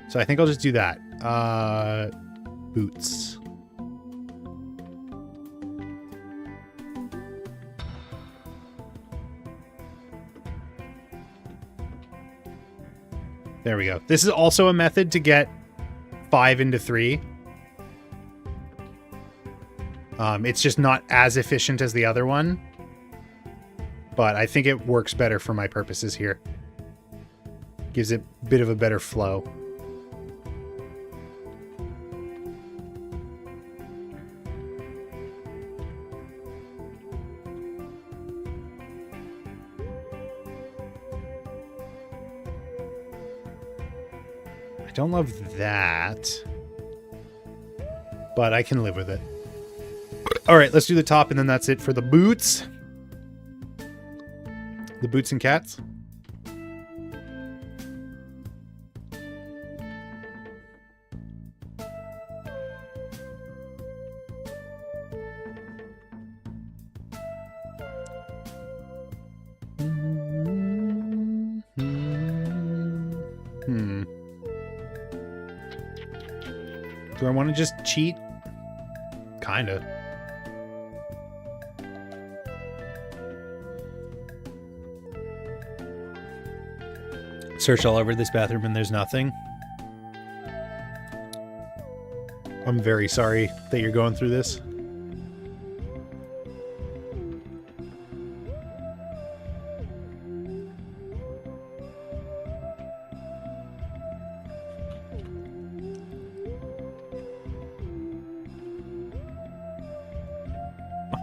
So I think I'll just do that. Boots. There we go. This is also a method to get 5 into 3. It's just not as efficient as the other one. But I think it works better for my purposes here. Gives it a bit of a better flow. I don't love that, but I can live with it. All right, let's do the top, and then that's it for the boots. The boots and cats. Do I want to just cheat? Kinda. Search all over this bathroom and there's nothing. I'm very sorry that you're going through this.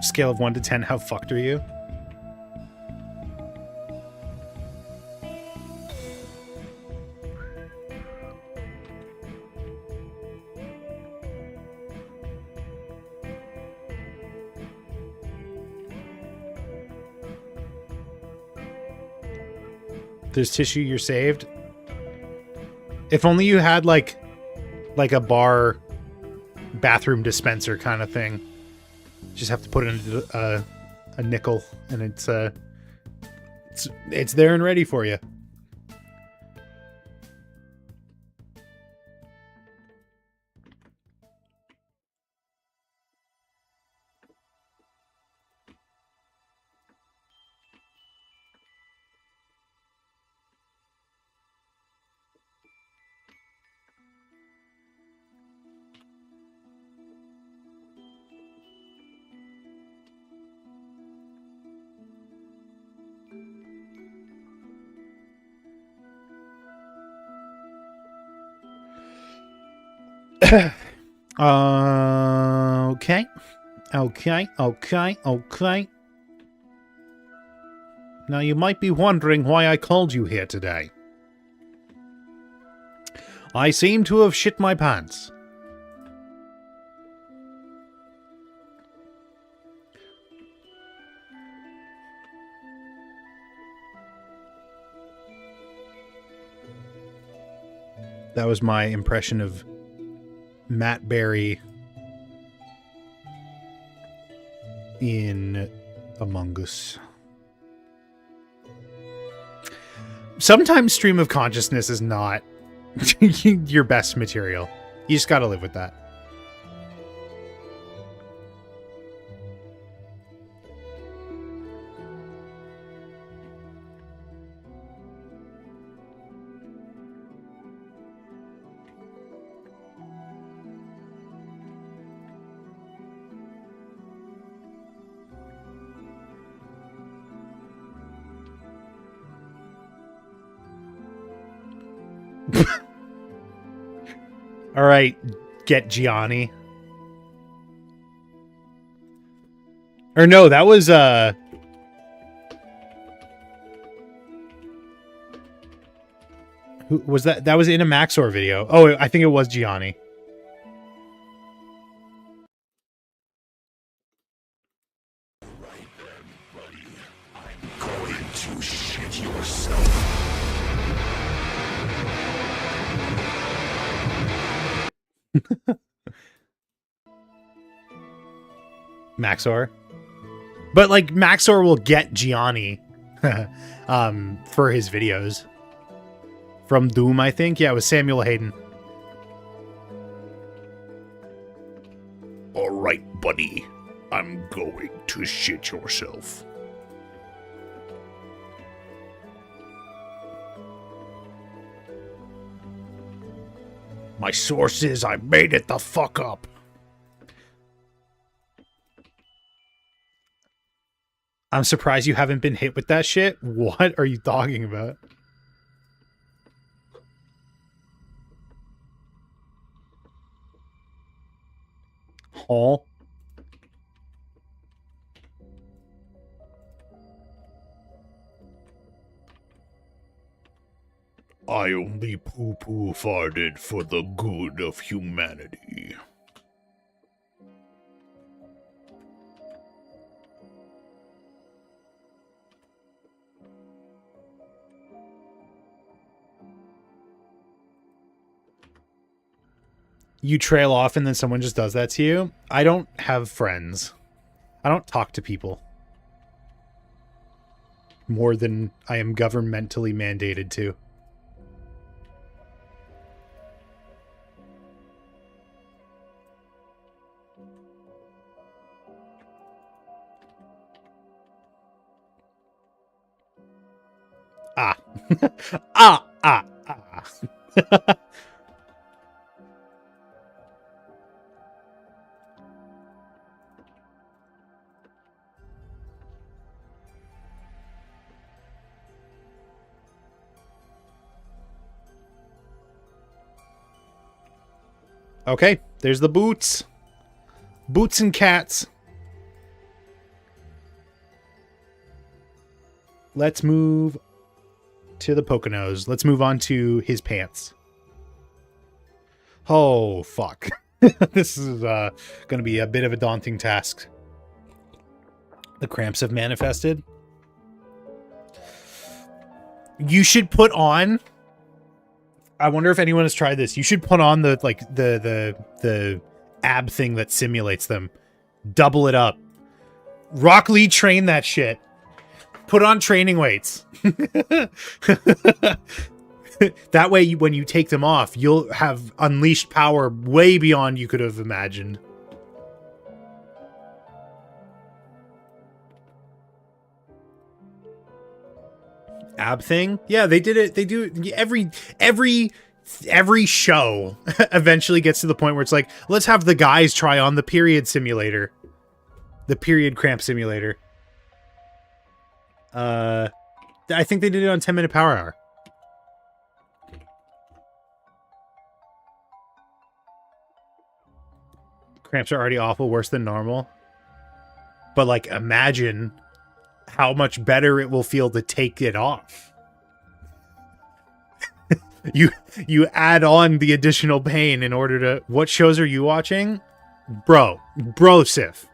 Scale of 1 to 10, how fucked are you? There's tissue, you're saved. If only you had like a bar bathroom dispenser kind of thing. Just have to put in a nickel and it's there and ready for you. Okay. Okay. Now you might be wondering why I called you here today. I seem to have shit my pants. That was my impression of Matt Berry in Among Us. Sometimes stream of consciousness is not your best material. You just gotta live with that. All right, get Gianni. Or no, that was who was that? That was in a Maxor video. Oh, I think it was Gianni. Going to shit yourself. Maxor. But like Maxor will get Gianni for his videos. From Doom, I think. Yeah, it was Samuel Hayden. All right, buddy. I'm going to shit yourself. My source is I made it the fuck up. I'm surprised you haven't been hit with that shit. What are you talking about? Hall. I only poo-poo farted for the good of humanity. You trail off and then someone just does that to you? I don't have friends. I don't talk to people. More than I am governmentally mandated to. Ah. Okay, there's the boots. Boots and cats. Let's move to the Poconos. Let's move on to his pants. Oh, fuck. This is going to be a bit of a daunting task. The cramps have manifested. You should put on. I wonder if anyone has tried this. You should put on the like the ab thing that simulates them. Double it up. Rock Lee train that shit. Put on training weights. That way, when you take them off, you'll have unleashed power way beyond you could have imagined. Ab thing? Yeah, they did it. They do it every show eventually gets to the point where it's like, let's have the guys try on the period simulator. The period cramp simulator. I think they did it on 10-Minute Power Hour. Cramps are already awful, worse than normal. But, like, imagine how much better it will feel to take it off. You add on the additional pain in order to... What shows are you watching? Bro. Sif.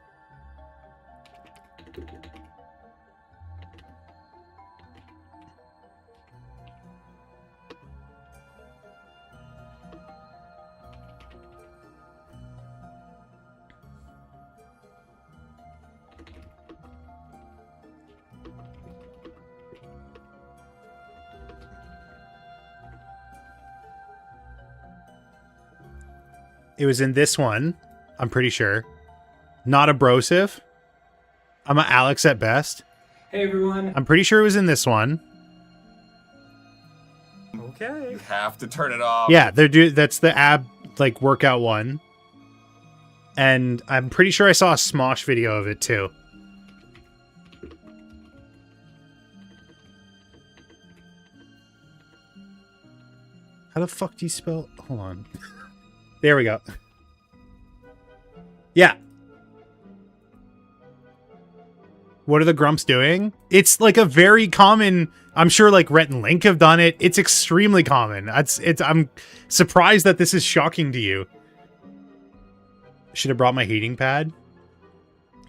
It was in this one, I'm pretty sure. Not a brosif. I'm a Alex at best. Hey everyone. I'm pretty sure it was in this one. Okay. You have to turn it off. Yeah, that's the ab like workout one. And I'm pretty sure I saw a Smosh video of it too. How the fuck do you spell? Hold on. There we go. Yeah. What are the grumps doing? It's like a very common... I'm sure like Rhett and Link have done it. It's extremely common. I'm surprised that this is shocking to you. Should have brought my heating pad.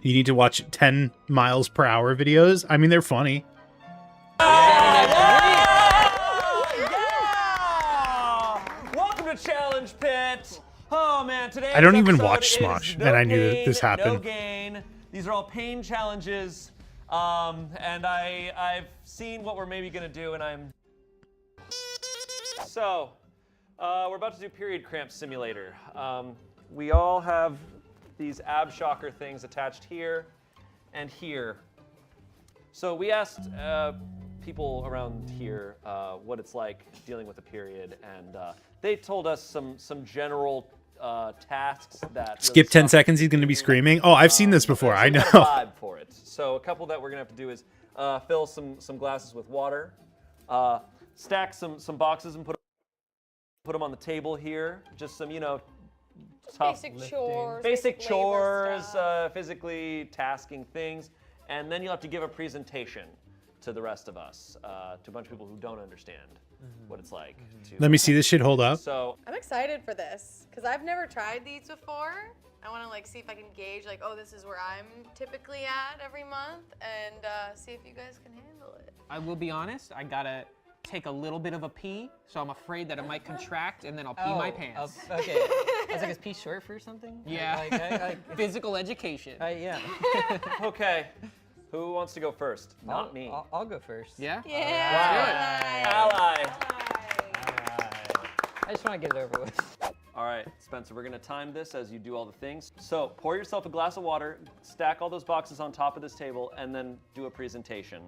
You need to watch 10 miles per hour videos. I mean, they're funny. Welcome to Challenge Pit. Oh man, today I don't even watch Smosh, and I knew that this happened. No gain. These are all pain challenges, and I've seen what we're maybe gonna do, and I'm. So, we're about to do period cramp simulator. We all have these ab shocker things attached here and here. So we asked people around here what it's like dealing with a period, and they told us some general tasks that Skip 10 seconds, he's going to be screaming. Oh, I've seen this before. I know. Vibe for it. So a couple that we're going to have to do is fill some glasses with water, stack some boxes and put them on the table here. Just some, tough basic lifting. chores, Basic labor chores, stuff. physically tasking things, and then you'll have to give a presentation to the rest of us, to a bunch of people who don't understand what it's like. Let me see this shit hold up. So I'm excited for this because I've never tried these before. I want to like see if I can gauge like, oh, this is where I'm typically at every month, and see if you guys can handle it. I will be honest, I gotta take a little bit of a pee, so I'm afraid that it might contract and then I'll pee my pants. Okay. I was like, is pee short for something? Yeah. Physical education. Yeah. okay, who wants to go first? Not me. I'll go first. Yeah? Yeah. Ally. I just want to get it over with. All right, Spencer, we're gonna time this as you do all the things. So pour yourself a glass of water, stack all those boxes on top of this table, and then do a presentation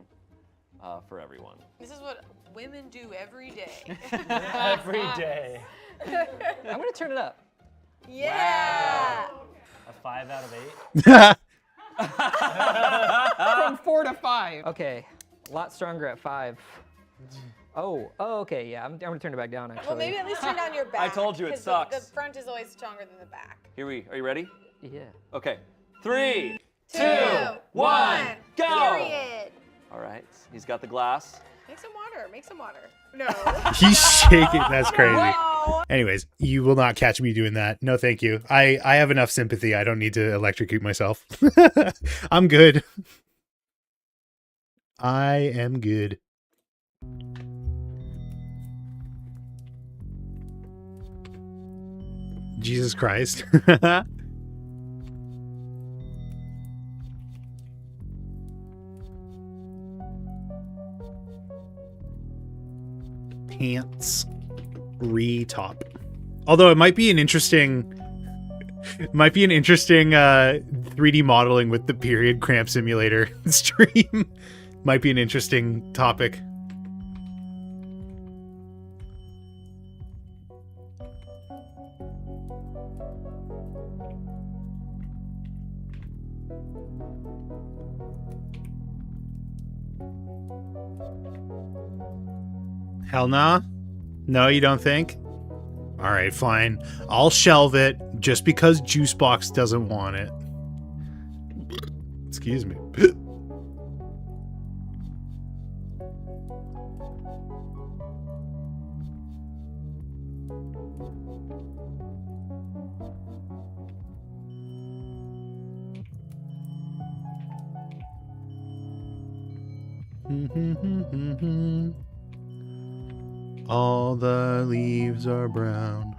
for everyone. This is what women do every day. Every day. I'm gonna turn it up. Yeah. A 5 out of 8. From 4 to 5. Okay, a lot stronger at 5. Oh, okay, yeah, I'm gonna turn it back down actually. Well, maybe at least turn down your back. I told you it 'cause sucks. The front is always stronger than the back. Are you ready? Yeah. Okay, 3, 2, 1, 1, go! Period. All right, he's got the glass. Make some water. Make some water. No. He's shaking. That's crazy. No. Anyways, you will not catch me doing that. No, thank you. I have enough sympathy. I don't need to electrocute myself. I'm good. I am good. Jesus Christ. Pants re-top. Although it might be an interesting 3D modeling with the period cramp simulator stream. Might be an interesting topic. Hell nah? No, you don't think? Alright, fine. I'll shelve it just because Juicebox doesn't want it. Excuse me. All the leaves are brown.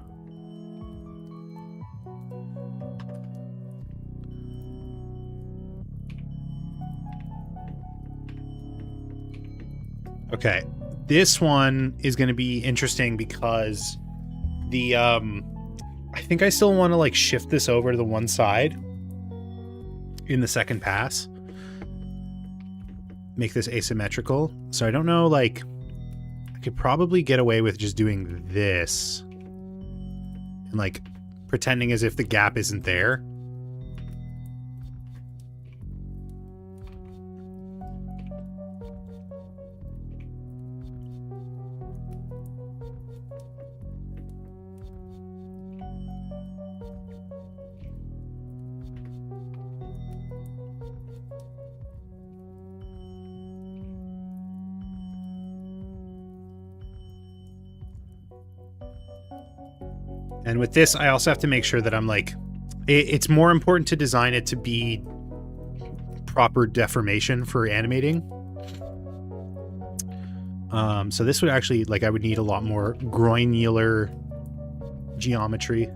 Okay, this one is going to be interesting because the I think I still want to like shift this over to the one side in the second pass. Make this asymmetrical. So I don't know, like, I could probably get away with just doing this and like pretending as if the gap isn't there. And with this, I also have to make sure that I'm like, it's more important to design it to be proper deformation for animating. So this would actually, like, I would need a lot more groinular geometry.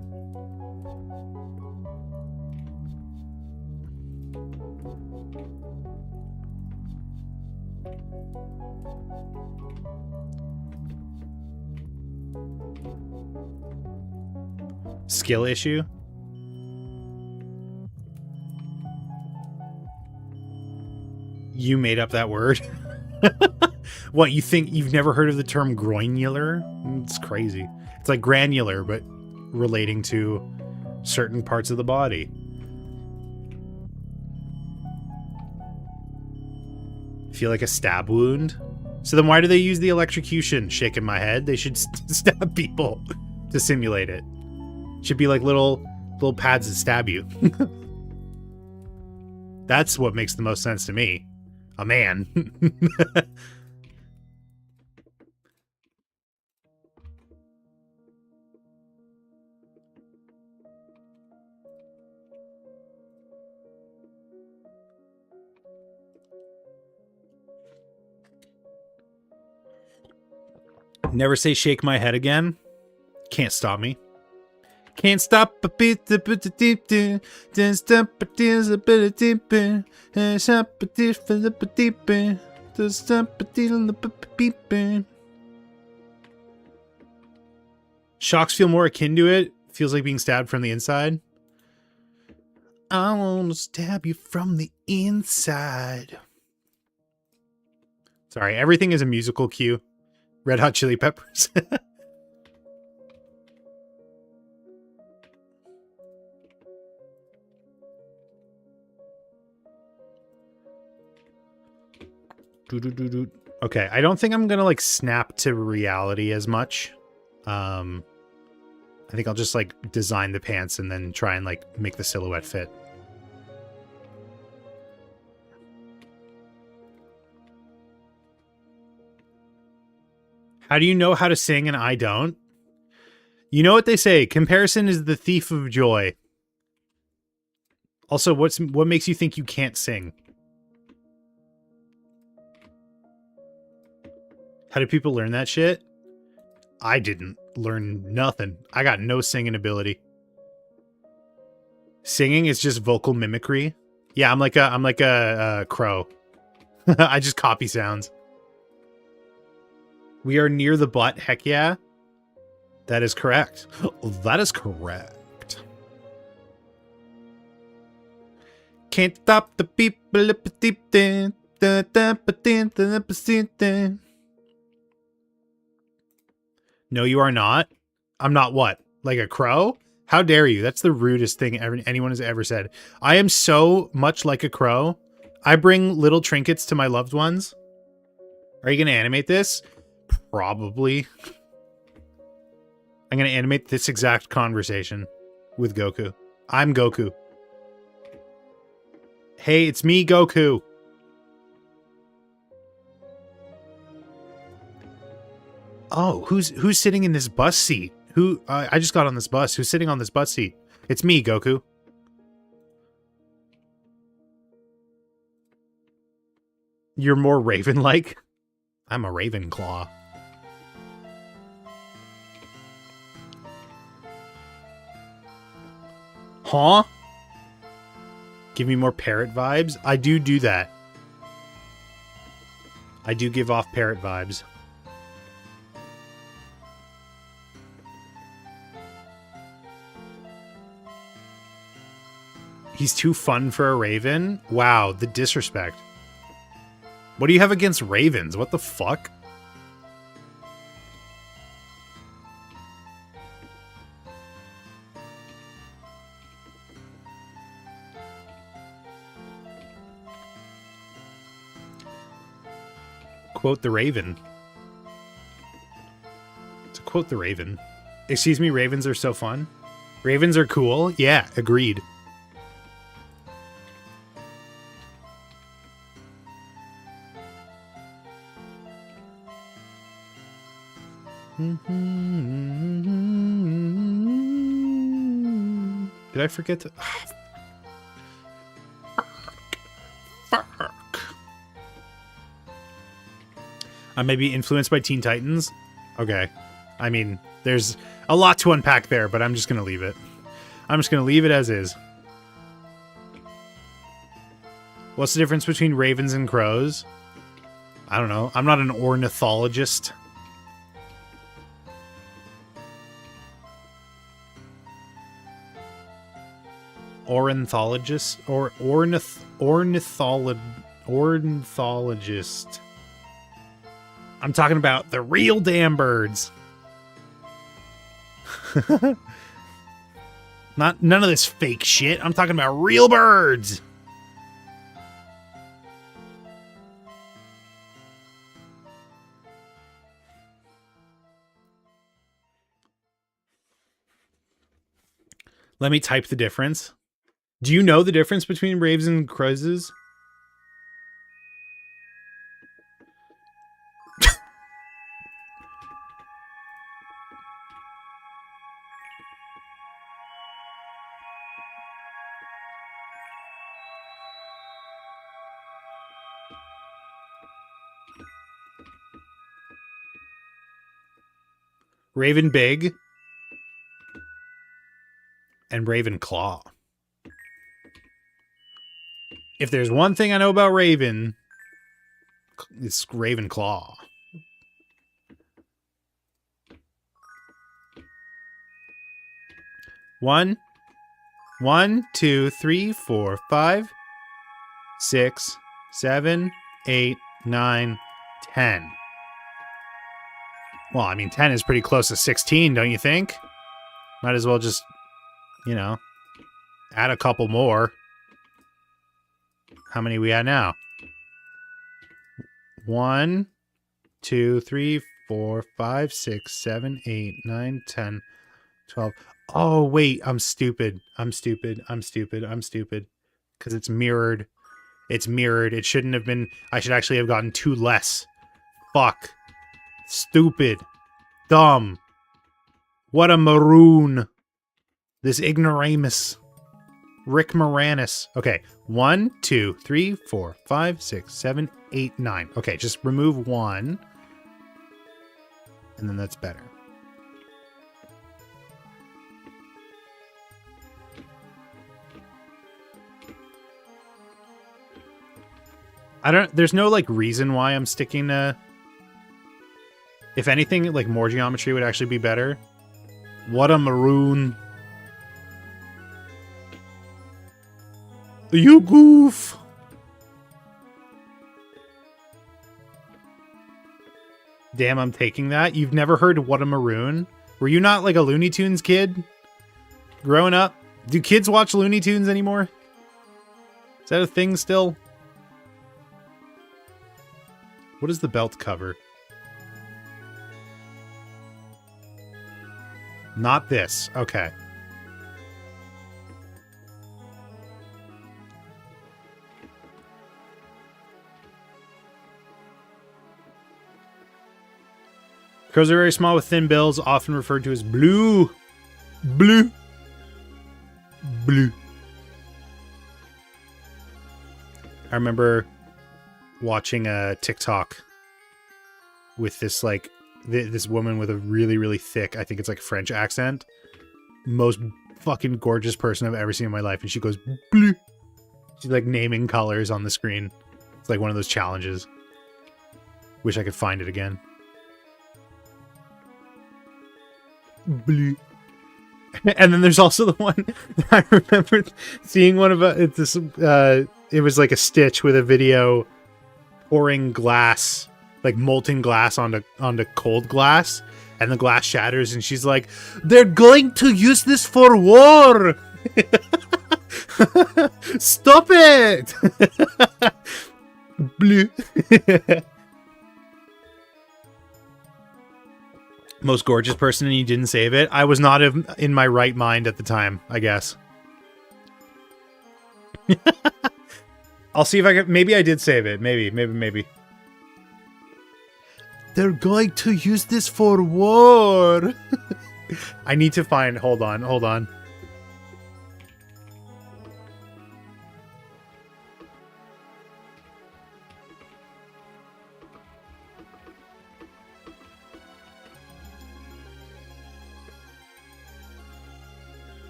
Skill issue. You made up that word? What, you think you've never heard of the term groinular? It's crazy. It's like granular, but relating to certain parts of the body. Feel like a stab wound? So then why do they use the electrocution? Shaking my head. They should stab people to simulate it. Should be like little pads that stab you. That's what makes the most sense to me. A man. Never say shake my head again. Can't stop me. Can't stop a bit, can't stop a bit, Shocks feel more akin to it. Feels like being stabbed from the inside. I want to stab you from the inside. Sorry, everything is a musical cue. Red Hot Chili Peppers. Okay, I don't think I'm gonna like snap to reality as much. I think I'll just like design the pants and then try and like make the silhouette fit. How do you know how to sing and I don't? You know what they say, comparison is the thief of joy. Also, what makes you think you can't sing? How do people learn that shit? I didn't learn nothing. I got no singing ability. Singing is just vocal mimicry. Yeah, I'm like a crow. I just copy sounds. We are near the butt. Heck yeah. That is correct. That is correct. Can't stop the people. No, you are not. I'm not what? Like a crow? How dare you? That's the rudest thing anyone has ever said. I am so much like a crow. I bring little trinkets to my loved ones. Are you going to animate this? Probably. I'm going to animate this exact conversation with Goku. I'm Goku. Hey, it's me, Goku. Oh, who's sitting in this bus seat? I just got on this bus. Who's sitting on this bus seat? It's me, Goku. You're more Raven-like? I'm a Ravenclaw. Huh? Give me more parrot vibes? I do that. I do give off parrot vibes. He's too fun for a raven? Wow, the disrespect. What do you have against ravens? What the fuck? Quote the raven. To quote the raven. Excuse me, ravens are so fun. Ravens are cool? Yeah, agreed. Did I forget to... Fuck. I may be influenced by Teen Titans. Okay. I mean, there's a lot to unpack there, but I'm just going to leave it. I'm just going to leave it as is. What's the difference between ravens and crows? I don't know. I'm not an ornithologist. Ornithologist or ornithologist. I'm talking about the real damn birds. None of this fake shit. I'm talking about real birds. Let me type the difference. Do you know the difference between ravens and crows? Raven Big and Ravenclaw. If there's one thing I know about Raven, it's Ravenclaw. One, 2, 3, 4, 5, 6, 7, 8, 9, 10. Well, I mean, 10 is pretty close to 16, don't you think? Might as well just, you know, add a couple more. How many we at now? 1, 2, 3, 4, 5, 6, 7, 8, 9, 10, 12. Oh, wait, I'm stupid. I'm stupid. Because it's mirrored. It's mirrored. It shouldn't have been... I should actually have gotten 2 less. Fuck. Stupid. Dumb. What a maroon. This ignoramus. Rick Moranis. Okay. 1, 2, 3, 4, 5, 6, 7, 8, 9. Okay, just remove 1. And then that's better. There's no, like, reason why I'm sticking to... If anything, like, more geometry would actually be better. What a maroon. You goof! Damn, I'm taking that. You've never heard What a Maroon? Were you not, like, a Looney Tunes kid? Growing up? Do kids watch Looney Tunes anymore? Is that a thing still? What does the belt cover? Not this. Okay. Crows are very small with thin bills, often referred to as blue. Blue. Blue. I remember watching a TikTok with this, like, this woman with a really, really thick, I think it's like French accent. Most fucking gorgeous person I've ever seen in my life. And she goes, blue. She's like naming colors on the screen. It's like one of those challenges. Wish I could find it again. Blue. And then there's also the one I remember seeing one of it was like a Stitch with a video pouring glass, like molten glass onto cold glass, and the glass shatters, and she's like, "They're going to use this for war." Stop it. Blue. Most gorgeous person, and you didn't save it. I was not in my right mind at the time, I guess. I'll see if I can. Maybe I did save it. Maybe. They're going to use this for war. I need to find. Hold on.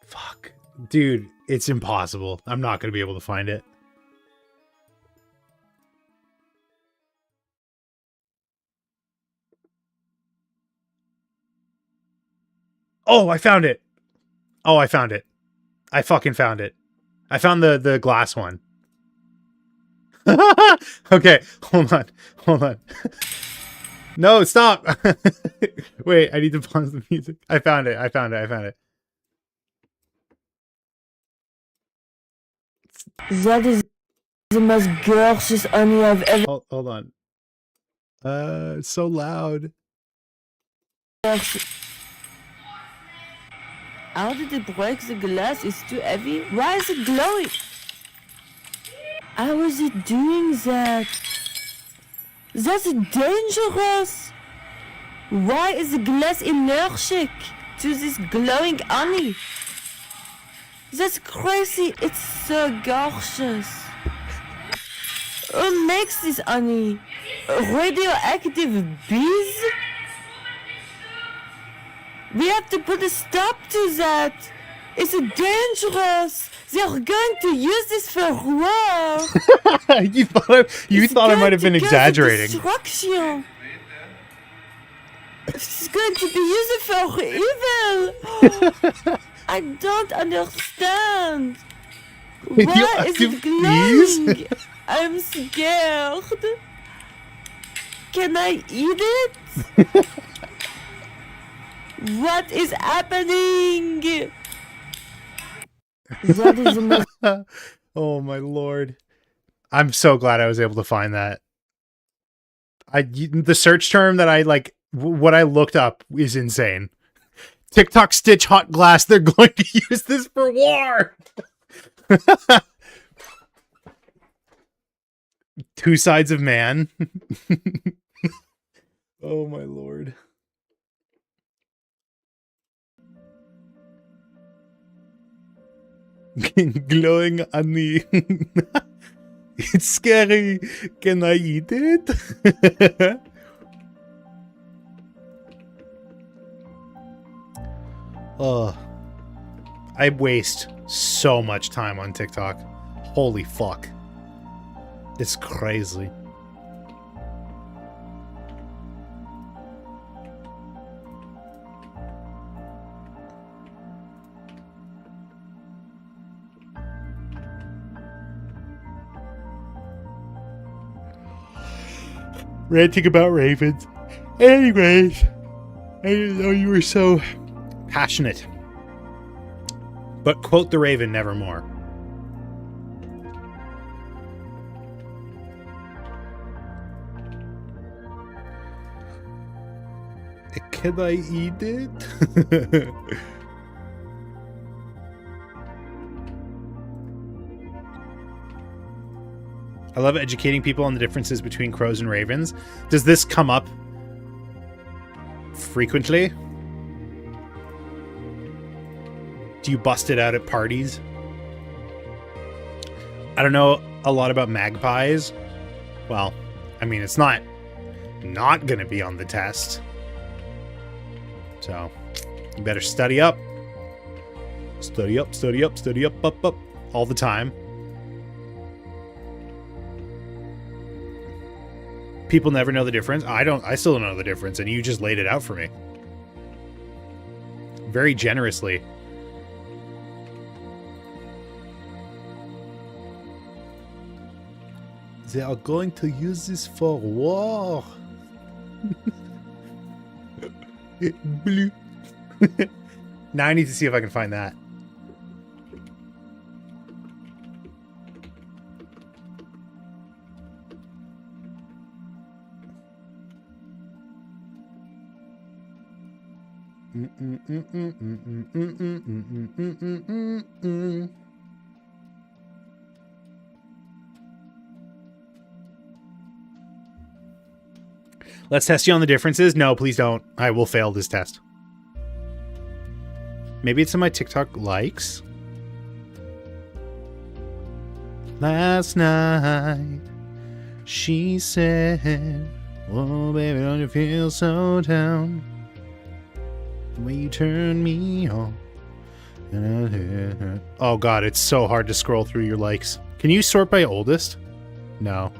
Fuck. Dude, it's impossible. I'm not going to be able to find it. Oh, I found it. I fucking found it. I found the glass one. Okay, hold on. No, stop. Wait, I need to pause the music. I found it. That is the most gorgeous honey I've ever... Hold on. It's so loud. How did it break the glass? It's too heavy. Why is it glowing? How is it doing that? That's dangerous. Why is the glass allergic to this glowing honey? That's crazy. It's so gorgeous. Who makes this honey? Radioactive bees? We have to put a stop to that. It's dangerous. They're going to use this for war. You thought I might have been exaggerating. Destruction. It's going to be used for evil. I don't understand. Why is it glowing? I'm scared. Can I eat it? What is happening? That is the most... Oh my lord. I'm so glad I was able to find that. The search term that I like, what I looked up is insane. TikTok Stitch hot glass. They're going to use this for war. Two sides of man. Oh my lord. Glowing on the... It's scary. Can I eat it? Oh, I waste so much time on TikTok. Holy fuck. It's crazy. Ranting about ravens. Anyways, I didn't know you were so passionate. But quote the raven nevermore. Can I eat it? I love educating people on the differences between crows and ravens. Does this come up frequently? Do you bust it out at parties? I don't know a lot about magpies. Well, I mean, it's not gonna be on the test. So, you better study up. Study up, study up, study up, up, all the time. People never know the difference. I still don't know the difference, and you just laid it out for me. Very generously. They are going to use this for war. Blue. Now I need to see if I can find that. Let's test you on the differences. No, please don't. I will fail this test. Maybe it's in my TikTok likes. Last night, she said, "Oh, baby, don't you feel so down? The way you turn me on." Oh god, it's so hard to scroll through your likes. Can you sort by oldest? No.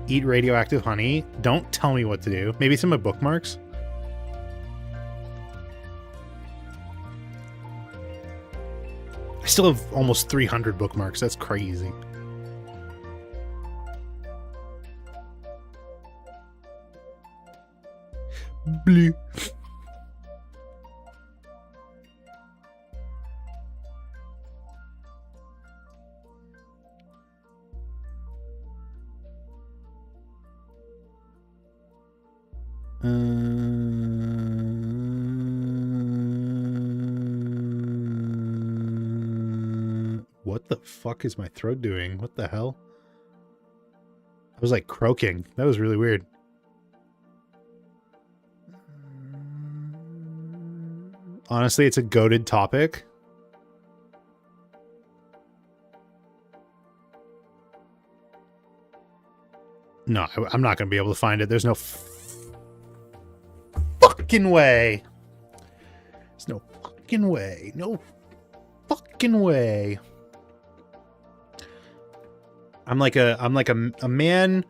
Eat radioactive honey. Don't tell me what to do. Maybe it's in my bookmarks. I still have almost 300 bookmarks. That's crazy. Blue. What the fuck is my throat doing? What the hell? I was like croaking. That was really weird. Honestly, it's a goated topic. No, I'm not going to be able to find it. There's no fucking way. There's no fucking way. No fucking way. I'm like a man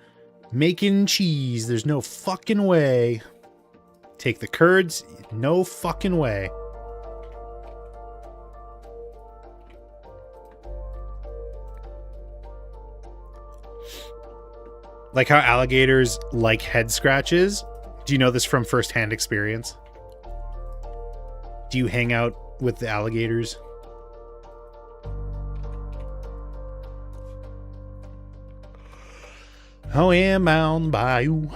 making cheese. There's no fucking way. Take the curds. No fucking way. Like how alligators like head scratches. Do you know this from firsthand experience? Do you hang out with the alligators? Oh, yeah, bound by you.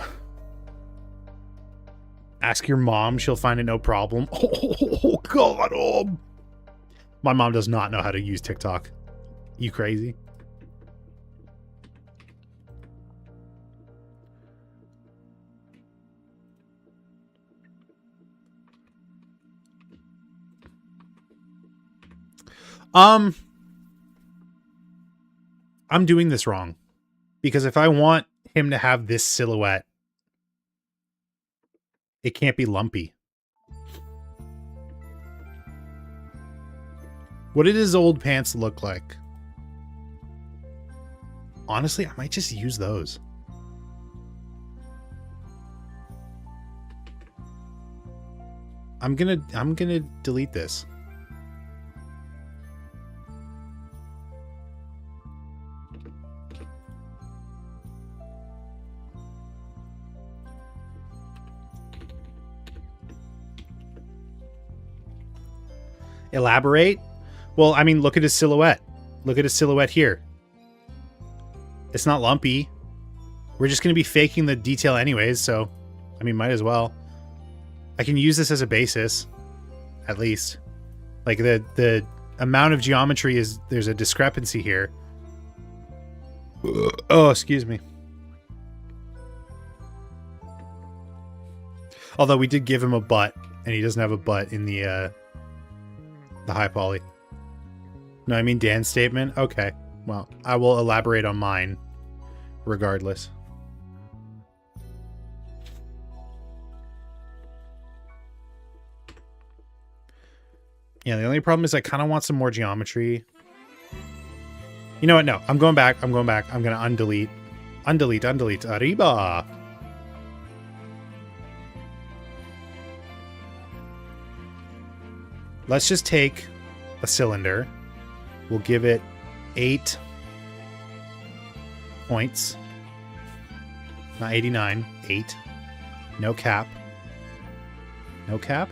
Ask your mom, she'll find it no problem. Oh, God. Oh. My mom does not know how to use TikTok. You crazy? I'm doing this wrong. Because if I want him to have this silhouette, it can't be lumpy. What did his old pants look like? Honestly, I might just use those. I'm gonna delete this. Elaborate? Well, I mean, look at his silhouette. Look at his silhouette here. It's not lumpy. We're just going to be faking the detail anyways, so, I mean, might as well. I can use this as a basis, at least. Like, the amount of geometry is, there's a discrepancy here. Oh, excuse me. Although we did give him a butt, and he doesn't have a butt in the high poly. No, I mean Dan's statement. Okay. Well, I will elaborate on mine regardless. Yeah, the only problem is I kind of want some more geometry. You know what? No, I'm going back. I'm going to undelete. Undelete. Arriba. Let's just take a cylinder. We'll give it 8 points. Not 89. 8. No cap. No cap?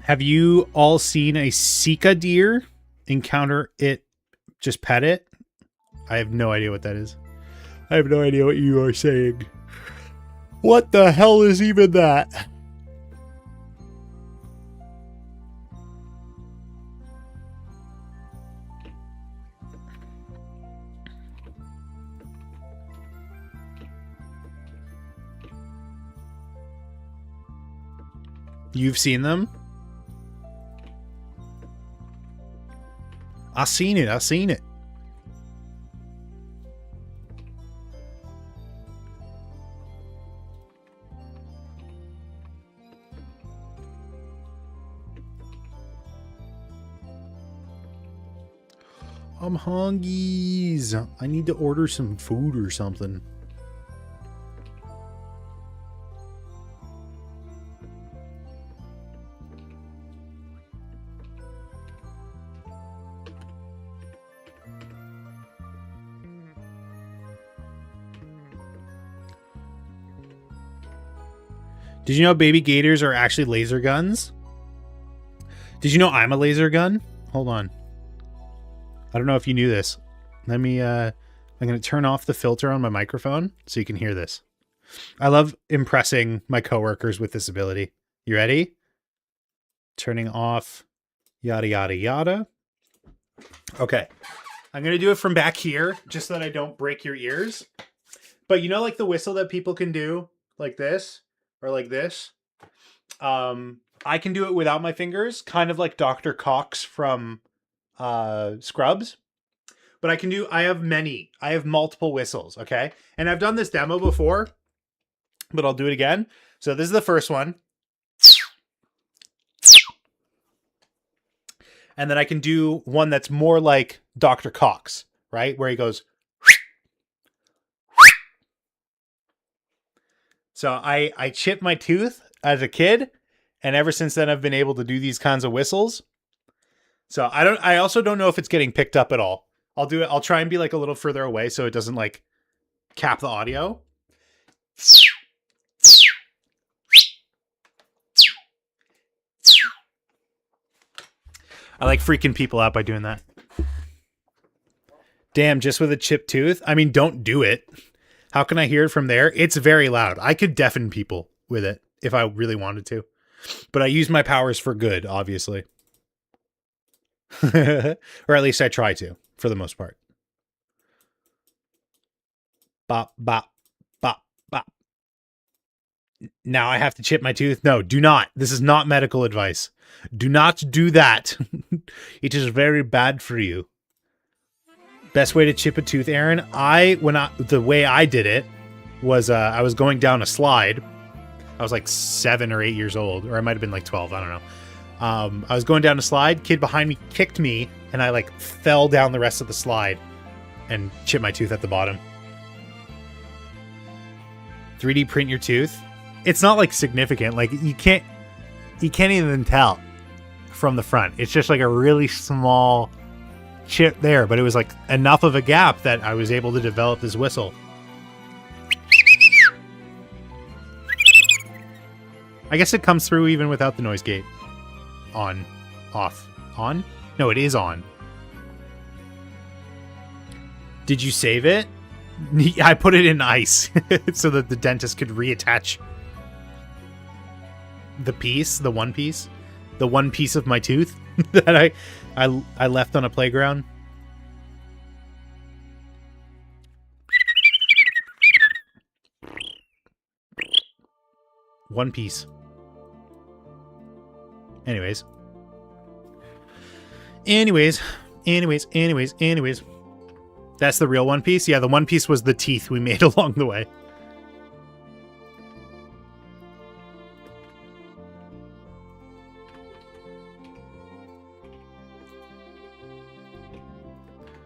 Have you all seen a Sika deer encounter it, just pet it? I have no idea what that is. I have no idea what you are saying. What the hell is even that? You've seen them? I seen it. I'm hungry. I need to order some food or something. Did you know baby gators are actually laser guns? Did you know I'm a laser gun? Hold on. I don't know if you knew this. Let me, I'm going to turn off the filter on my microphone so you can hear this. I love impressing my coworkers with this ability. You ready? Turning off, yada, yada, yada. Okay. I'm going to do it from back here just so that I don't break your ears. But you know, like the whistle that people can do like this? Or like this. I can do it without my fingers, kind of like Dr. Cox from Scrubs. But I have multiple whistles, okay? And I've done this demo before, but I'll do it again. So this is the first one. And then I can do one that's more like Dr. Cox, right? Where he goes. So I chipped my tooth as a kid, and ever since then I've been able to do these kinds of whistles. So I also don't know if it's getting picked up at all. I'll try and be like a little further away so it doesn't like cap the audio. I like freaking people out by doing that. Damn, just with a chipped tooth? I mean, don't do it. How can I hear it from there? It's very loud. I could deafen people with it if I really wanted to. But I use my powers for good, obviously. Or at least I try to, for the most part. Bop, bop, bop, bop. Now I have to chip my tooth? No, do not. This is not medical advice. Do not do that. It is very bad for you. Best way to chip a tooth, Aaron? The way I did it was I was going down a slide. I was like 7 or 8 years old, or I might have been like 12. I don't know. I was going down a slide. Kid behind me kicked me, and I like fell down the rest of the slide and chipped my tooth at the bottom. 3D print your tooth. It's not like significant. Like you can't even tell from the front. It's just like a really small chip there, but it was like enough of a gap that I was able to develop this whistle. I guess it comes through even without the noise gate. On. Off. On? No, it is on. Did you save it? I put it in ice so that the dentist could reattach the piece, the one piece of my tooth that I left on a playground. One piece. Anyways. That's the real One Piece? Yeah, the One Piece was the teeth we made along the way.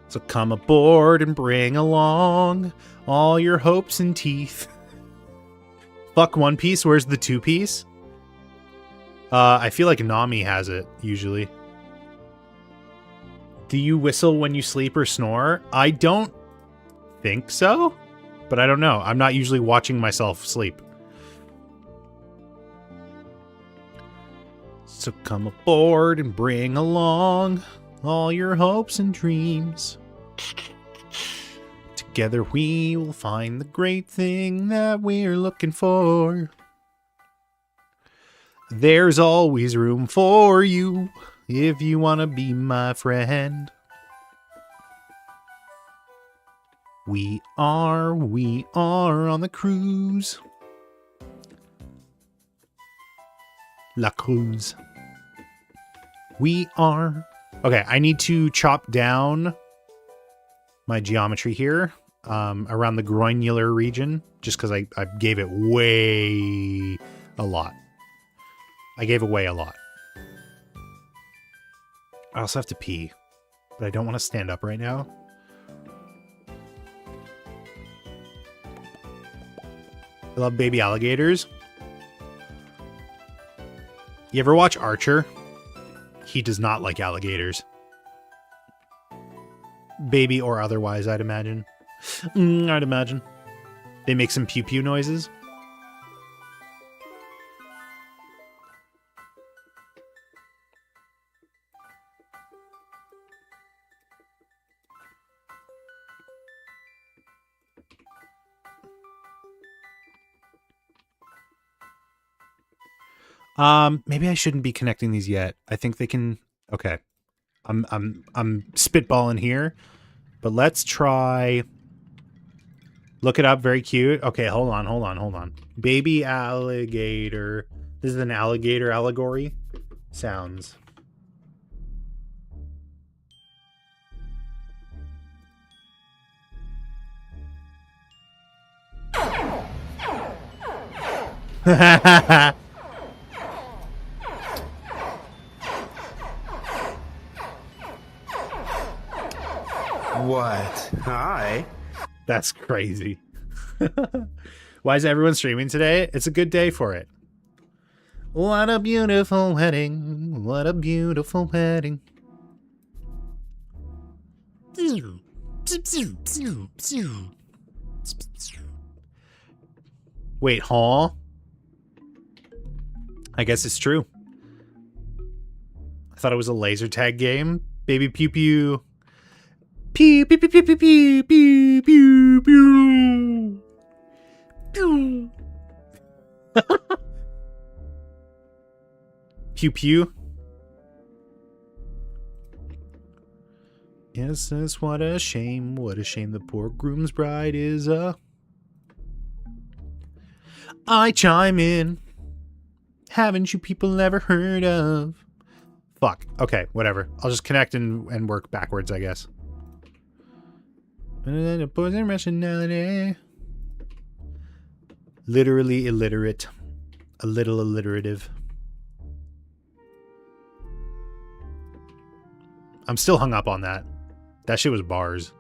So come aboard and bring along all your hopes and teeth. Fuck One Piece, where's the two piece? I feel like Nami has it, usually. Do you whistle when you sleep or snore? I don't think so, but I don't know. I'm not usually watching myself sleep. So come aboard and bring along all your hopes and dreams. Together we will find the great thing that we're looking for. There's always room for you if you want to be my friend. We are on the cruise. La Cruz. We are. Okay, I need to chop down my geometry here around the groinular region, just because I gave it way a lot. I gave away a lot. I also have to pee, but I don't want to stand up right now. I love baby alligators. You ever watch Archer? He does not like alligators. Baby or otherwise, I'd imagine. I'd imagine. They make some pew-pew noises. Maybe I shouldn't be connecting these yet. I think they can. Okay, I'm spitballing here, but let's try. Look it up. Very cute. Okay, hold on. Baby alligator. This is an alligator allegory. Sounds. What? Hi. That's crazy. Why is everyone streaming today? It's a good day for it. What a beautiful wedding. What a beautiful wedding. Wait, huh? I guess it's true. I thought it was a laser tag game. Baby pew pew. Pew pew pew pew pew pew pew pew pew. Pew. Pew pew. Yes, yes, what a shame. What a shame the poor groom's bride is I chime in. Haven't you people ever heard of? Fuck. Okay, whatever. I'll just connect and work backwards, I guess. Rationality. Literally illiterate. A little alliterative. I'm still hung up on that. That shit was bars.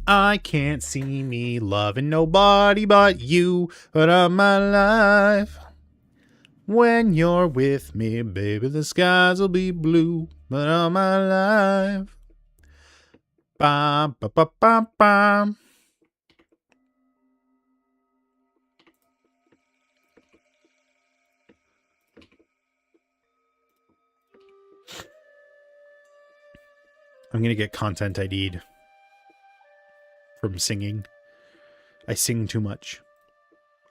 I can't see me loving nobody but you, but of my life. When you're with me, baby, the skies will be blue, but of my life. Bam, ba, ba, bam, bam. I'm gonna get content ID'd from singing. I sing too much.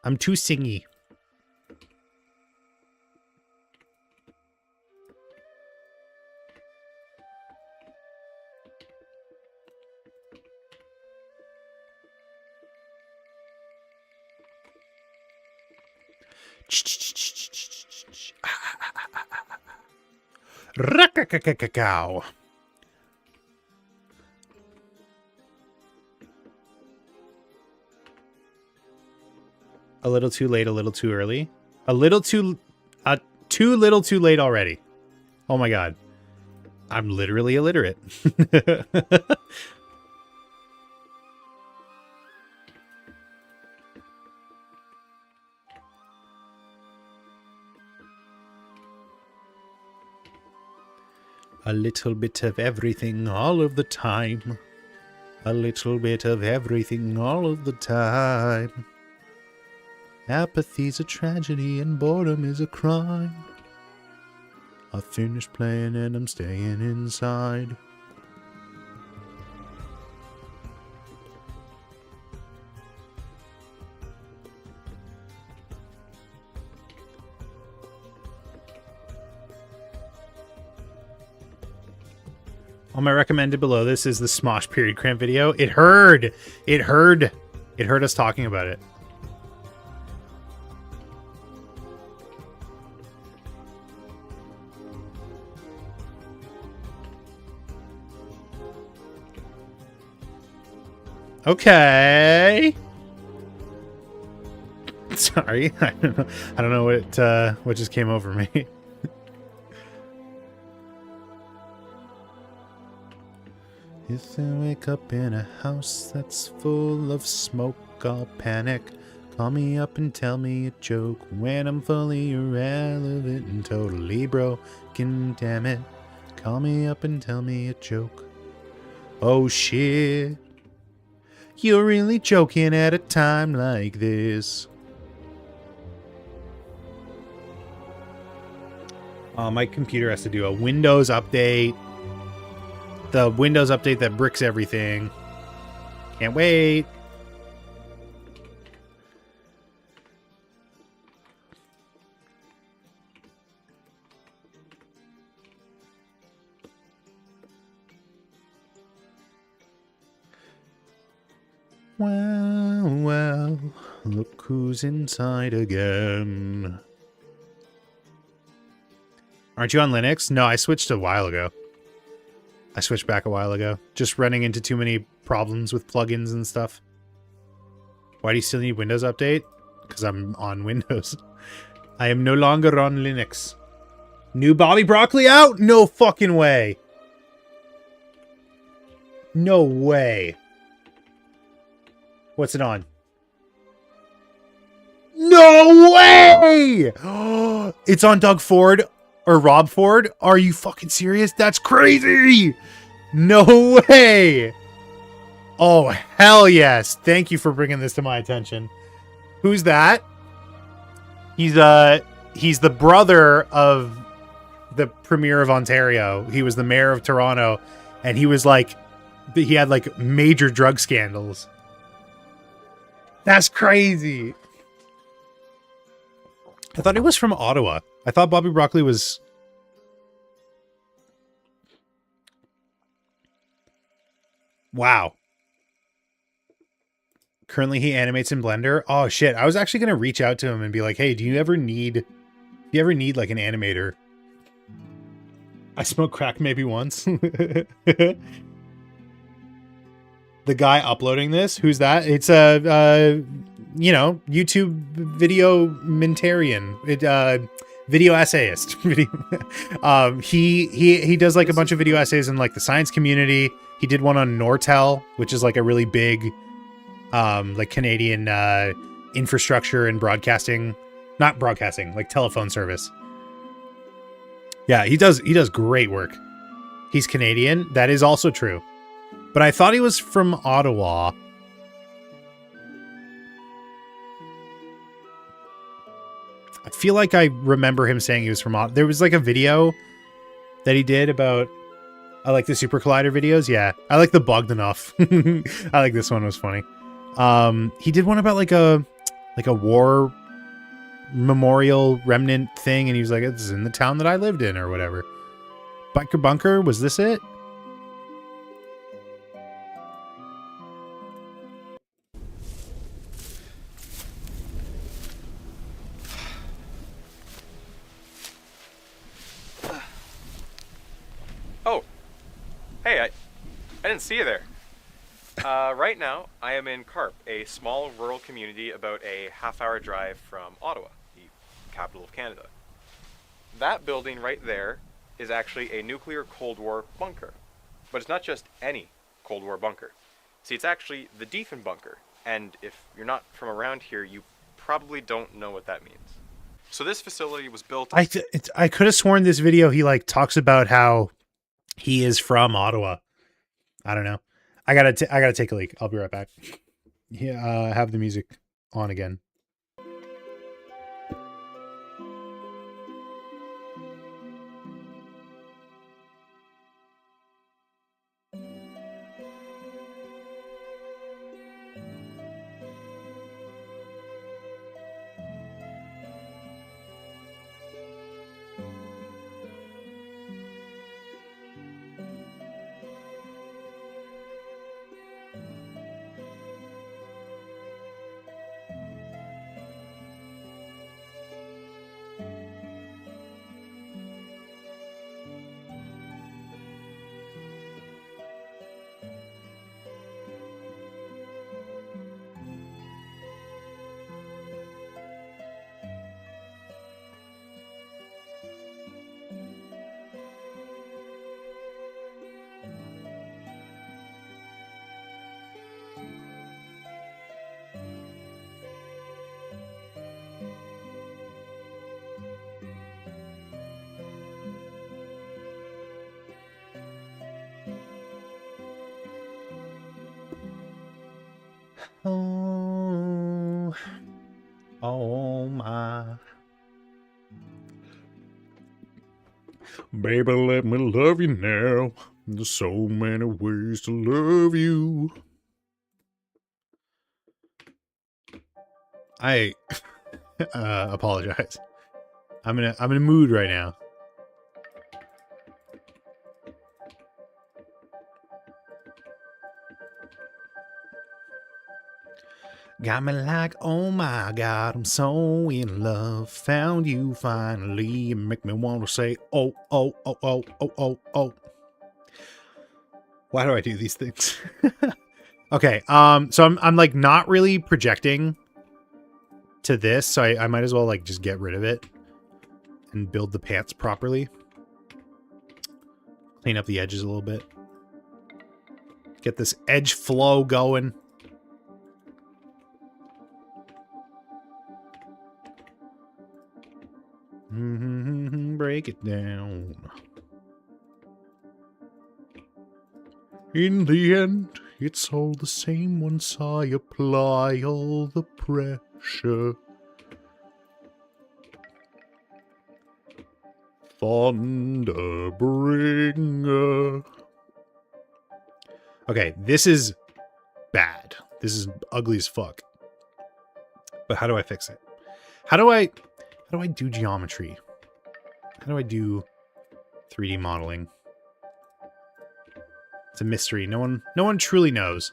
I'm too singy. Rakakakakao. A little too late, a little too early. A little too little too late already. Oh my god. I'm literally illiterate. A little bit of everything all of the time. A little bit of everything all of the time. Apathy's a tragedy and boredom is a crime. I finished playing and I'm staying inside. All my recommended below this is the Smosh period cramp video. It heard us talking about it. Okay. Sorry, I don't know what just came over me. If I wake up in a house that's full of smoke, I'll panic. Call me up and tell me a joke when I'm fully irrelevant and totally broken. Damn it. Call me up and tell me a joke. Oh shit. You're really joking at a time like this. My computer has to do a Windows update. The Windows update that bricks everything. Can't wait. Well, look who's inside again. Aren't you on Linux? No, I switched a while ago. I switched back a while ago. Just running into too many problems with plugins and stuff. Why do you still need Windows Update? Because I'm on Windows. I am no longer on Linux. New Bobby Broccoli out? No fucking way. No way. What's it on? No way! It's on Doug Ford or Rob Ford? Are you fucking serious? That's crazy! No way! Oh, hell yes. Thank you for bringing this to my attention. Who's that? He's the brother of the Premier of Ontario. He was the mayor of Toronto, and he was like, he had like major drug scandals. That's crazy. I thought he was from Ottawa. I thought Bobby Broccoli was... Wow. Currently he animates in Blender. Oh shit. I was actually going to reach out to him and be like, hey, do you ever need like an animator? I smoked crack maybe once. The guy uploading this, who's that? It's a you know, YouTube video mentarian. Video essayist. He does like a bunch of video essays in like the science community. He did one on Nortel, which is like a really big like Canadian infrastructure and broadcasting, not broadcasting, like telephone service. Yeah, he does great work. He's Canadian. That is also true. But I thought he was from Ottawa. I feel like I remember him saying he was from Ottawa. There was like a video that he did about I like the Super Collider videos. Yeah, I like the Bogdanov. I like this one. It was funny. He did one about like a war memorial remnant thing, and he was like, "This is in the town that I lived in," or whatever. Biker Bunker, was this it? Oh, hey, I didn't see you there. Right now, I am in Carp, a small rural community about a half-hour drive from Ottawa, the capital of Canada. That building right there is actually a nuclear Cold War bunker. But it's not just any Cold War bunker. See, it's actually the Defen bunker, and if you're not from around here, you probably don't know what that means. So this facility was built... I could have sworn this video he like talks about how he is from Ottawa. I don't know. I gotta take a leak. I'll be right back. Yeah, have the music on again. Oh, oh my. Baby, let me love you now. There's so many ways to love you. I apologize. I'm in a mood right now. Got me like, oh my God, I'm so in love. Found you finally. You make me want to say, oh, oh, oh, oh, oh, oh, oh. Why do I do these things? Okay, so I'm like not really projecting to this, so I might as well like just get rid of it and build the pants properly. Clean up the edges a little bit. Get this edge flow going. Break it down. In the end, it's all the same once I apply all the pressure. Thunderbringer. Okay, this is bad. This is ugly as fuck. But how do I fix it? How do I do geometry? How do I do 3D modeling? It's a mystery. No one truly knows.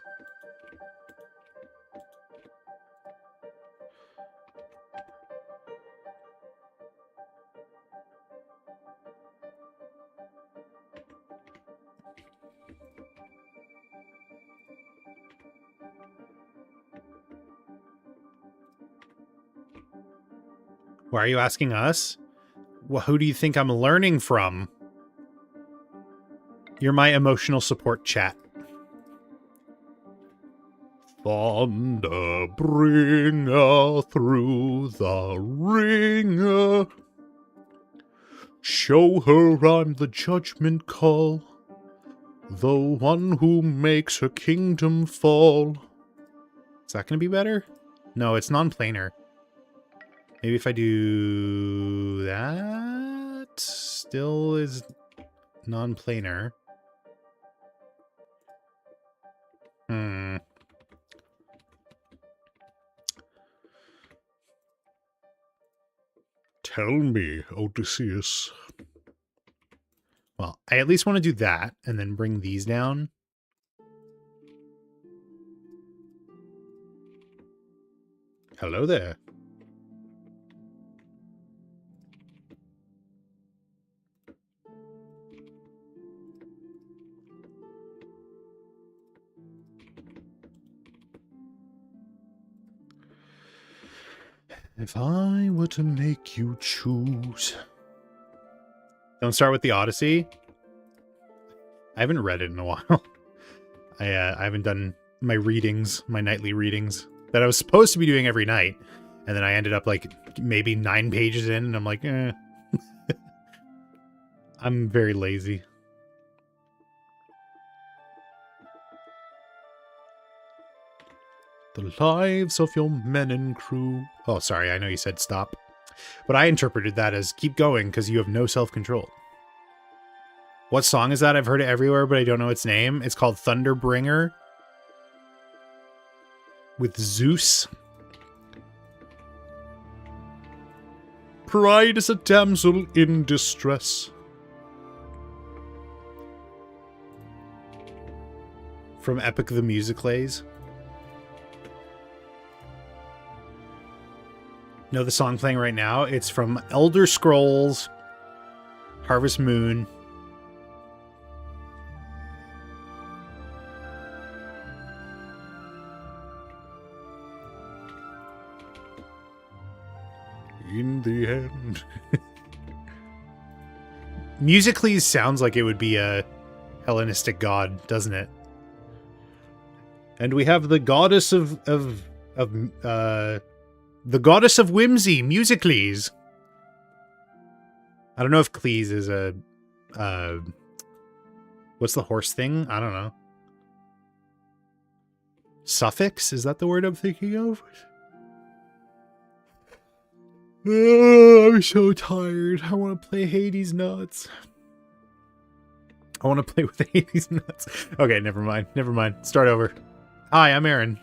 Why are you asking us? Well, who do you think I'm learning from? You're my emotional support chat. Thunderbringer through the ringer. Show her I'm the judgment call, the one who makes her kingdom fall. Is that going to be better? No, it's non-planar. Maybe if I do that, still is non-planar. Tell me, Odysseus. Well, I at least want to do that and then bring these down. Hello there. If I were to make you choose. Don't start with the Odyssey. I haven't read it in a while. I haven't done my readings, my nightly readings that I was supposed to be doing every night. And then I ended up like maybe 9 pages in and I'm like, eh. I'm very lazy. The lives of your men and crew. Oh, sorry. I know you said stop. But I interpreted that as keep going because you have no self-control. What song is that? I've heard it everywhere, but I don't know its name. It's called Thunderbringer with Zeus. Pride is a damsel in distress. From Epic the Musicales. Know the song playing right now? It's from Elder Scrolls Harvest Moon. In the end. Musically sounds like it would be a Hellenistic god, doesn't it? And we have the goddess of the goddess of whimsy, Musicles. I don't know if Cleese is a what's the horse thing? I don't know. Suffix? Is that the word I'm thinking of? Oh, I'm so tired. I want to play Hades Nuts. I want to play with Hades Nuts. Okay, never mind. Never mind. Start over. Hi, I'm Aaron.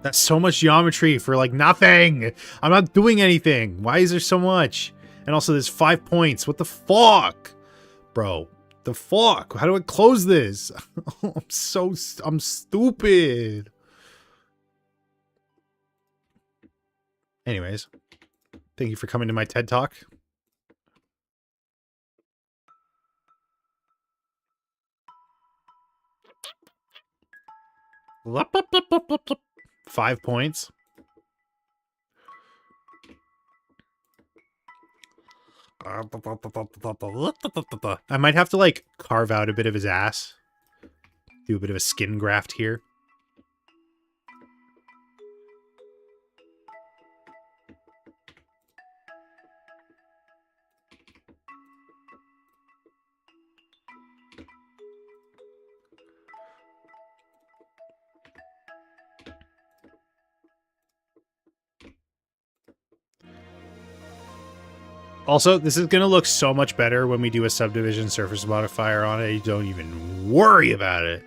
That's so much geometry for like nothing. I'm not doing anything. Why is there so much? And also there's 5 points. What the fuck? Bro, the fuck? How do I close this? I'm stupid. Anyways, thank you for coming to my TED Talk. Blup, blup, blup, blup, blup, blup. 5 points. I might have to like carve out a bit of his ass. Do a bit of a skin graft here. Also, this is going to look so much better when we do a subdivision surface modifier on it. You don't even worry about it,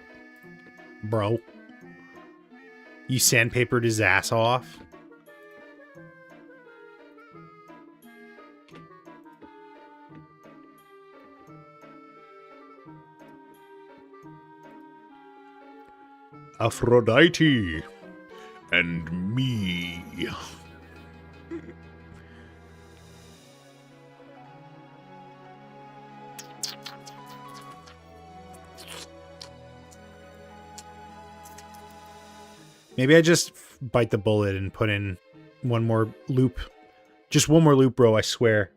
bro. You sandpapered his ass off. Aphrodite and me. Maybe I just bite the bullet and put in one more loop. Just one more loop, bro, I swear.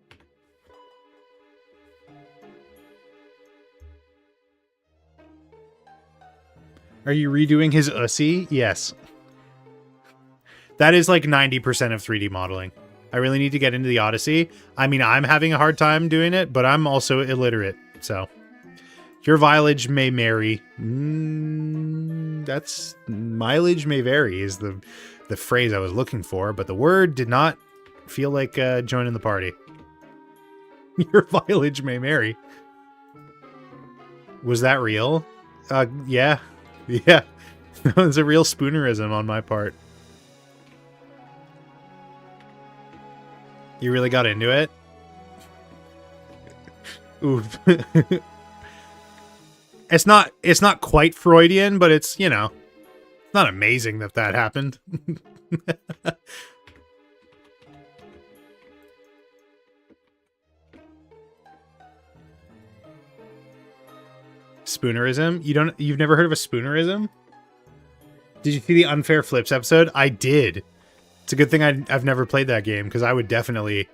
Are you redoing his Ussy? Yes. That is like 90% of 3D modeling. I really need to get into the Odyssey. I mean, I'm having a hard time doing it, but I'm also illiterate, so... Your mileage may vary. That's... Mileage may vary is the phrase I was looking for, but the word did not feel like joining the party. Your mileage may vary. Was that real? Yeah. Yeah. That was a real spoonerism on my part. You really got into it? Oof. It's not quite Freudian, but it's, you know, not amazing that that happened. Spoonerism? You've never heard of a spoonerism? Did you see the Unfair Flips episode? I did. It's a good thing I've never played that game, because I would definitely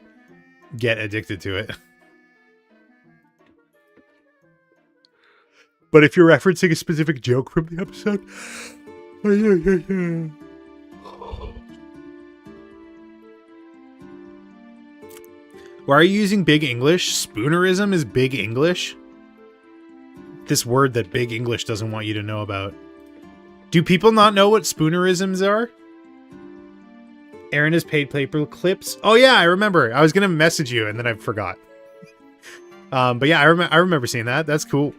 get addicted to it. But if you're referencing a specific joke from the episode... Why are you using Big English? Spoonerism is Big English? This word that Big English doesn't want you to know about. Do people not know what spoonerisms are? Aaron has paid paper clips. Oh yeah, I remember. I was gonna message you and then I forgot. But yeah, I remember seeing that. That's cool.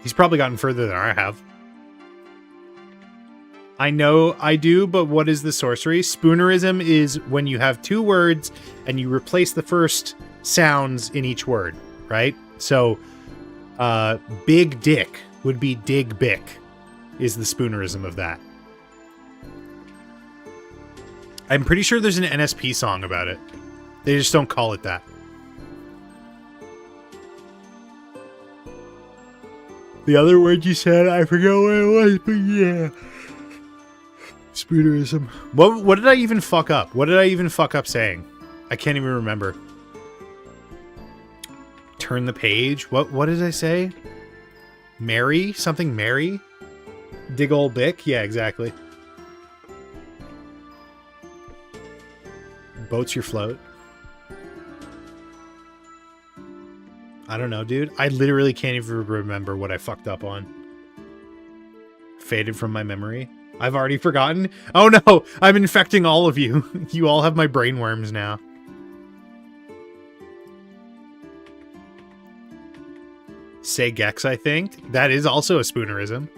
He's probably gotten further than I have. I know I do, but what is the sorcery? Spoonerism is when you have two words and you replace the first sounds in each word, right? So, big dick would be dig bick, is the spoonerism of that. I'm pretty sure there's an NSP song about it. They just don't call it that. The other word you said, I forgot what it was, but yeah. Spoonerism. What did I even fuck up? What did I even fuck up saying? I can't even remember. Turn the page? What did I say? Mary? Something Mary? Dig ol' Bick? Yeah, exactly. Boats your float? I don't know, dude. I literally can't even remember what I fucked up on. Faded from my memory. I've already forgotten. Oh no! I'm infecting all of you. You all have my brain worms now. Say Gex, I think. That is also a spoonerism.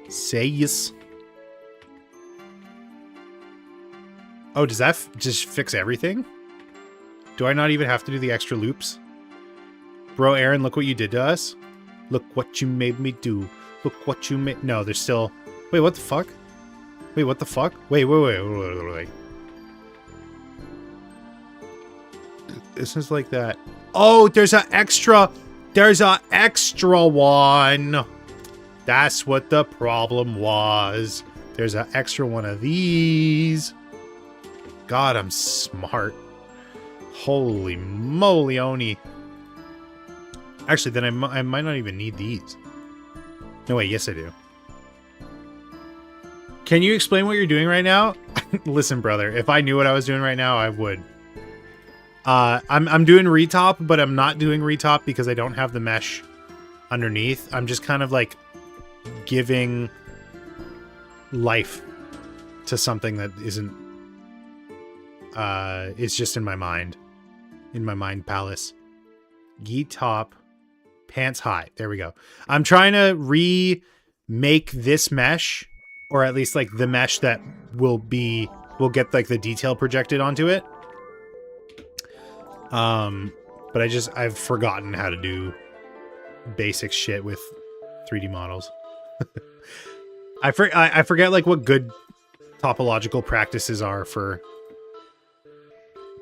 Say yes. Oh, does that just fix everything? Do I not even have to do the extra loops? Bro, Aaron, look what you did to us. Look what you made me do. Look what you made... No, there's still... Wait, what the fuck? Wait, what the fuck? Wait. This is like that. Oh, there's an extra... There's an extra one. That's what the problem was. There's an extra one of these. God, I'm smart. Holy moly, Oni. Actually, then I might not even need these. No, wait, yes I do. Can you explain what you're doing right now? Listen, brother, if I knew what I was doing right now, I would. I'm doing retop, but I'm not doing retop because I don't have the mesh underneath. I'm just kind of like giving life to something that isn't It's just in my mind. In my mind palace. Gi top, pants high. There we go. I'm trying to remake this mesh, or at least like the mesh that will get like the detail projected onto it. But I've forgotten how to do basic shit with 3D models. I forget like what good topological practices are for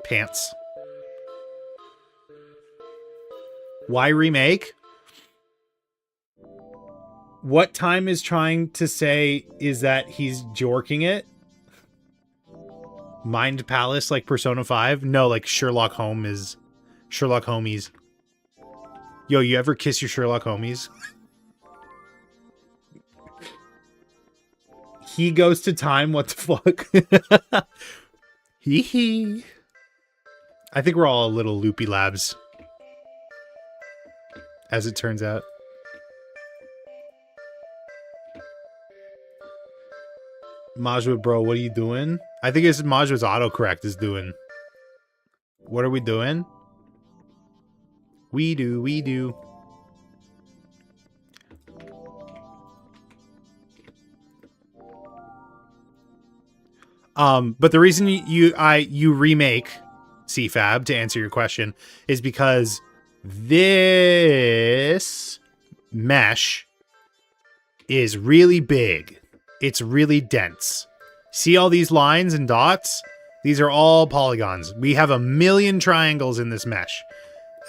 pants. Why remake? What Time is trying to say is that he's jorking it. Mind Palace like Persona 5? No, like Sherlock Homies. Yo, you ever kiss your Sherlock homies? He goes to time, what the fuck? Hee hee. I think we're all a little loopy labs. As it turns out. Majwa, bro, what are you doing? I think it's Majwa's autocorrect is doing. What are we doing? We do. But the reason you remake CFAB, to answer your question, is because this mesh is really big. It's really dense. See all these lines and dots? These are all polygons. We have 1 million triangles in this mesh.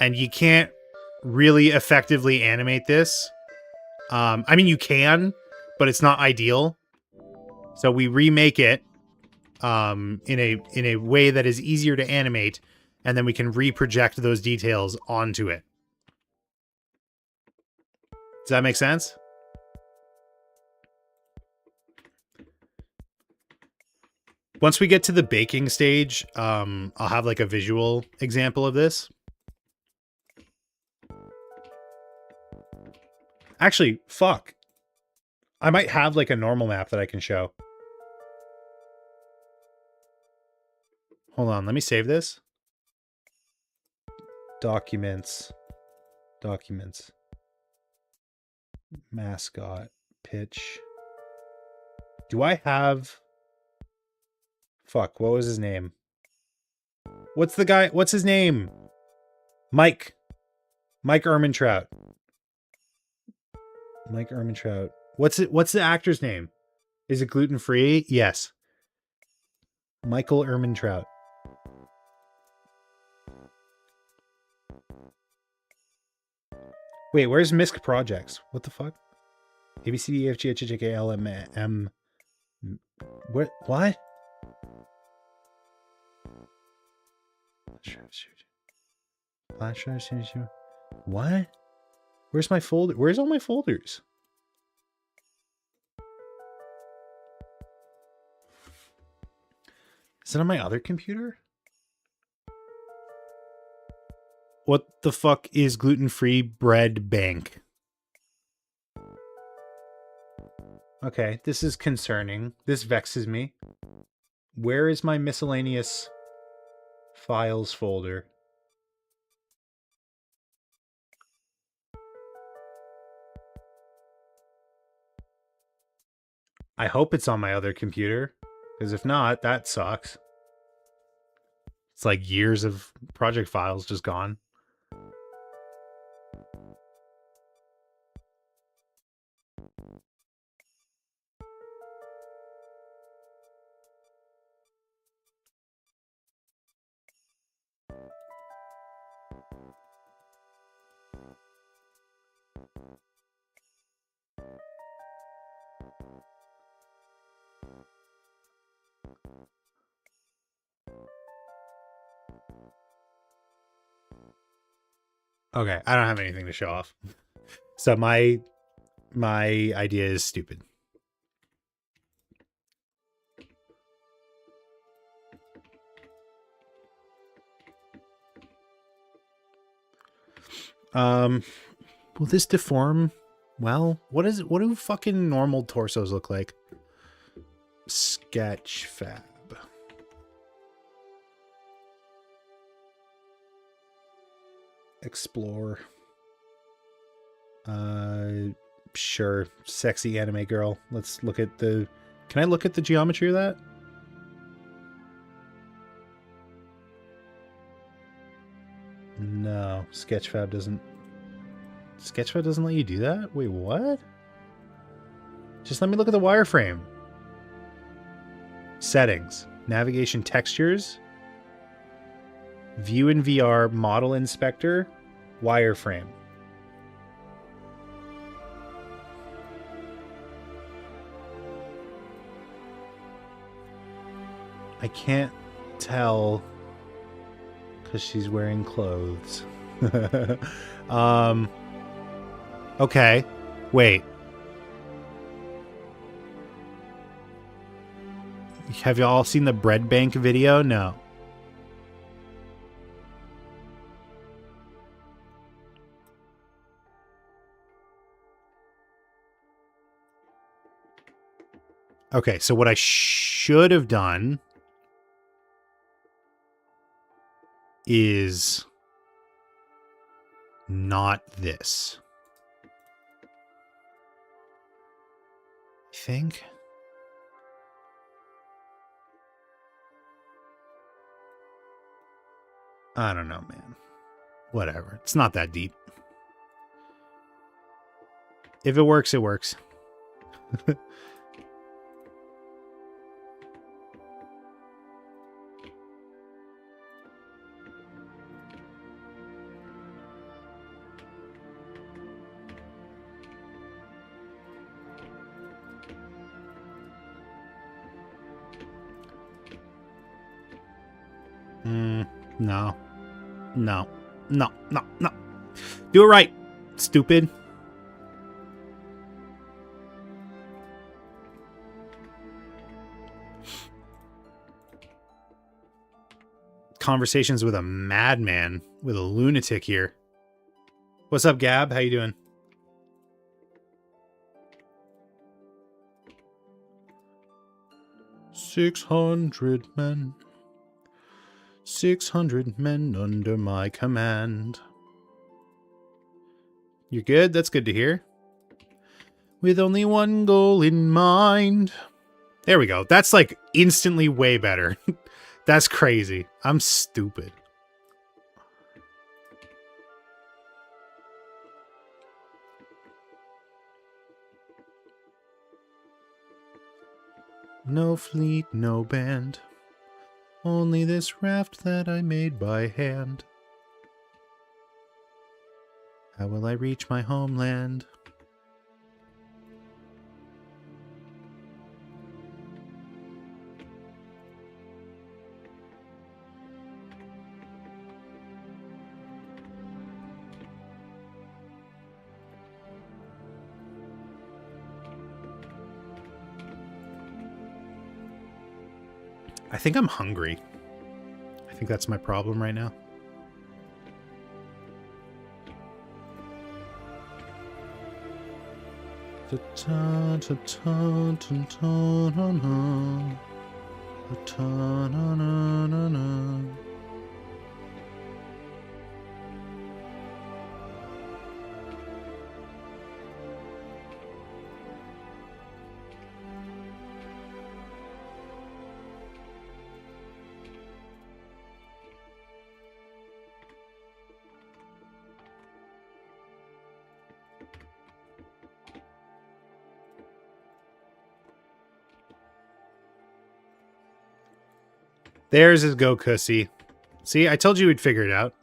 And you can't really effectively animate this. I mean, you can, but it's not ideal. So we remake it in a way that is easier to animate, and then we can reproject those details onto it. Does that make sense? Once we get to the baking stage, I'll have like a visual example of this. Actually, fuck. I might have like a normal map that I can show. Hold on, let me save this. Documents. Mascot. Pitch. Do I have... Fuck, what was his name? What's his name? Mike Ehrmantraut. Mike Ehrmantraut. What's the actor's name? Is it gluten-free? Yes. Michael Ehrmantraut. Wait, where's Misc Projects? What the fuck? A B C D E F G H I J K L M M. What? What? Where's my folder? Where's all my folders? Is it on my other computer? What the fuck is gluten-free bread bank? Okay, this is concerning. This vexes me. Where is my miscellaneous files folder? I hope it's on my other computer, because if not, that sucks. It's like years of project files just gone. Okay, I don't have anything to show off. So my idea is stupid. Will this deform? Well, what do fucking normal torsos look like? Sketch fab. Explore. Sure. Sexy anime girl. Let's look at the... Can I look at the geometry of that? No. Sketchfab doesn't... Sketchfab doesn't let you do that? Wait, what? Just let me look at the wireframe. Settings. Navigation textures. View in VR. Model inspector. Wireframe. I can't tell because she's wearing clothes. Okay. Wait. Have you all seen the bread bank video? No. Okay, so what I should have done is not this. I think. I don't know, man. Whatever. It's not that deep. If it works, it works. No. No. No. No. No. Do it right, stupid. Conversations with a madman, with a lunatic here. What's up, Gab? How you doing? "600 men. 600 men under my command." You're good? That's good to hear. With only one goal in mind. There we go. That's like instantly way better. That's crazy. I'm stupid. No fleet, no band. Only this raft that I made by hand. How will I reach my homeland? I think I'm hungry. I think that's my problem right now. There's his Goku. See, I told you we'd figure it out.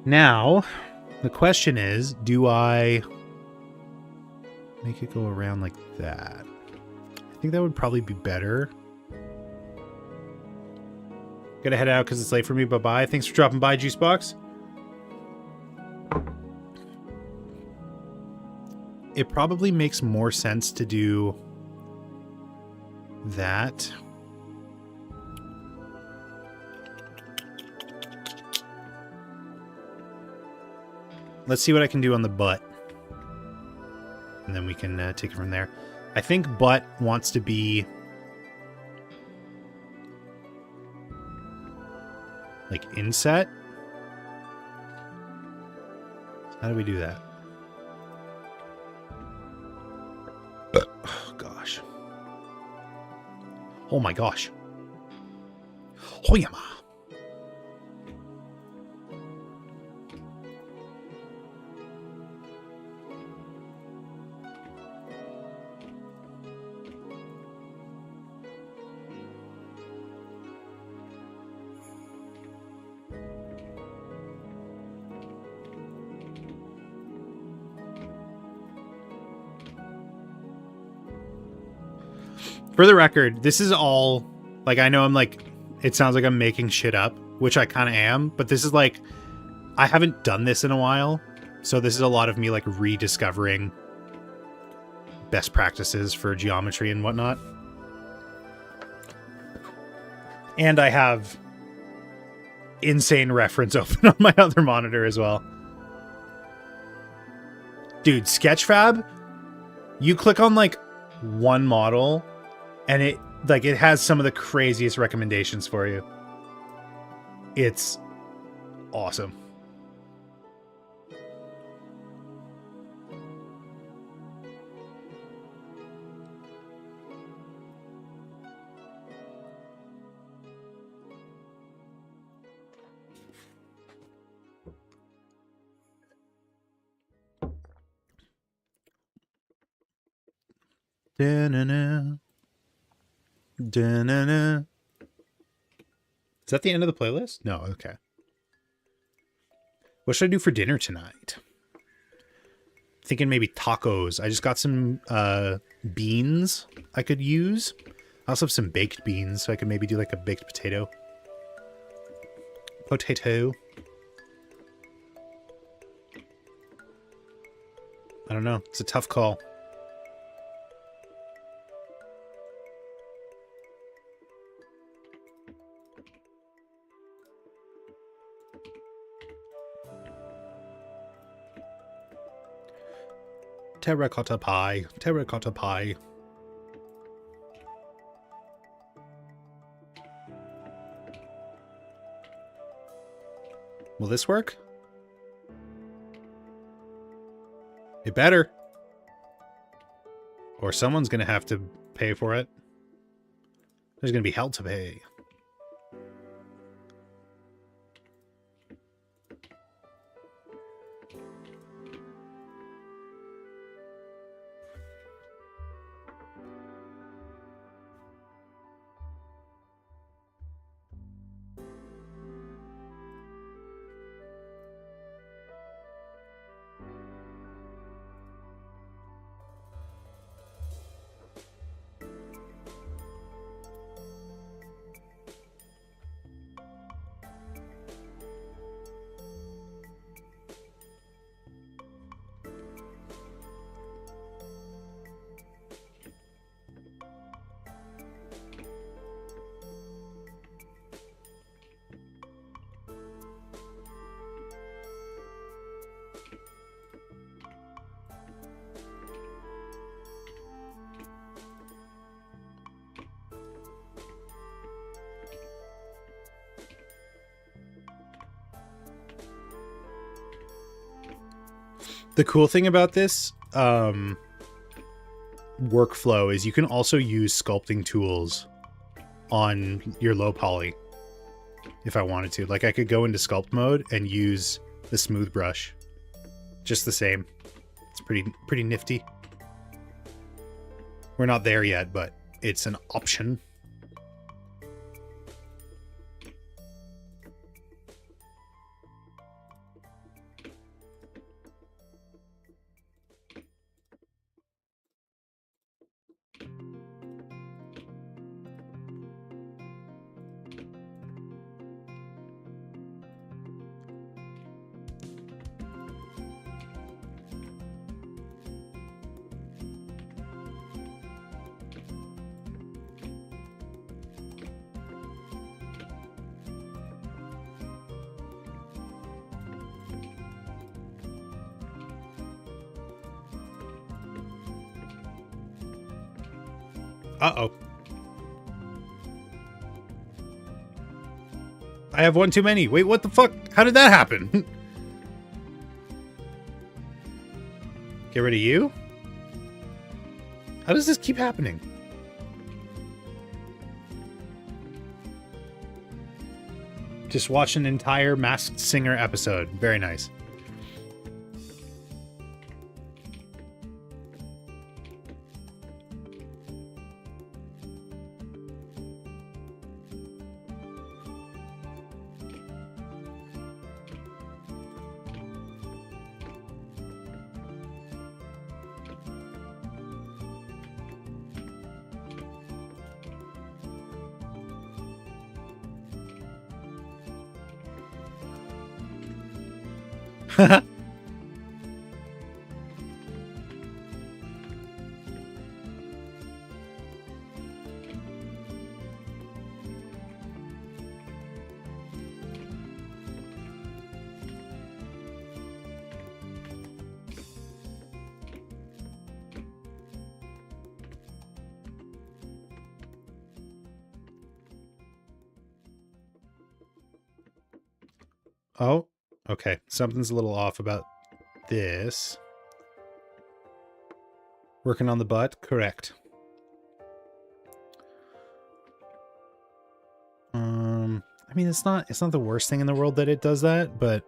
Now, the question is, do I make it go around like that? I think that would probably be better. Gotta head out because it's late for me. Bye-bye. Thanks for dropping by, Juicebox. it probably makes more sense to do that. Let's see what I can do on the butt. And then we can take it from there. I think butt wants to be like inset. How do we do that? Oh, gosh. Oh my gosh. Hoyama. For the record, this is all, like, I know I'm like, it sounds like I'm making shit up, which I kind of am, but this is like, I haven't done this in a while, so this is a lot of me, like, rediscovering best practices for geometry and whatnot. And I have insane reference open on my other monitor as well. Dude, Sketchfab, you click on, like, one model, and it has some of the craziest recommendations for you. It's awesome. Da-na-na. Da-na-na. Is that the end of the playlist? No, okay. What should I do for dinner tonight? Thinking maybe tacos. I just got some beans I could use. I also have some baked beans, so I could maybe do like a baked potato. Potato. I don't know. It's a tough call. Terracotta pie. Terracotta pie. Will this work? It better. Or someone's going to have to pay for it. There's going to be hell to pay. The cool thing about this workflow is you can also use sculpting tools on your low poly if I wanted to. Like I could go into sculpt mode and use the smooth brush just the same. It's pretty nifty. We're not there yet, but it's an option. Uh-oh. I have one too many. Wait, what the fuck? How did that happen? Get rid of you? How does this keep happening? Just watch an entire Masked Singer episode. Very nice. Oh, okay. Something's a little off about this. Working on the butt? Correct. I mean, it's not the worst thing in the world that it does that, but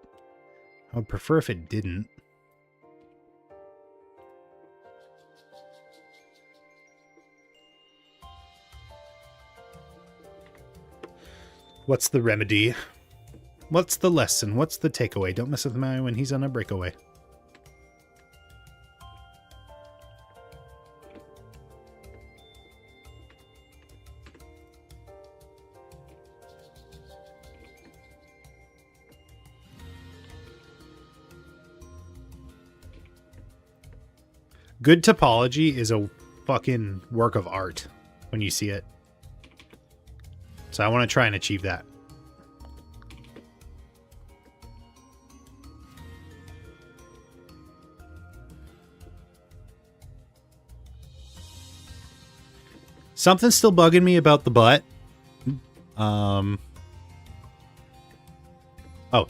I would prefer if it didn't. What's the remedy? What's the lesson? What's the takeaway? Don't mess with Mario when he's on a breakaway. Good topology is a fucking work of art when you see it. So I want to try and achieve that. Something's still bugging me about the butt. Oh,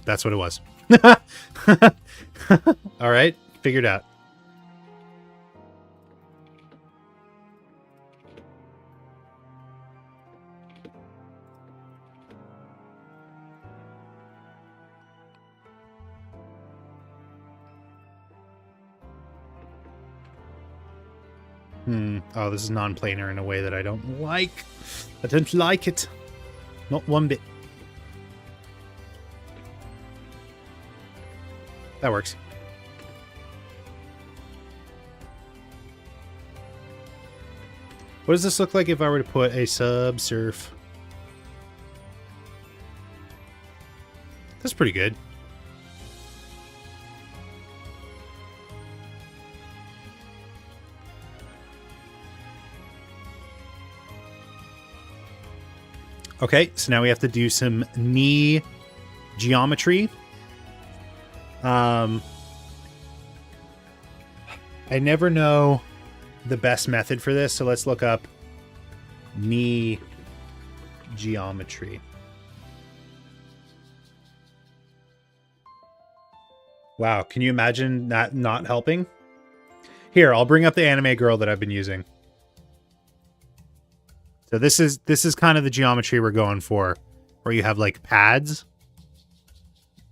that's what it was. All right, figured out. Oh, this is non-planar in a way that I don't like. I don't like it. Not one bit. That works. What does this look like if I were to put a sub-surf? That's pretty good. Okay, so now we have to do some knee geometry. I never know the best method for this, so let's look up knee geometry. Wow, can you imagine that not helping? Here, I'll bring up the anime girl that I've been using. So this is kind of the geometry we're going for, where you have like pads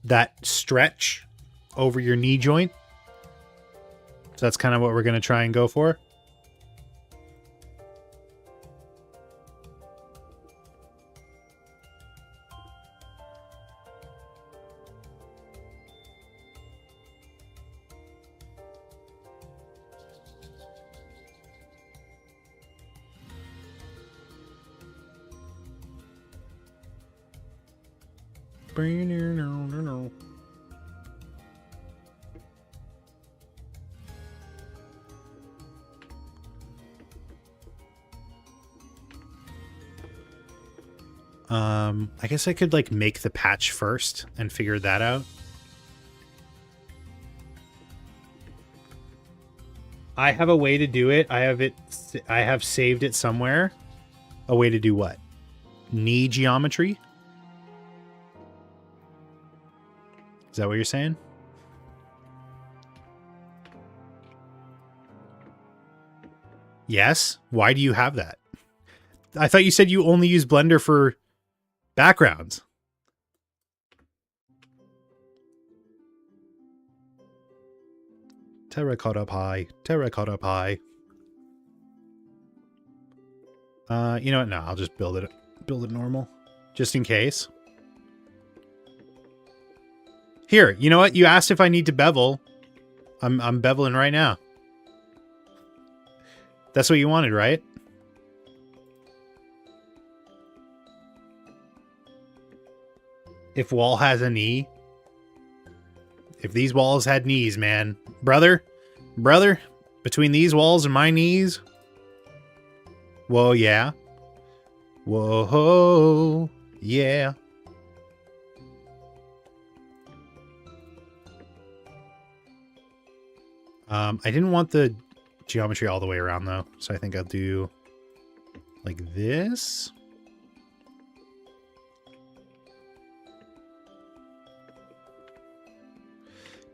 that stretch over your knee joint. So that's kind of what we're going to try and go for. I guess I could like make the patch first and figure that out. I have a way to do it. I have saved it somewhere. A way to do what? Knee geometry? Is that what you're saying? Yes. Why do you have that? I thought you said you only use Blender for backgrounds. Terracotta pie. Terracotta pie. You know what? No, I'll just build it normal. Just in case. Here, you know what? You asked if I need to bevel. I'm beveling right now. That's what you wanted, right? If wall has a knee. If these walls had knees, man. Brother, between these walls and my knees. Whoa, yeah. Whoa, yeah. I didn't want the geometry all the way around, though. So I think I'll do like this.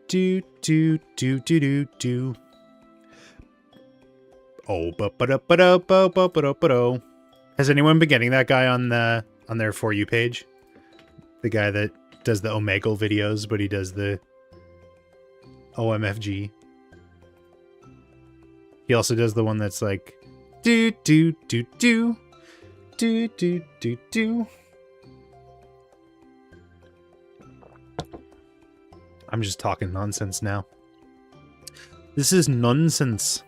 Do. Oh, ba-ba-da-ba-da-ba-ba-da-ba-da. Has anyone been getting that guy on their For You page? The guy that does the Omegle videos, but he does the OMFG. He also does the one that's like do. I'm just talking nonsense now. This is nonsense.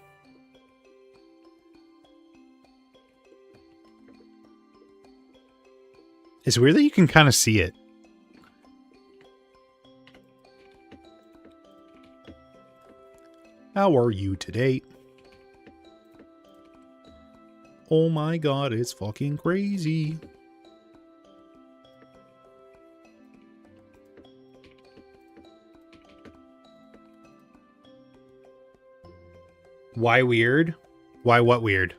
It's weird that you can kind of see it. How are you today? Oh my god, it's fucking crazy. Why weird? Why what weird?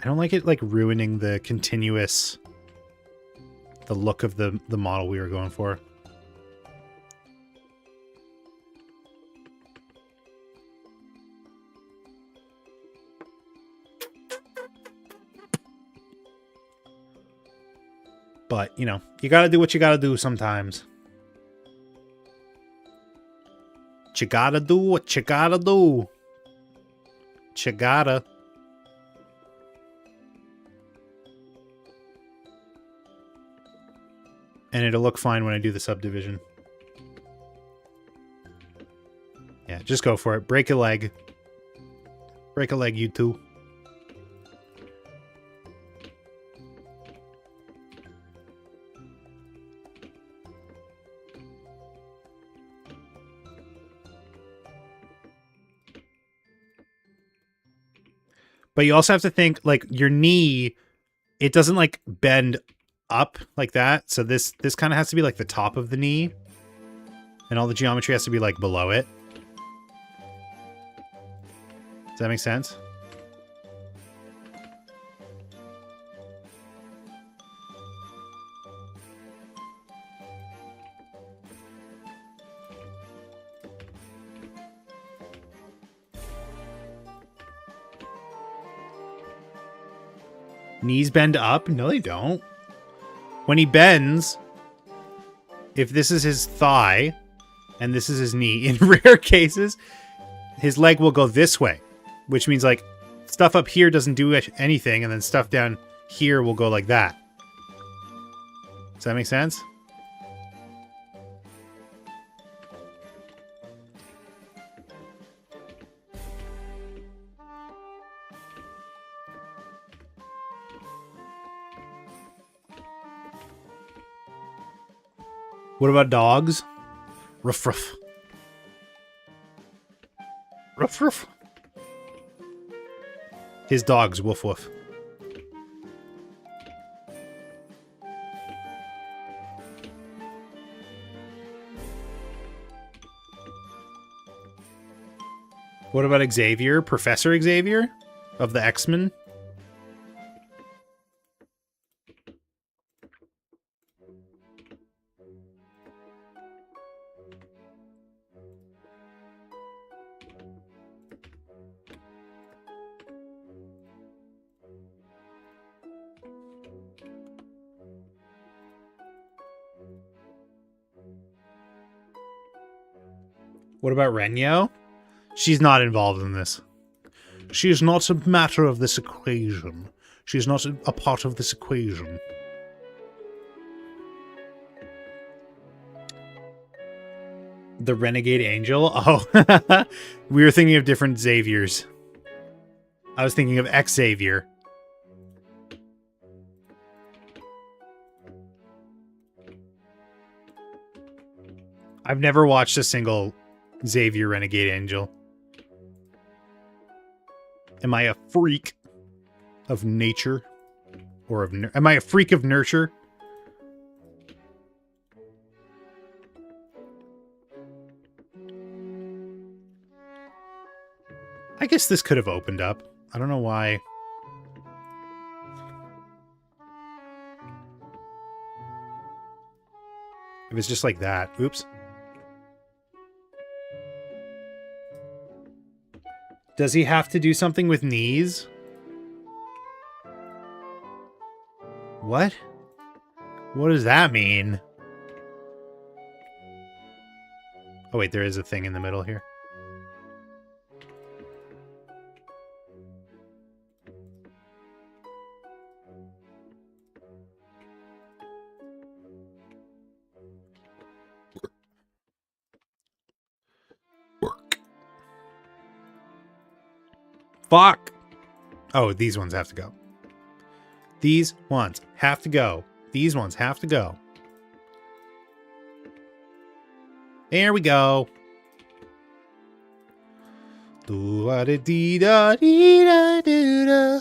I don't like it like ruining the continuous, the look of the model we were going for. But, you know, you gotta do what you gotta do sometimes. You gotta do what you gotta do. You gotta. And it'll look fine when I do the subdivision. Yeah, just go for it. Break a leg. Break a leg, you two. But you also have to think, like, your knee, it doesn't, like, bend up like that. So this kind of has to be, like, the top of the knee. And all the geometry has to be, like, below it. Does that make sense? Knees bend up? No, they don't. When he bends, if this is his thigh and this is his knee, in rare cases, his leg will go this way, which means like stuff up here doesn't do anything, and then stuff down here will go like that. Does that make sense? What about dogs? Ruff, ruff. Ruff, ruff. His dog's woof, woof. What about Xavier? Professor Xavier of the X-Men? What about Renyo? She's not involved in this. She is not a matter of this equation. She is not a part of this equation. The Renegade Angel? Oh, we were thinking of different Xaviers. I was thinking of X-Xavier. I've never watched a single Xavier Renegade Angel. Am I a freak of nature? Or of am I a freak of nurture? I guess this could have opened up. I don't know why. It was just like that. Oops. Does he have to do something with knees? What? What does that mean? Oh wait, there is a thing in the middle here. Fuck! Oh, these ones have to go. These ones have to go. These ones have to go. There we go. Do-a-da-dee-da-dee-da-doo-da.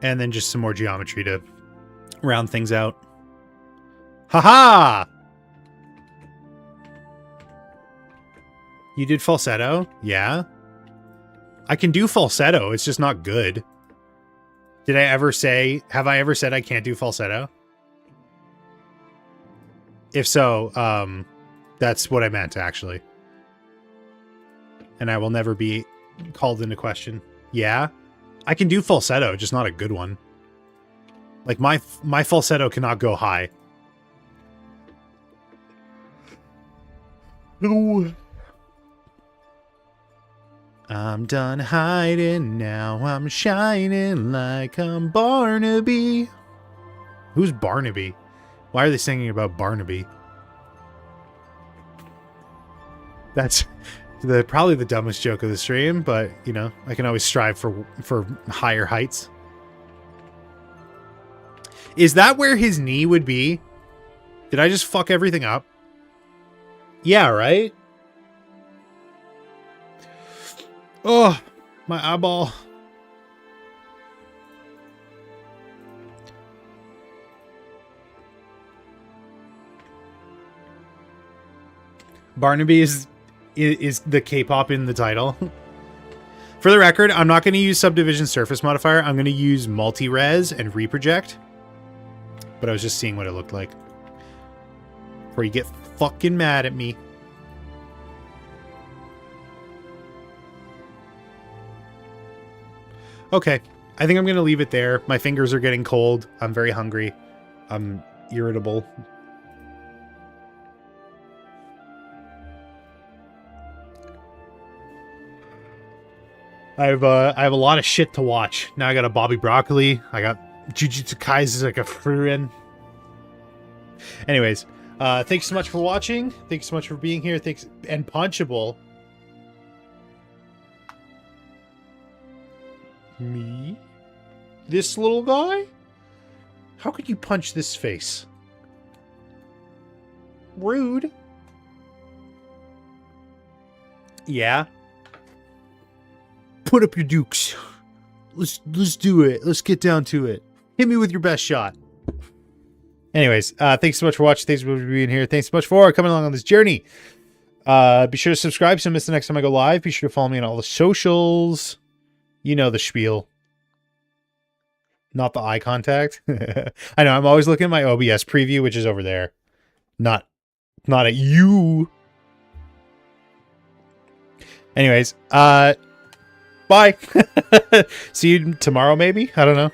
And then just some more geometry to round things out. Haha! You did falsetto? Yeah. I can do falsetto, it's just not good. Did I ever say, have I ever said I can't do falsetto? If so, that's what I meant, actually. And I will never be called into question. Yeah? I can do falsetto, just not a good one. Like, my falsetto cannot go high. No. I'm done hiding now. I'm shining like I'm Barnaby. Who's Barnaby? Why are they singing about Barnaby? That's probably the dumbest joke of the stream, but, you know, I can always strive for higher heights. Is that where his knee would be? Did I just fuck everything up? Yeah, right? Oh, my eyeball. Barnaby is the K-pop in the title. For the record, I'm not going to use subdivision surface modifier. I'm going to use multi-res and reproject. But I was just seeing what it looked like. Before you get fucking mad at me. Okay, I think I'm going to leave it there. My fingers are getting cold. I'm very hungry. I'm irritable. I have a lot of shit to watch. Now I got a Bobby Broccoli. I got Jujutsu Kaisen like a Furin. Anyways, thanks so much for watching. Thanks so much for being here. Thanks, and Punchable. Me? This little guy? How could you punch this face? Rude. Yeah. Put up your dukes. Let's do it. Let's get down to it. Hit me with your best shot. Anyways, thanks so much for watching. Thanks for being here. Thanks so much for coming along on this journey. Be sure to subscribe so you don't miss the next time I go live. Be sure to follow me on all the socials. You know the spiel. Not the eye contact. I know, I'm always looking at my OBS preview, which is over there. Not at you. Anyways, bye. See you tomorrow, maybe? I don't know.